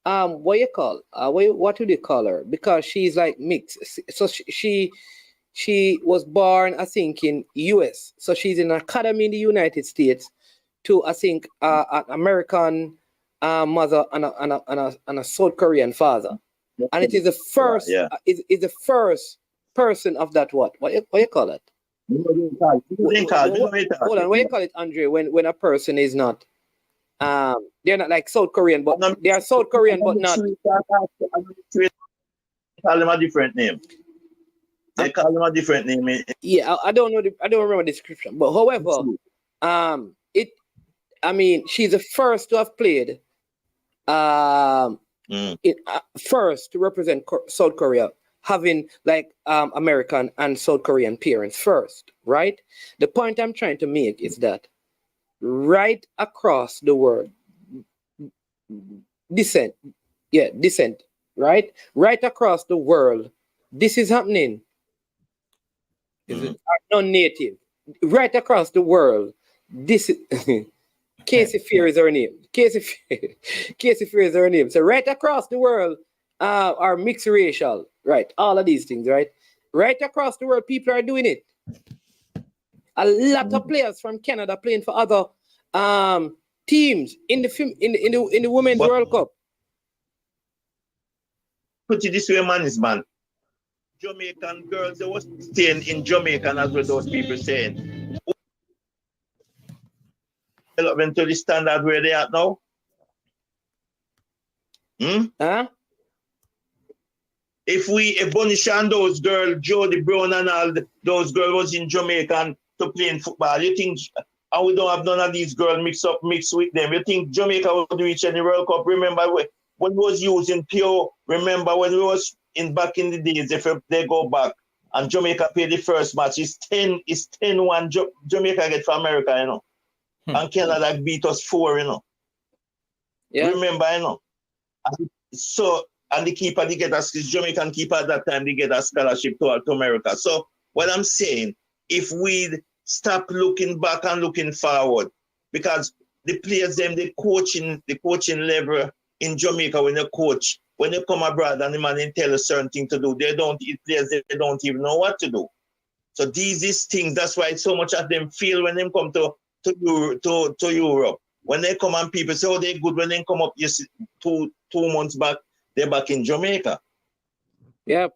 what you call what do they call her? Because she's like mixed. So she was born, I think, in US. So she's in an academy in the United States to, I think, an American mother and a South Korean father. And it is the first is the first person of that what you call it? Hold on, what you call it, Andre, when a person is not they're not like South Korean, but they are South Korean but not.
Call them a different name. They call them a different name.
Yeah, I don't know I don't remember the description. But however, she's the first to have played first to represent South Korea, having like American and South Korean parents first, right? The point I'm trying to make is that right across the world, descent, right? Right across the world, this is happening. Non-native, right across the world, this is Casey Fear is her name. Casey Fear is her name. So right across the world are mixed racial, right? All of these things, right? Right across the world, people are doing it. A lot of players from Canada playing for other teams in the Women's World Cup.
Put it this way, man. Jamaican girls, they were staying in Jamaica, and that's what those people saying. Development to the standard where they are now. if Bonisha and those girls, Jody Brown and all those girls was in Jamaica and to playing football, you think, and we don't have none of these girls mixed with them, you think Jamaica would reach any World Cup? Remember when we was using pure, remember when we was back in the days, if they go back and Jamaica played the first match, it's 10-1 Jamaica get from America, you know. And Canada beat us 4, you know.
Yeah.
Remember, you know. And the keeper, they get us, Jamaican keeper at that time, they get a scholarship to America. So what I'm saying, if we stop looking back and looking forward, because the players, the coaching level in Jamaica, when they come abroad and the man tell a certain thing to do, they don't even know what to do. So these things, that's why so much of them feel when they come to Europe. When they come and people say, oh, they're good. When they come up, you see, 2 months back, they're back in Jamaica.
Yep.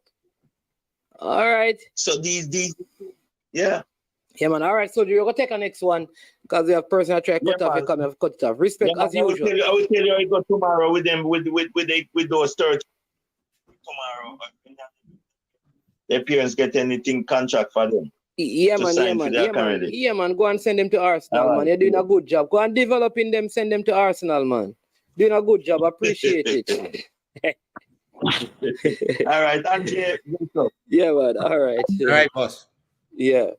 All right.
So yeah.
Yeah, man. All right, so you're going to take a next one because we have person that try to cut off your comment, cut it off. Respect as usual.
I will tell you I go tomorrow with them, with those 30 tomorrow. Their parents get anything contract for them.
Yeah, man. Go and send them to Arsenal, man. You're doing a good job. Go and developing them, send them to Arsenal, man. Doing a good job. Appreciate it.
All right, Andre.
Yeah, man. All right.
All right, boss.
Yeah.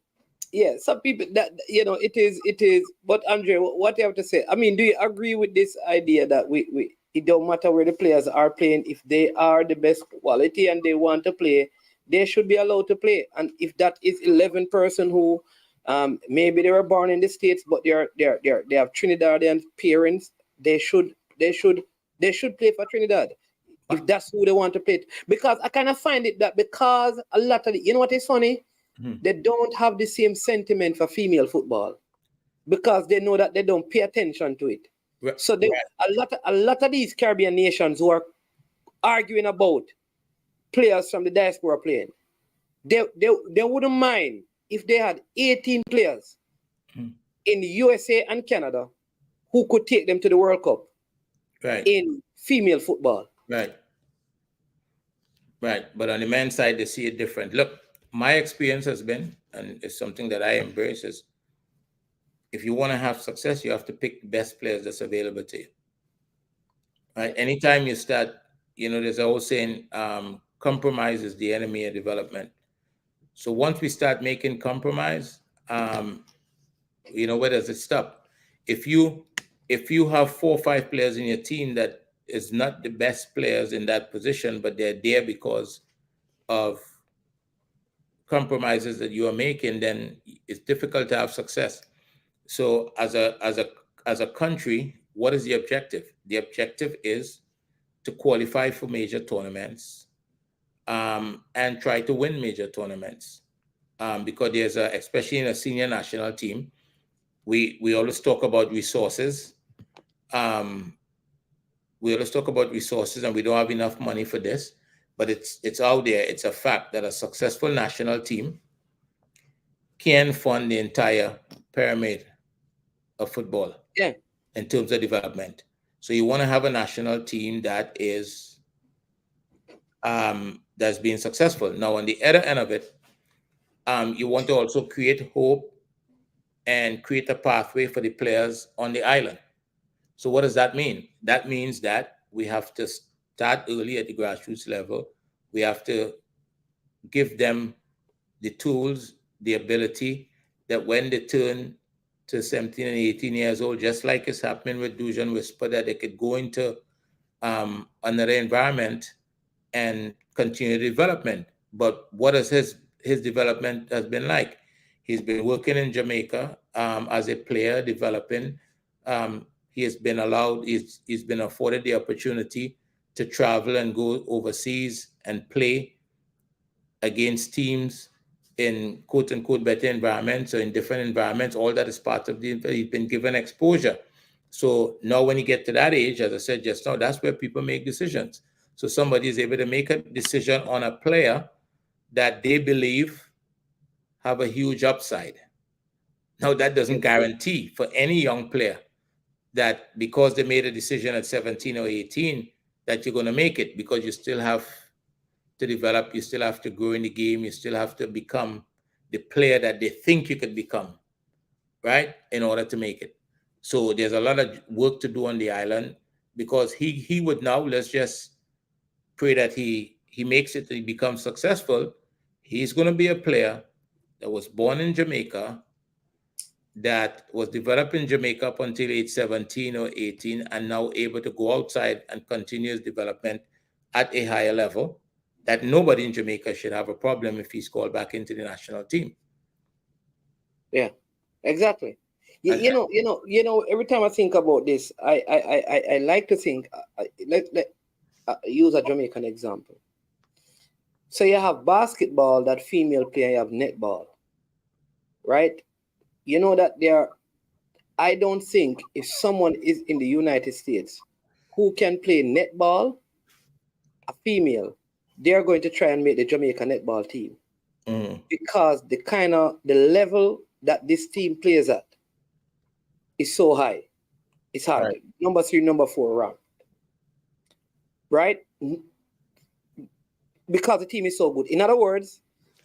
Yeah, some people that it is. But Andre, what do you have to say? I mean, do you agree with this idea that we it don't matter where the players are playing, if they are the best quality and they want to play, they should be allowed to play. And if that is 11 person who maybe they were born in the States, but they have Trinidadian parents, they should play for Trinidad. If that's who they want to play. Because I kind of find it that because a lot of you know what is funny? They don't have the same sentiment for female football because they know that they don't pay attention to it.
Right.
So a lot of these Caribbean nations who are arguing about players from the diaspora playing, they wouldn't mind if they had 18 players in USA and Canada who could take them to the World Cup in female football.
Right. But on the men's side, they see it different. Look, my experience has been, and it's something that I embrace, is if you want to have success, you have to pick the best players that's available to you. Right? Anytime you start, there's a whole saying, compromise is the enemy of development. So once we start making compromise, where does it stop? If you have 4 or 5 players in your team that is not the best players in that position, but they're there because of compromises that you are making, then it's difficult to have success. So as a country, what is the objective? The objective is to qualify for major tournaments and try to win major tournaments. Because there's especially in a senior national team, we always talk about resources. We always talk about resources and we don't have enough money for this. But it's out there. It's a fact that a successful national team can fund the entire pyramid of football in terms of development. So you want to have a national team that is that's being successful. Now, on the other end of it, you want to also create hope and create a pathway for the players on the island. So what does that mean? That means that we have to start early at the grassroots level. We have to give them the tools, the ability that when they turn to 17 and 18 years old, just like it's happening with Dujan Whisper, that they could go into another environment and continue development. But what is his development has been like? He's been working in Jamaica as a player, developing. He has been allowed, he's been afforded the opportunity to travel and go overseas and play against teams in quote unquote better environments or in different environments. All that is part of he's been given exposure. So now when you get to that age, as I said just now, that's where people make decisions. So somebody is able to make a decision on a player that they believe have a huge upside. Now that doesn't guarantee for any young player that because they made a decision at 17 or 18 that you're going to make it, because you still have to develop. You still have to grow in the game. You still have to become the player that they think you could become, right? In order to make it. So there's a lot of work to do on the island, because he would now, let's just pray that he makes it, he becomes successful. He's going to be a player that was born in Jamaica, that was developed in Jamaica up until age 17 or 18, and now able to go outside and continue his development at a higher level, that nobody in Jamaica should have a problem if he's called back into the national team.
Yeah, exactly. You know, every time I think about this, I like to think, let use a Jamaican example. So you have basketball, that female player, you have netball, right? You know that I don't think if someone is in the United States who can play netball, a female, they're going to try and make the Jamaican netball team. Because the level that this team plays at is so high. It's hard. Right. Number 3, number 4 round. Right? Because the team is so good. In other words,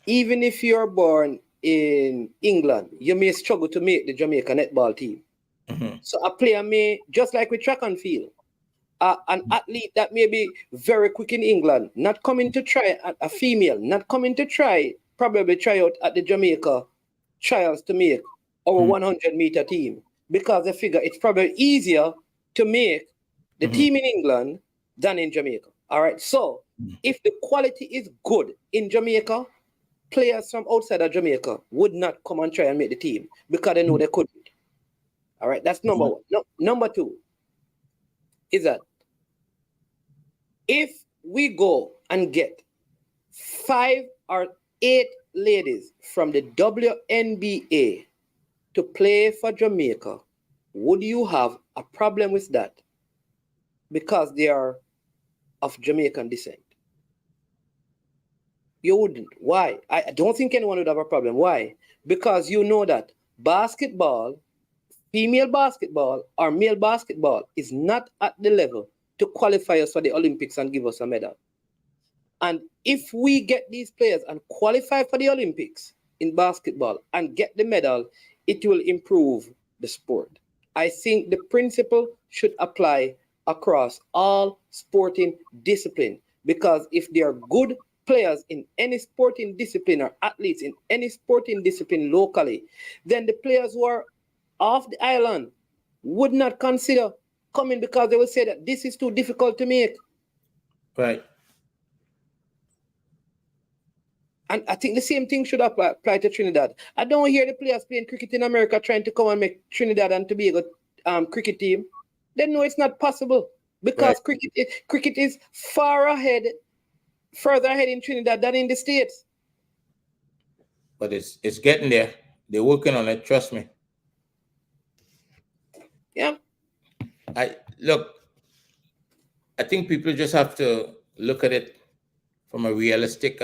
even if you're born in England, you may struggle to make the Jamaica netball team. So a player may, just like with track and field, an athlete that may be very quick in England, not coming to try, a female, not coming to try, probably try out at the Jamaica trials to make our 100-meter team, because they figure it's probably easier to make the team in England than in Jamaica. All right. So if the quality is good in Jamaica, players from outside of Jamaica would not come and try and make the team because they know they couldn't. All right. That's number one. No, number 2 is that if we go and get 5 or 8 ladies from the WNBA to play for Jamaica, would you have a problem with that? Because they are of Jamaican descent. You wouldn't. Why? I don't think anyone would have a problem. Why? Because you know that basketball, female basketball or male basketball, is not at the level to qualify us for the Olympics and give us a medal. And if we get these players and qualify for the Olympics in basketball and get the medal, it will improve the sport. I think the principle should apply across all sporting discipline, because if they are good players in any sporting discipline or athletes in any sporting discipline locally, then the players who are off the island would not consider coming, because they will say that this is too difficult to make.
Right.
And I think the same thing should apply to Trinidad. I don't hear the players playing cricket in America trying to come and make Trinidad and Tobago cricket team. They know it's not possible, because cricket is further ahead in Trinidad than in the States.
But it's getting there. They're working on it. Trust me.
Yeah.
I think people just have to look at it from a realistic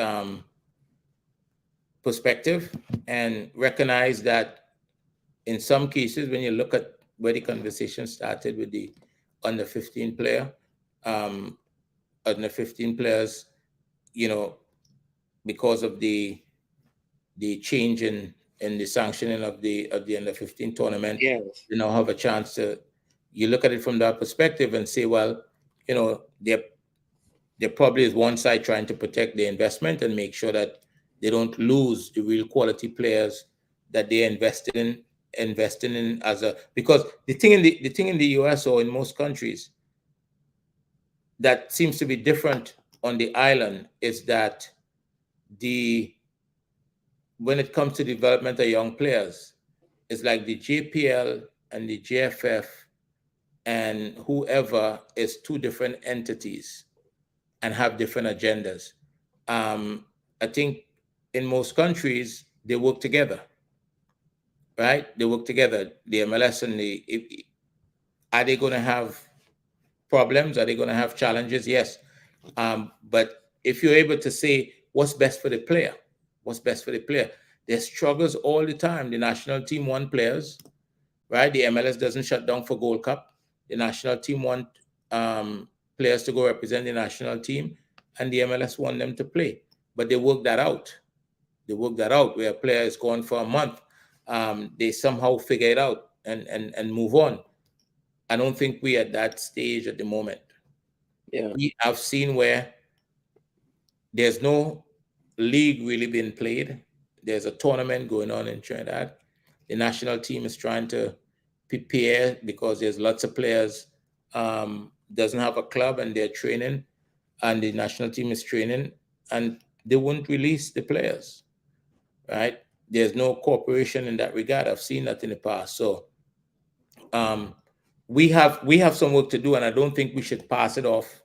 perspective and recognize that in some cases, when you look at where the conversation started with the under 15 player, under 15 players, you know, because of the change in the sanctioning of the under 15 tournament,
yes,
you now have a chance to, you look at it from that perspective and say, well, you know, there probably is one side trying to protect the investment and make sure that they don't lose the real quality players that they investing in as a, because the thing in the US or in most countries that seems to be different on the island is that when it comes to development of young players, it's like the JPL and the JFF and whoever is 2 different entities and have different agendas. I think in most countries, they work together, right? They work together. The MLS and are they going to have problems? Are they going to have challenges? Yes. But if you're able to say what's best for the player, there's struggles all the time. The national team want players, right? The MLS doesn't shut down for Gold Cup. The national team want players to go represent the national team. and the MLS want them to play. But they work that out. They work that out where a player is gone for a month. They somehow figure it out and move on. I don't think we're at that stage at the moment.
Yeah.
We have seen where there's no league really being played. There's a tournament going on in Trinidad. The national team is trying to prepare because there's lots of players doesn't have a club and they're training, and the national team is training, and they won't release the players, right? There's no cooperation in that regard. I've seen that in the past. So we have some work to do, and I don't think we should pass it off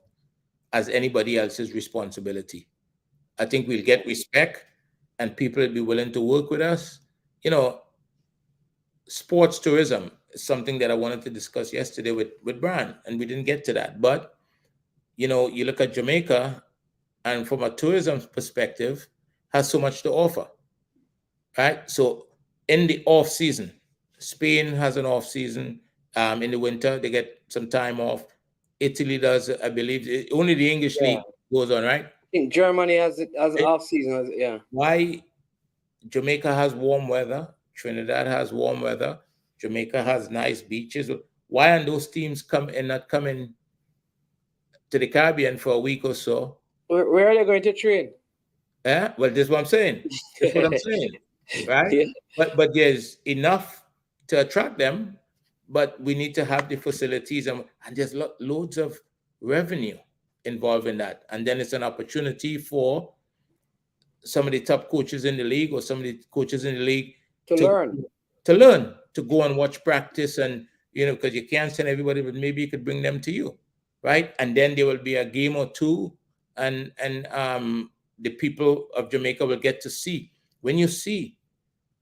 as anybody else's responsibility. I think we'll get respect and people will be willing to work with us. You know, sports tourism is something that I wanted to discuss yesterday with Brian, and we didn't get to that. But, you know, you look at Jamaica, and from a tourism perspective, has so much to offer, right? So in the off season, Spain has an off season. In the winter, they get some time off. Italy does, I believe. Only the English league goes on, right?
I think Germany has off season. Yeah.
Why Jamaica has warm weather, Trinidad has warm weather, Jamaica has nice beaches. Why aren't those teams not coming to the Caribbean for a week or so?
Where are they going to train?
Yeah, well, this is what I'm saying. That's what I'm saying, right?
Yeah.
But there's enough to attract them, but we need to have the facilities, and there's loads of revenue involved in that. And then it's an opportunity for some of the top coaches in the league or some of the coaches in the league
to
learn, to go and watch practice, and, you know, because you can't send everybody, but maybe you could bring them to you, right? And then there will be a game or two, and the people of Jamaica will get to see. When you see,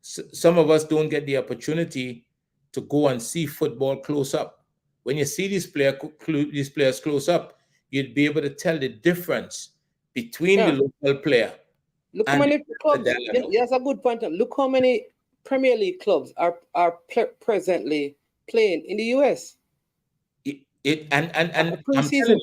some of us don't get the opportunity to go and see football close up. When you see these players close up, you'd be able to tell the difference between the local player.
Look how many clubs. That's a good point. Look how many Premier League clubs are presently playing in the US.
And
pre-season,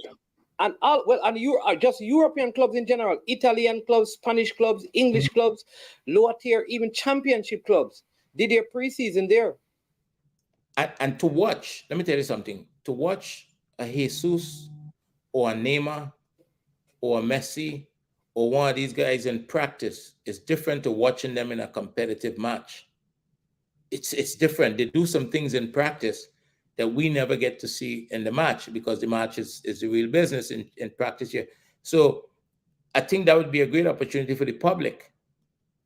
and you are just European clubs in general, Italian clubs, Spanish clubs, English clubs, lower tier, even championship clubs did their pre-season there.
And to watch, let me tell you something. To watch a Jesus or a Neymar or a Messi or one of these guys in practice is different to watching them in a competitive match. It's different. They do some things in practice that we never get to see in the match, because the match is the real business in practice here. So I think that would be a great opportunity for the public.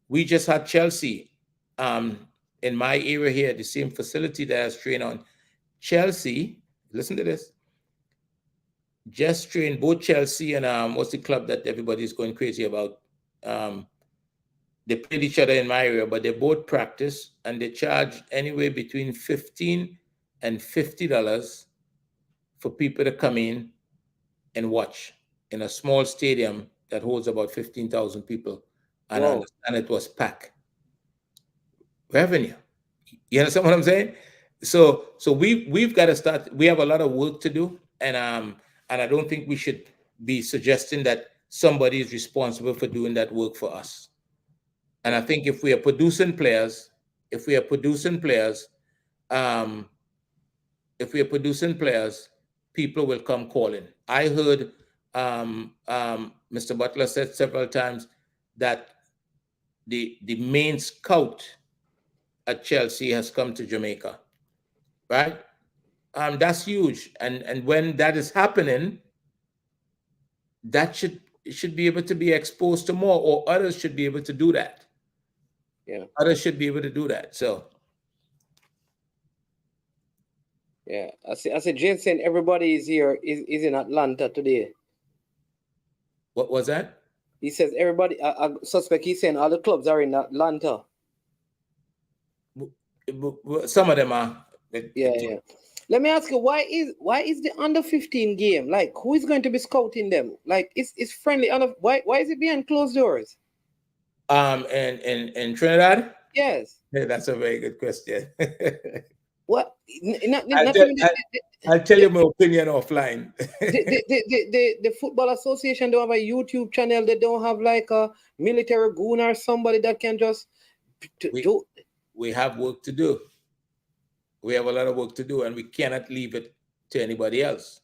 We just had Chelsea in my area here, the same facility that I was trained on. Chelsea, listen to this, just trained both Chelsea and what's the club that everybody's going crazy about? They played each other in my area, but they both practice, and they charge anywhere between $15 and $50 for people to come in and watch in a small stadium that holds about 15,000 people. And I understand it was packed. Revenue. You understand what I'm saying? So we've got to start. We have a lot of work to do, and I don't think we should be suggesting that somebody is responsible for doing that work for us. And I think if we are producing players, people will come calling. I heard Mr. Butler said several times that the main scout at Chelsea has come to Jamaica, right? That's huge. And when that is happening, that should be able to be exposed to more, or others should be able to do that.
Yeah.
Others should be able to do that. So
yeah, I see Jane saying everybody is here is in Atlanta today.
What was that?
He says everybody, suspect, he's saying all the clubs are in Atlanta.
Some of them are.
Yeah. Let me ask you, why is the under 15 game, like, who is going to be scouting them? Like, it's friendly. Why is it behind closed doors?
In Trinidad?
Yes.
Yeah, that's a very good question.
What?
I'll tell you my opinion offline.
The Football Association don't have a YouTube channel. They don't have like a military goon or somebody that can just do.
We have work to do. We have a lot of work to do, and we cannot leave it to anybody else.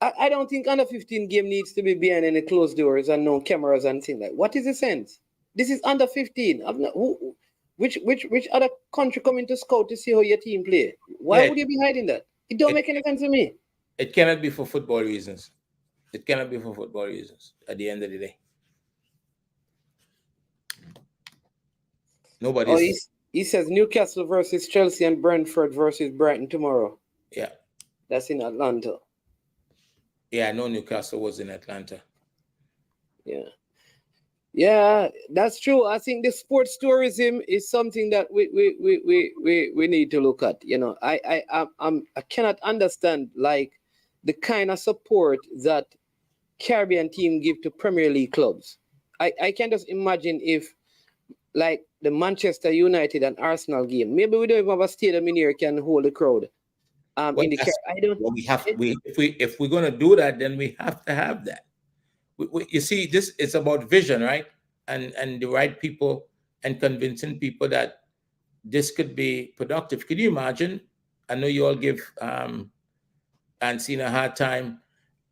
I don't think under 15 game needs to be behind any closed doors and no cameras and things like. What is the sense? This is under 15. Which other country coming to scout to see how your team play? Why would you be hiding that? It don't make any sense to me.
It cannot be for football reasons. It cannot be for football reasons at the end of the day. Nobody's.
He says Newcastle versus Chelsea and Brentford versus Brighton tomorrow.
Yeah.
That's in Atlanta.
Yeah, I know Newcastle was in Atlanta.
Yeah, that's true. I think the sports tourism is something that we need to look at. You know, I cannot understand like the kind of support that Caribbean team give to Premier League clubs. I can just imagine if like the Manchester United and Arsenal game, maybe we don't even have a stadium in here can hold the crowd.
If we're going to do that, then we have to have that. You see, this is about vision, right? And the right people and convincing people that this could be productive. Could you imagine? I know you all give Ancina a hard time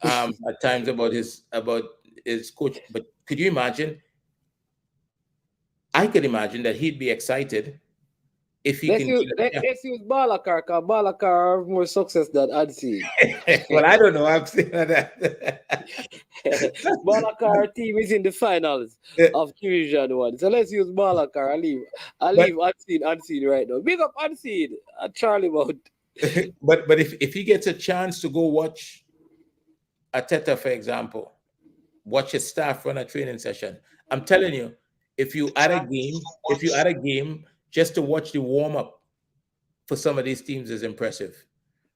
at times about his coach, but could you imagine? I could imagine that he'd be excited if he
let's use Balakar, because Balakar have more success than Ansi.
Well, I don't know. I've seen that.
Balakar team is in the finals of Division 1. So let's use Balakar. I'll leave Unseen right now. Big up Unseen at Charlie Mount.
But if he gets a chance to go watch Ateta, for example, watch his staff run a training session, I'm telling you, if you add a game just to watch the warm-up for some of these teams is impressive,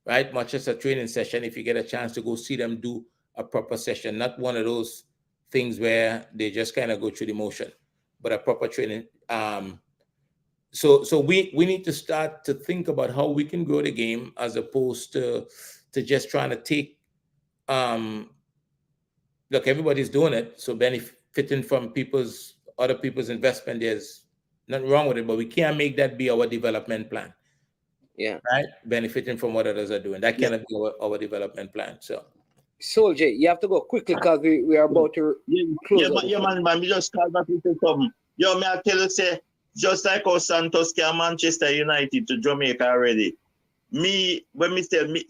right? Much as a training session, if you get a chance to go see them do a proper session, not one of those things where they just kind of go through the motion, but a proper training. So we need to start to think about how we can grow the game as opposed to just trying to take, look, everybody's doing it, so benefiting from other people's investment, there's nothing wrong with it, but we can't make that be our development plan.
Yeah.
Right? Benefiting from what others are doing. That cannot be our development plan. So
Soldier, you have to go quickly because we are about to close.
Man, we just call back into something. Yo, may I tell you, say, just like how Santos came Manchester United to Jamaica already. When Mr.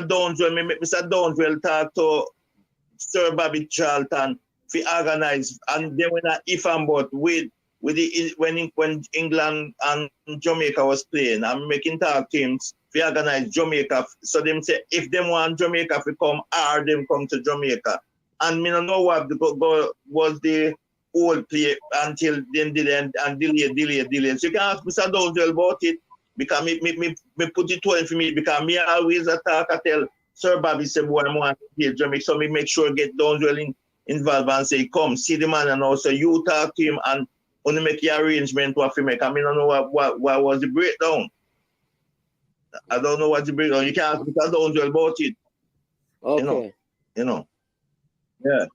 Downswell talk to Sir Bobby Charlton, we organize, and then when if and but when England and Jamaica was playing, I'm making talk teams, we organize Jamaica. So them say if them want Jamaica to come, or them come to Jamaica. And me don't know what was the old play until then delay. So you can ask Mr. Downswell about it, because me put it to him for me, because me always attack, I tell Sir Bobby say boy I want to play Jamaica. So me make sure get Downswell involved and say, come, see the man, and also you talk to him and only make your arrangement what to make. I mean, I don't know what was the breakdown. I don't know what the breakdown. You can't ask Mr. Downswell about it.
Okay.
You know. Yeah.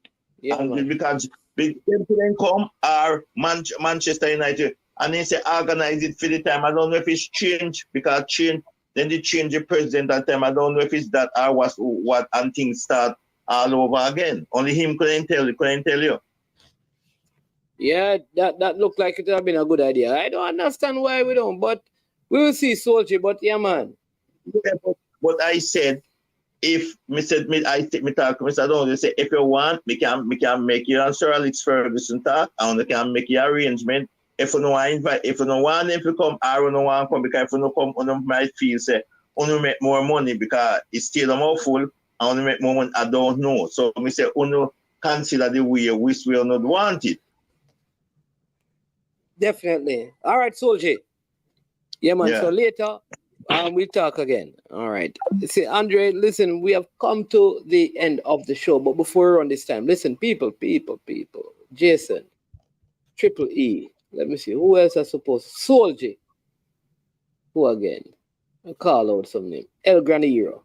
And
because big them come are Manchester United and they say organize it for the time. I don't know if it's changed because then they change the president that time. I don't know if it's that or what and things start all over again. Only him couldn't tell you.
Yeah, that looked like it would have been a good idea. I don't understand why we don't, but we will see, Soldier. But yeah, man.
Yeah, but I said, if Mr. Downswell say, if you want, we can make you and Sir Alex Ferguson talk, and we can make you arrangement. If you don't want them to come, I don't want to come, because if you don't come, you might feel say, you make more money because it's still more full. I want to make more money. I don't know. So we say, consider the way which we not want it.
Definitely. All right, Soldier. Yeah, man.
Yeah.
So later, we'll talk again. All right. See, Andre, listen, we have come to the end of the show, but before we run this time, listen, people. Jason, Triple E. Let me see. Who else I suppose? Soldier. Who again? I'll call out some name. El Granero.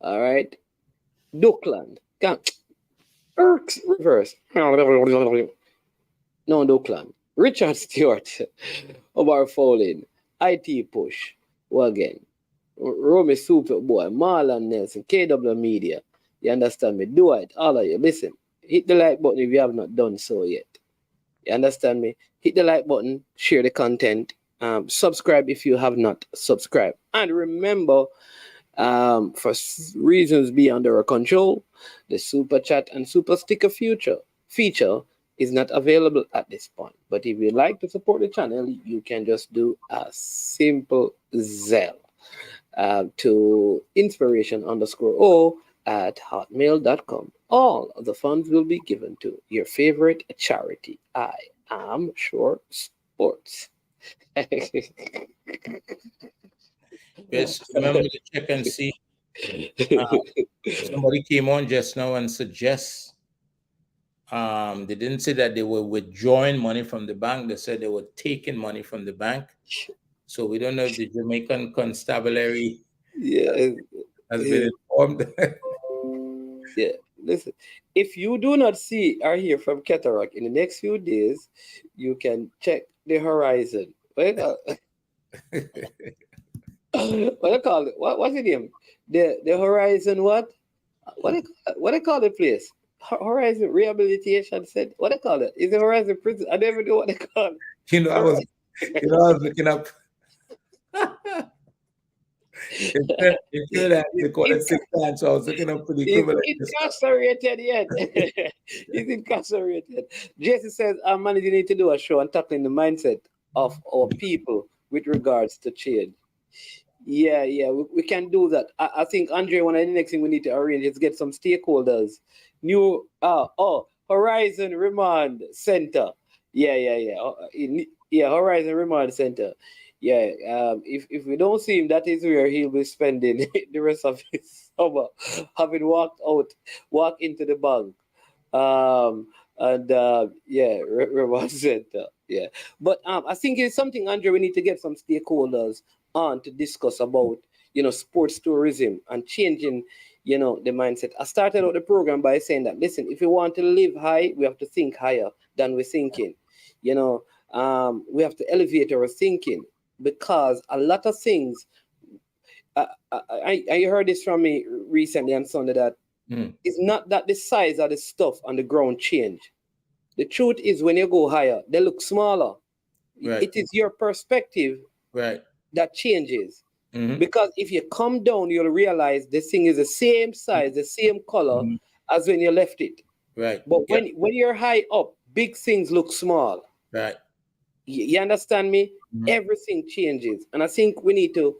All right. Duckland. Erks. Reverse. No, Duckland. Richard Stewart. Omar Fowlin. IT Push. Again. Romy Superboy. Marlon Nelson. KW Media. You understand me? Do it. All of you. Listen. Hit the like button if you have not done so yet. You understand me? Hit the like button, share the content, subscribe if you have not subscribed. And remember, for reasons beyond our control, the super chat and super sticker feature is not available at this point. But if you'd like to support the channel, you can just do a simple Zelle to inspiration_o@hotmail.com. All of the funds will be given to your favorite charity. I am Sure Sports.
Just remember to check and see. Somebody came on just now and suggests they didn't say that they were withdrawing money from the bank. They said they were taking money from the bank. So we don't know if the Jamaican Constabulary has been informed.
Yeah, listen. If you do not see or hear from Cataract in the next few days, you can check the horizon. What I call it? What's the name? The horizon what? What they call the place? Horizon Rehabilitation Center. What they call it? Is it Horizon Prison? I never know what they call it.
I was looking up. They call it 6 times, so I was looking up for the equivalent.
He's incarcerated yet. He's incarcerated. Jason says, man, you need to do a show on tackling the mindset of our people with regards to change. Yeah, we can do that. I think, Andre, one of the next thing we need to arrange is get some stakeholders. New, Horizon Remand Center. Yeah, Horizon Remand Center. Yeah, if we don't see him, that is where he'll be spending the rest of his summer, having walked into the bank. Remand Center. Yeah, but I think it's something, Andre, we need to get some stakeholders on to discuss about, sports tourism and changing, the mindset. I started out the program by saying that, listen, if we want to live high, we have to think higher than we're thinking. We have to elevate our thinking, because a lot of things, I heard this from me recently on Sunday, that it's not that the size of the stuff on the ground change. The truth is, when you go higher, they look smaller. Right. It is your perspective that changes. Mm-hmm. Because if you come down, you'll realize this thing is the same size, the same color as when you left it. Right. But when you're high up, big things look small. Right. You understand me? Mm-hmm. Everything changes. And I think we need to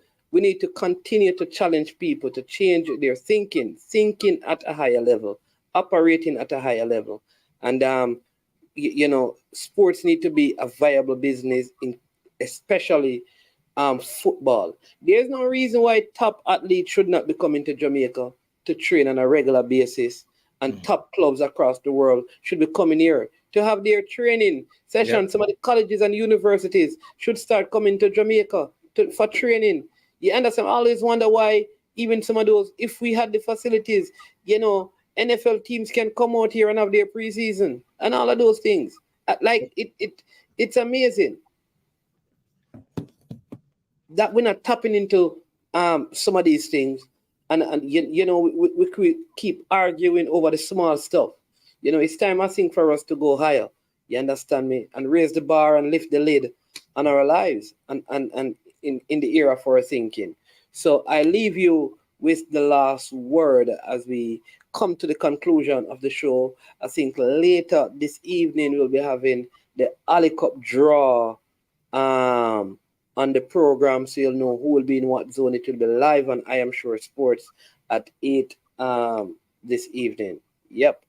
continue to challenge people to change their thinking at a higher level, operating at a higher level. And sports need to be a viable business, especially football. There's no reason why top athletes should not be coming to Jamaica to train on a regular basis, and top clubs across the world should be coming here to have their training sessions. Yep. Some of the colleges and universities should start coming to Jamaica for training. You understand? I always wonder why even some of those, if we had the facilities, NFL teams can come out here and have their preseason and all of those things. It's amazing that we're not tapping into some of these things, and we keep arguing over the small stuff. It's time, I think, for us to go higher. You understand me? And raise the bar and lift the lid on our lives and in the era for our thinking. So I leave you with the last word as we come to the conclusion of the show. I think later this evening we'll be having the Ali Cup draw on the program, so you'll know who will be in what zone. It will be live on I Am Sure Sports at 8 this evening. Yep.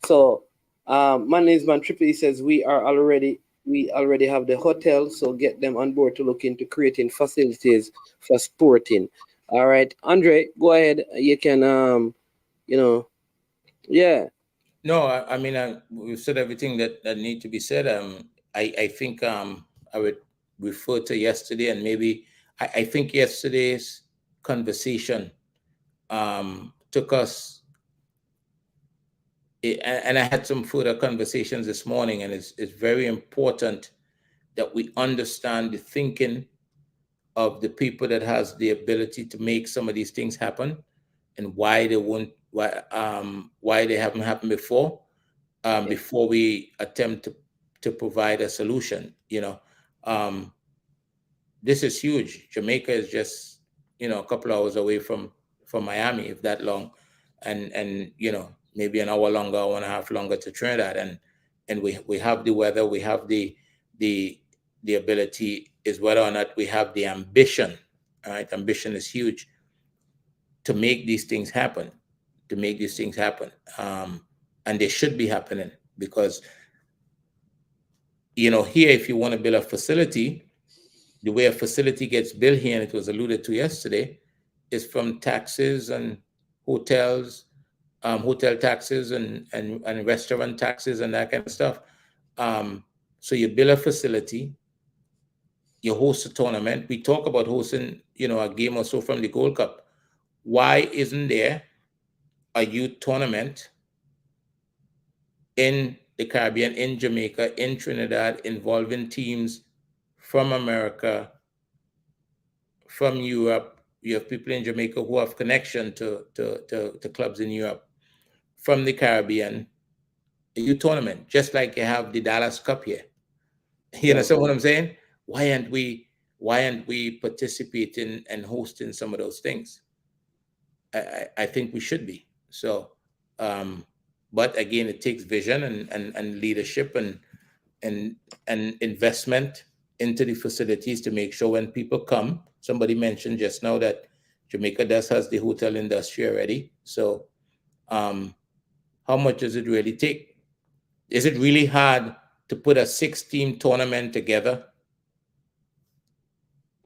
So Management Triple says we already have the hotel, so get them on board to look into creating facilities for sporting. All right, Andre, go ahead. You can yeah.
No, I mean, we've said everything that need to be said. I think I would refer to yesterday and maybe I think yesterday's conversation took us, and I had some further conversations this morning, and it's very important that we understand the thinking of the people that has the ability to make some of these things happen, and why they won't, why they haven't happened before, before we attempt to provide a solution. This is huge. Jamaica is just, a couple hours away from Miami, if that long, and maybe an hour longer, hour and a half longer to Trinidad, and we have the weather, we have the ability, is whether or not we have the ambition. All right, ambition is huge to make these things happen, and they should be happening, because here, if you want to build a facility, the way a facility gets built here, and it was alluded to yesterday, is from taxes and hotels, hotel taxes and restaurant taxes and that kind of stuff. So you build a facility, you host a tournament. We talk about hosting, a game or so from the Gold Cup. Why isn't there a youth tournament in the Caribbean, in Jamaica, in Trinidad, involving teams from America, from Europe? You have people in Jamaica who have connection to clubs in Europe, from the Caribbean, a youth tournament, just like you have the Dallas Cup here. You understand what I'm saying? Why aren't we participating and hosting some of those things? I think we should be. So, but again, it takes vision and leadership and investment into the facilities to make sure when people come. Somebody mentioned just now that Jamaica has the hotel industry already. So, how much does it really take? Is it really hard to put a 6-team tournament together?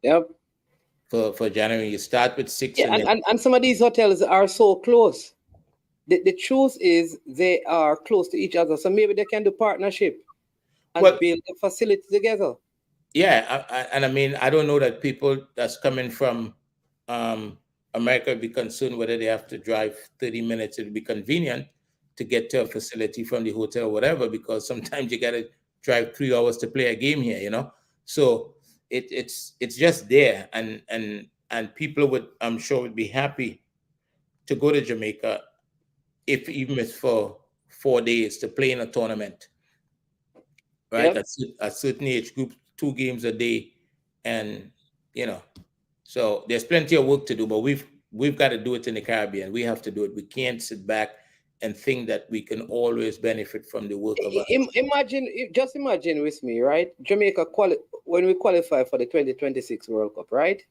Yep.
For January, you start with 6.
Yeah, and some of these hotels are so close. The truth is they are close to each other, so maybe they can do partnership and build a facility together.
Yeah, and I mean, I don't know that people that's coming from America be concerned whether they have to drive 30 minutes. It'll be convenient to get to a facility from the hotel or whatever, because sometimes you got to drive 3 hours to play a game here, So it's just there, and people would, I'm sure, would be happy to go to Jamaica, even if for 4 days, to play in a tournament, right?
Yep.
A certain age group, 2 games a day, and so there's plenty of work to do, but we've got to do it in the Caribbean. We have to do it. We can't sit back and think that we can always benefit from the work of
just imagine with me, right? Jamaica when we qualify for the 2026 World Cup, right?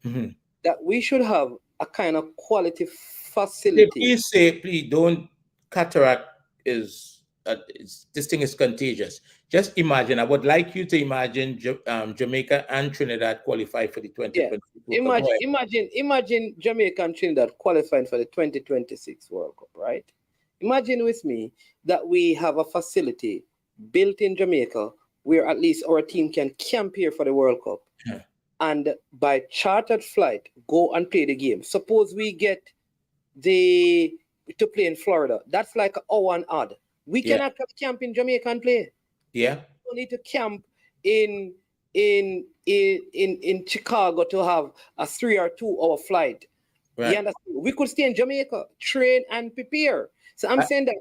Mm-hmm.
That we should have a kind of quality facility.
Please don't. Cataract is this thing is contagious. Just imagine. I would like you to imagine Jamaica and Trinidad qualify for the 2026 World Cup.
Imagine Jamaica and Trinidad qualifying for the 2026 World Cup, right? Imagine with me that we have a facility built in Jamaica where at least our team can camp here for the World Cup.
Yeah.
And by chartered flight, go and play the game. Suppose we get to play in Florida. That's like an hour and odd. We can actually camp in Jamaica and play.
Yeah.
We don't need to camp in Chicago to have a 3 or 2 hour flight.
Right.
You understand? We could stay in Jamaica, train and prepare. So I'm saying that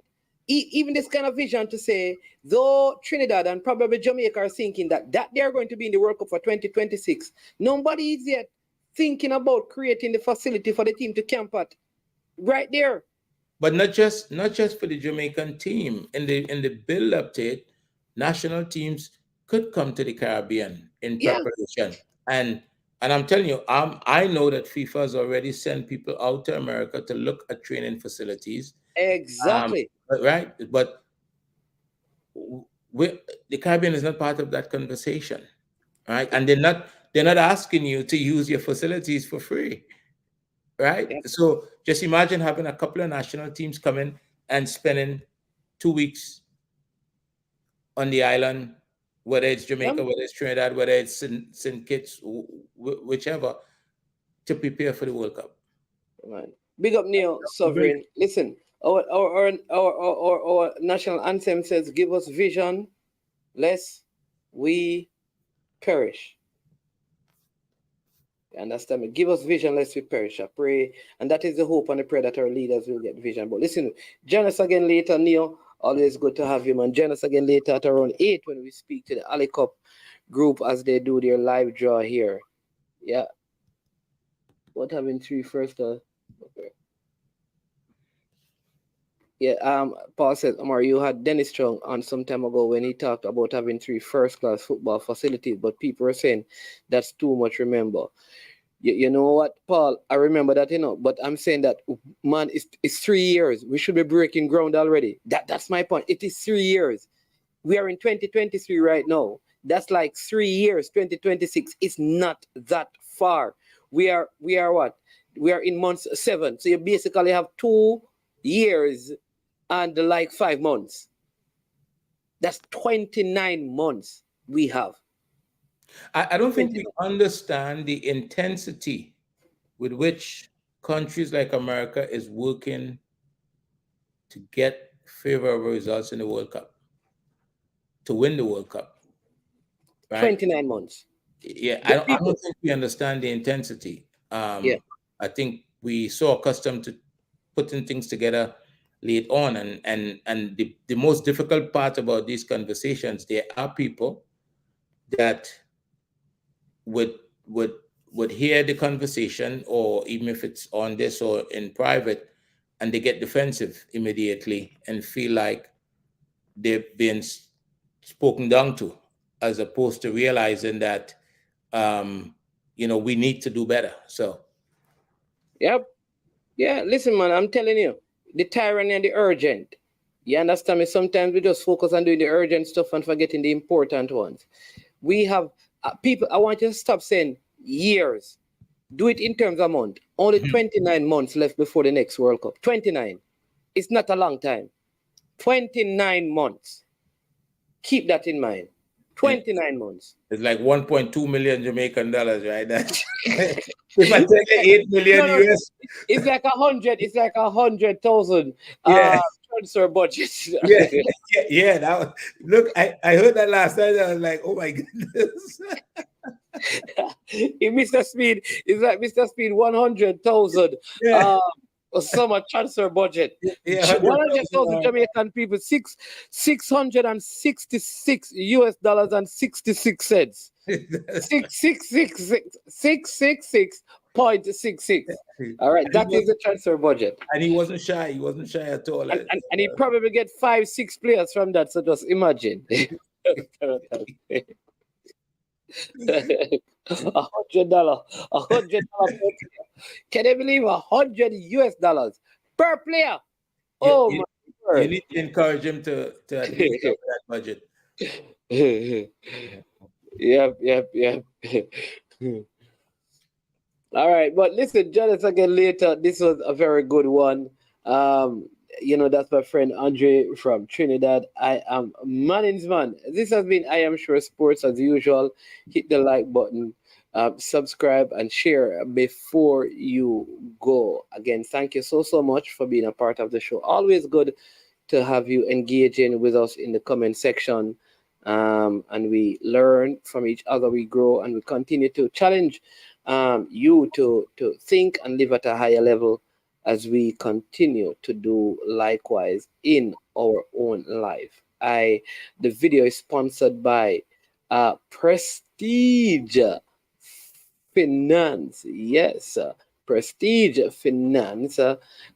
even this kind of vision to say, though Trinidad and probably Jamaica are thinking that they're going to be in the World Cup for 2026, nobody is yet thinking about creating the facility for the team to camp at right there.
But not just for the Jamaican team. In the build-up to it, national teams could come to the Caribbean in preparation. And I'm telling you, I know that FIFA has already sent people out to America to look at training facilities.
Exactly.
Right? But the Caribbean is not part of that conversation. Right? And they're not asking you to use your facilities for free. Right?
Yeah.
So just imagine having a couple of national teams coming and spending 2 weeks on the island whether it's Jamaica, whether it's Trinidad, whether it's St. Kitts, whichever, to prepare for the World Cup.
Man. Big up Neo Sovereign. Listen, our national anthem says, "Give us vision, lest we perish." You understand me? Give us vision, lest we perish. I pray, and that is the hope and the prayer that our leaders will get vision. But listen, join us again later, Neo. Always good to have you, man. Join us again later at around 8 when we speak to the Ali Cup group as they do their live draw here. Yeah. What having 3 first? Okay. Yeah, Paul said, Omar, you had Dennis Strong on some time ago when he talked about having 3 first-class football facilities, but people are saying that's too much, remember. You know what, Paul? I remember that, but I'm saying that, man, it's 3 years. We should be breaking ground already. That's my point. It is 3 years. We are in 2023 right now. That's like 3 years, 2026. It's not that far. We are what? We are in month 7. So you basically have 2 years and like 5 months. That's 29 months we have.
I don't think we understand the intensity with which countries like America is working to get favorable results in the World Cup, to win the World Cup.
Right? 29 months.
Yeah, I don't think we understand the intensity. I think we so accustomed to putting things together late on, and the most difficult part about these conversations, there are people that would hear the conversation, or even if it's on this or in private, and they get defensive immediately and feel like they've been spoken down to, as opposed to realizing that we need to do better. So
yep. Yeah, listen, man, I'm telling you, the tyranny and the urgent. You understand me? Sometimes we just focus on doing the urgent stuff and forgetting the important ones. We have people, I want you to stop saying years. Do it in terms of month. Only 29 months left before the next World Cup. 29. It's not a long time. 29 months. Keep that in mind. 29 months.
It's like 1.2 million Jamaican dollars, right? If I take 8 million US,
it's like 100. It's like 100,000 transfer budget.
yeah. That was, look, I heard that last night. I was like, oh my goodness.
Mr. Speed, it's like Mr. Speed 100,000. Summer transfer budget. 100,000 Jamaican people, $666 US and 66 cents. 666.66. All right, that is the transfer budget.
And he wasn't shy. He wasn't shy at all.
And he probably get 5-6 players from that. So just imagine. $100. Can you believe $100 US per player? Oh my
God. You need to encourage him to at least cover that budget.
Yep. All right, but listen, join us again later. This was a very good one. That's my friend Andre from Trinidad. I am Manningsman. This has been I Am Sure Sports as usual. Hit the like button, subscribe, and share before you go. Again, thank you so much for being a part of the show. Always good to have you engaging with us in the comment section. And we learn from each other, we grow, and we continue to challenge you to think and live at a higher level as we continue to do likewise in our own life. The video is sponsored by Prestige Finance. Yes, Prestige Finance,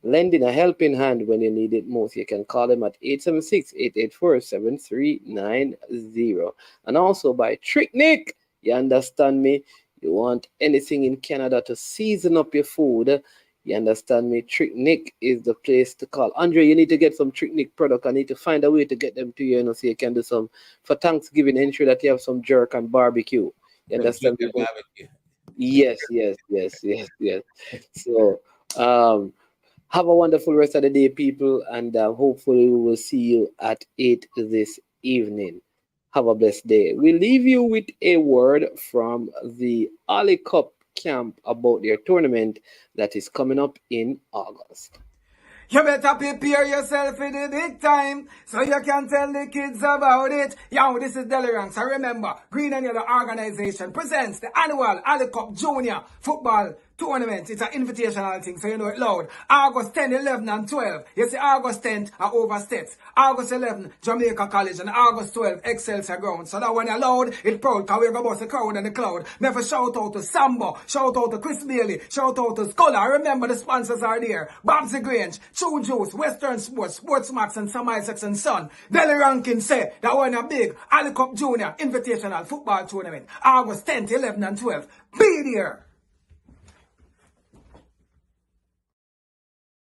lending a helping hand when you need it most. You can call them at 876-884-7390. And also by Trick Nick. You understand me? You want anything in Canada to season up your food, you understand me? Trick Nick is the place to call. Andre, you need to get some Trick Nick product. I need to find a way to get them to you, so you can do some for Thanksgiving. Ensure that you have some jerk and barbecue. You understand me? Yes. So, have a wonderful rest of the day, people, and hopefully we will see you at 8 this evening. Have a blessed day. We leave you with a word from the Ali Cup camp about their tournament that is coming up in August.
You better prepare yourself for the big time so you can tell the kids about it. Yo, this is Delirang. So remember, Green and Yellow Organization presents the annual Ali Cup Junior Football Tournament. It's an invitational thing, so you know it loud. August 10, 11, and 12. You see, August 10th are oversteps. August 11, Jamaica College, and August 12, Excelsior Ground. So that when you're loud, it's proud, because we're going to bust the crowd and the cloud. Never shout out to Sambo, shout out to Chris Bailey, shout out to Scholar. Remember, the sponsors are there. Babsy Grange, True Juice, Western Sports, Sportsmax, and Sam Isaacs and Son. Delly Rankin say that when a big Ali Cup Junior Invitational Football Tournament, August 10th, 11, and 12. Be there.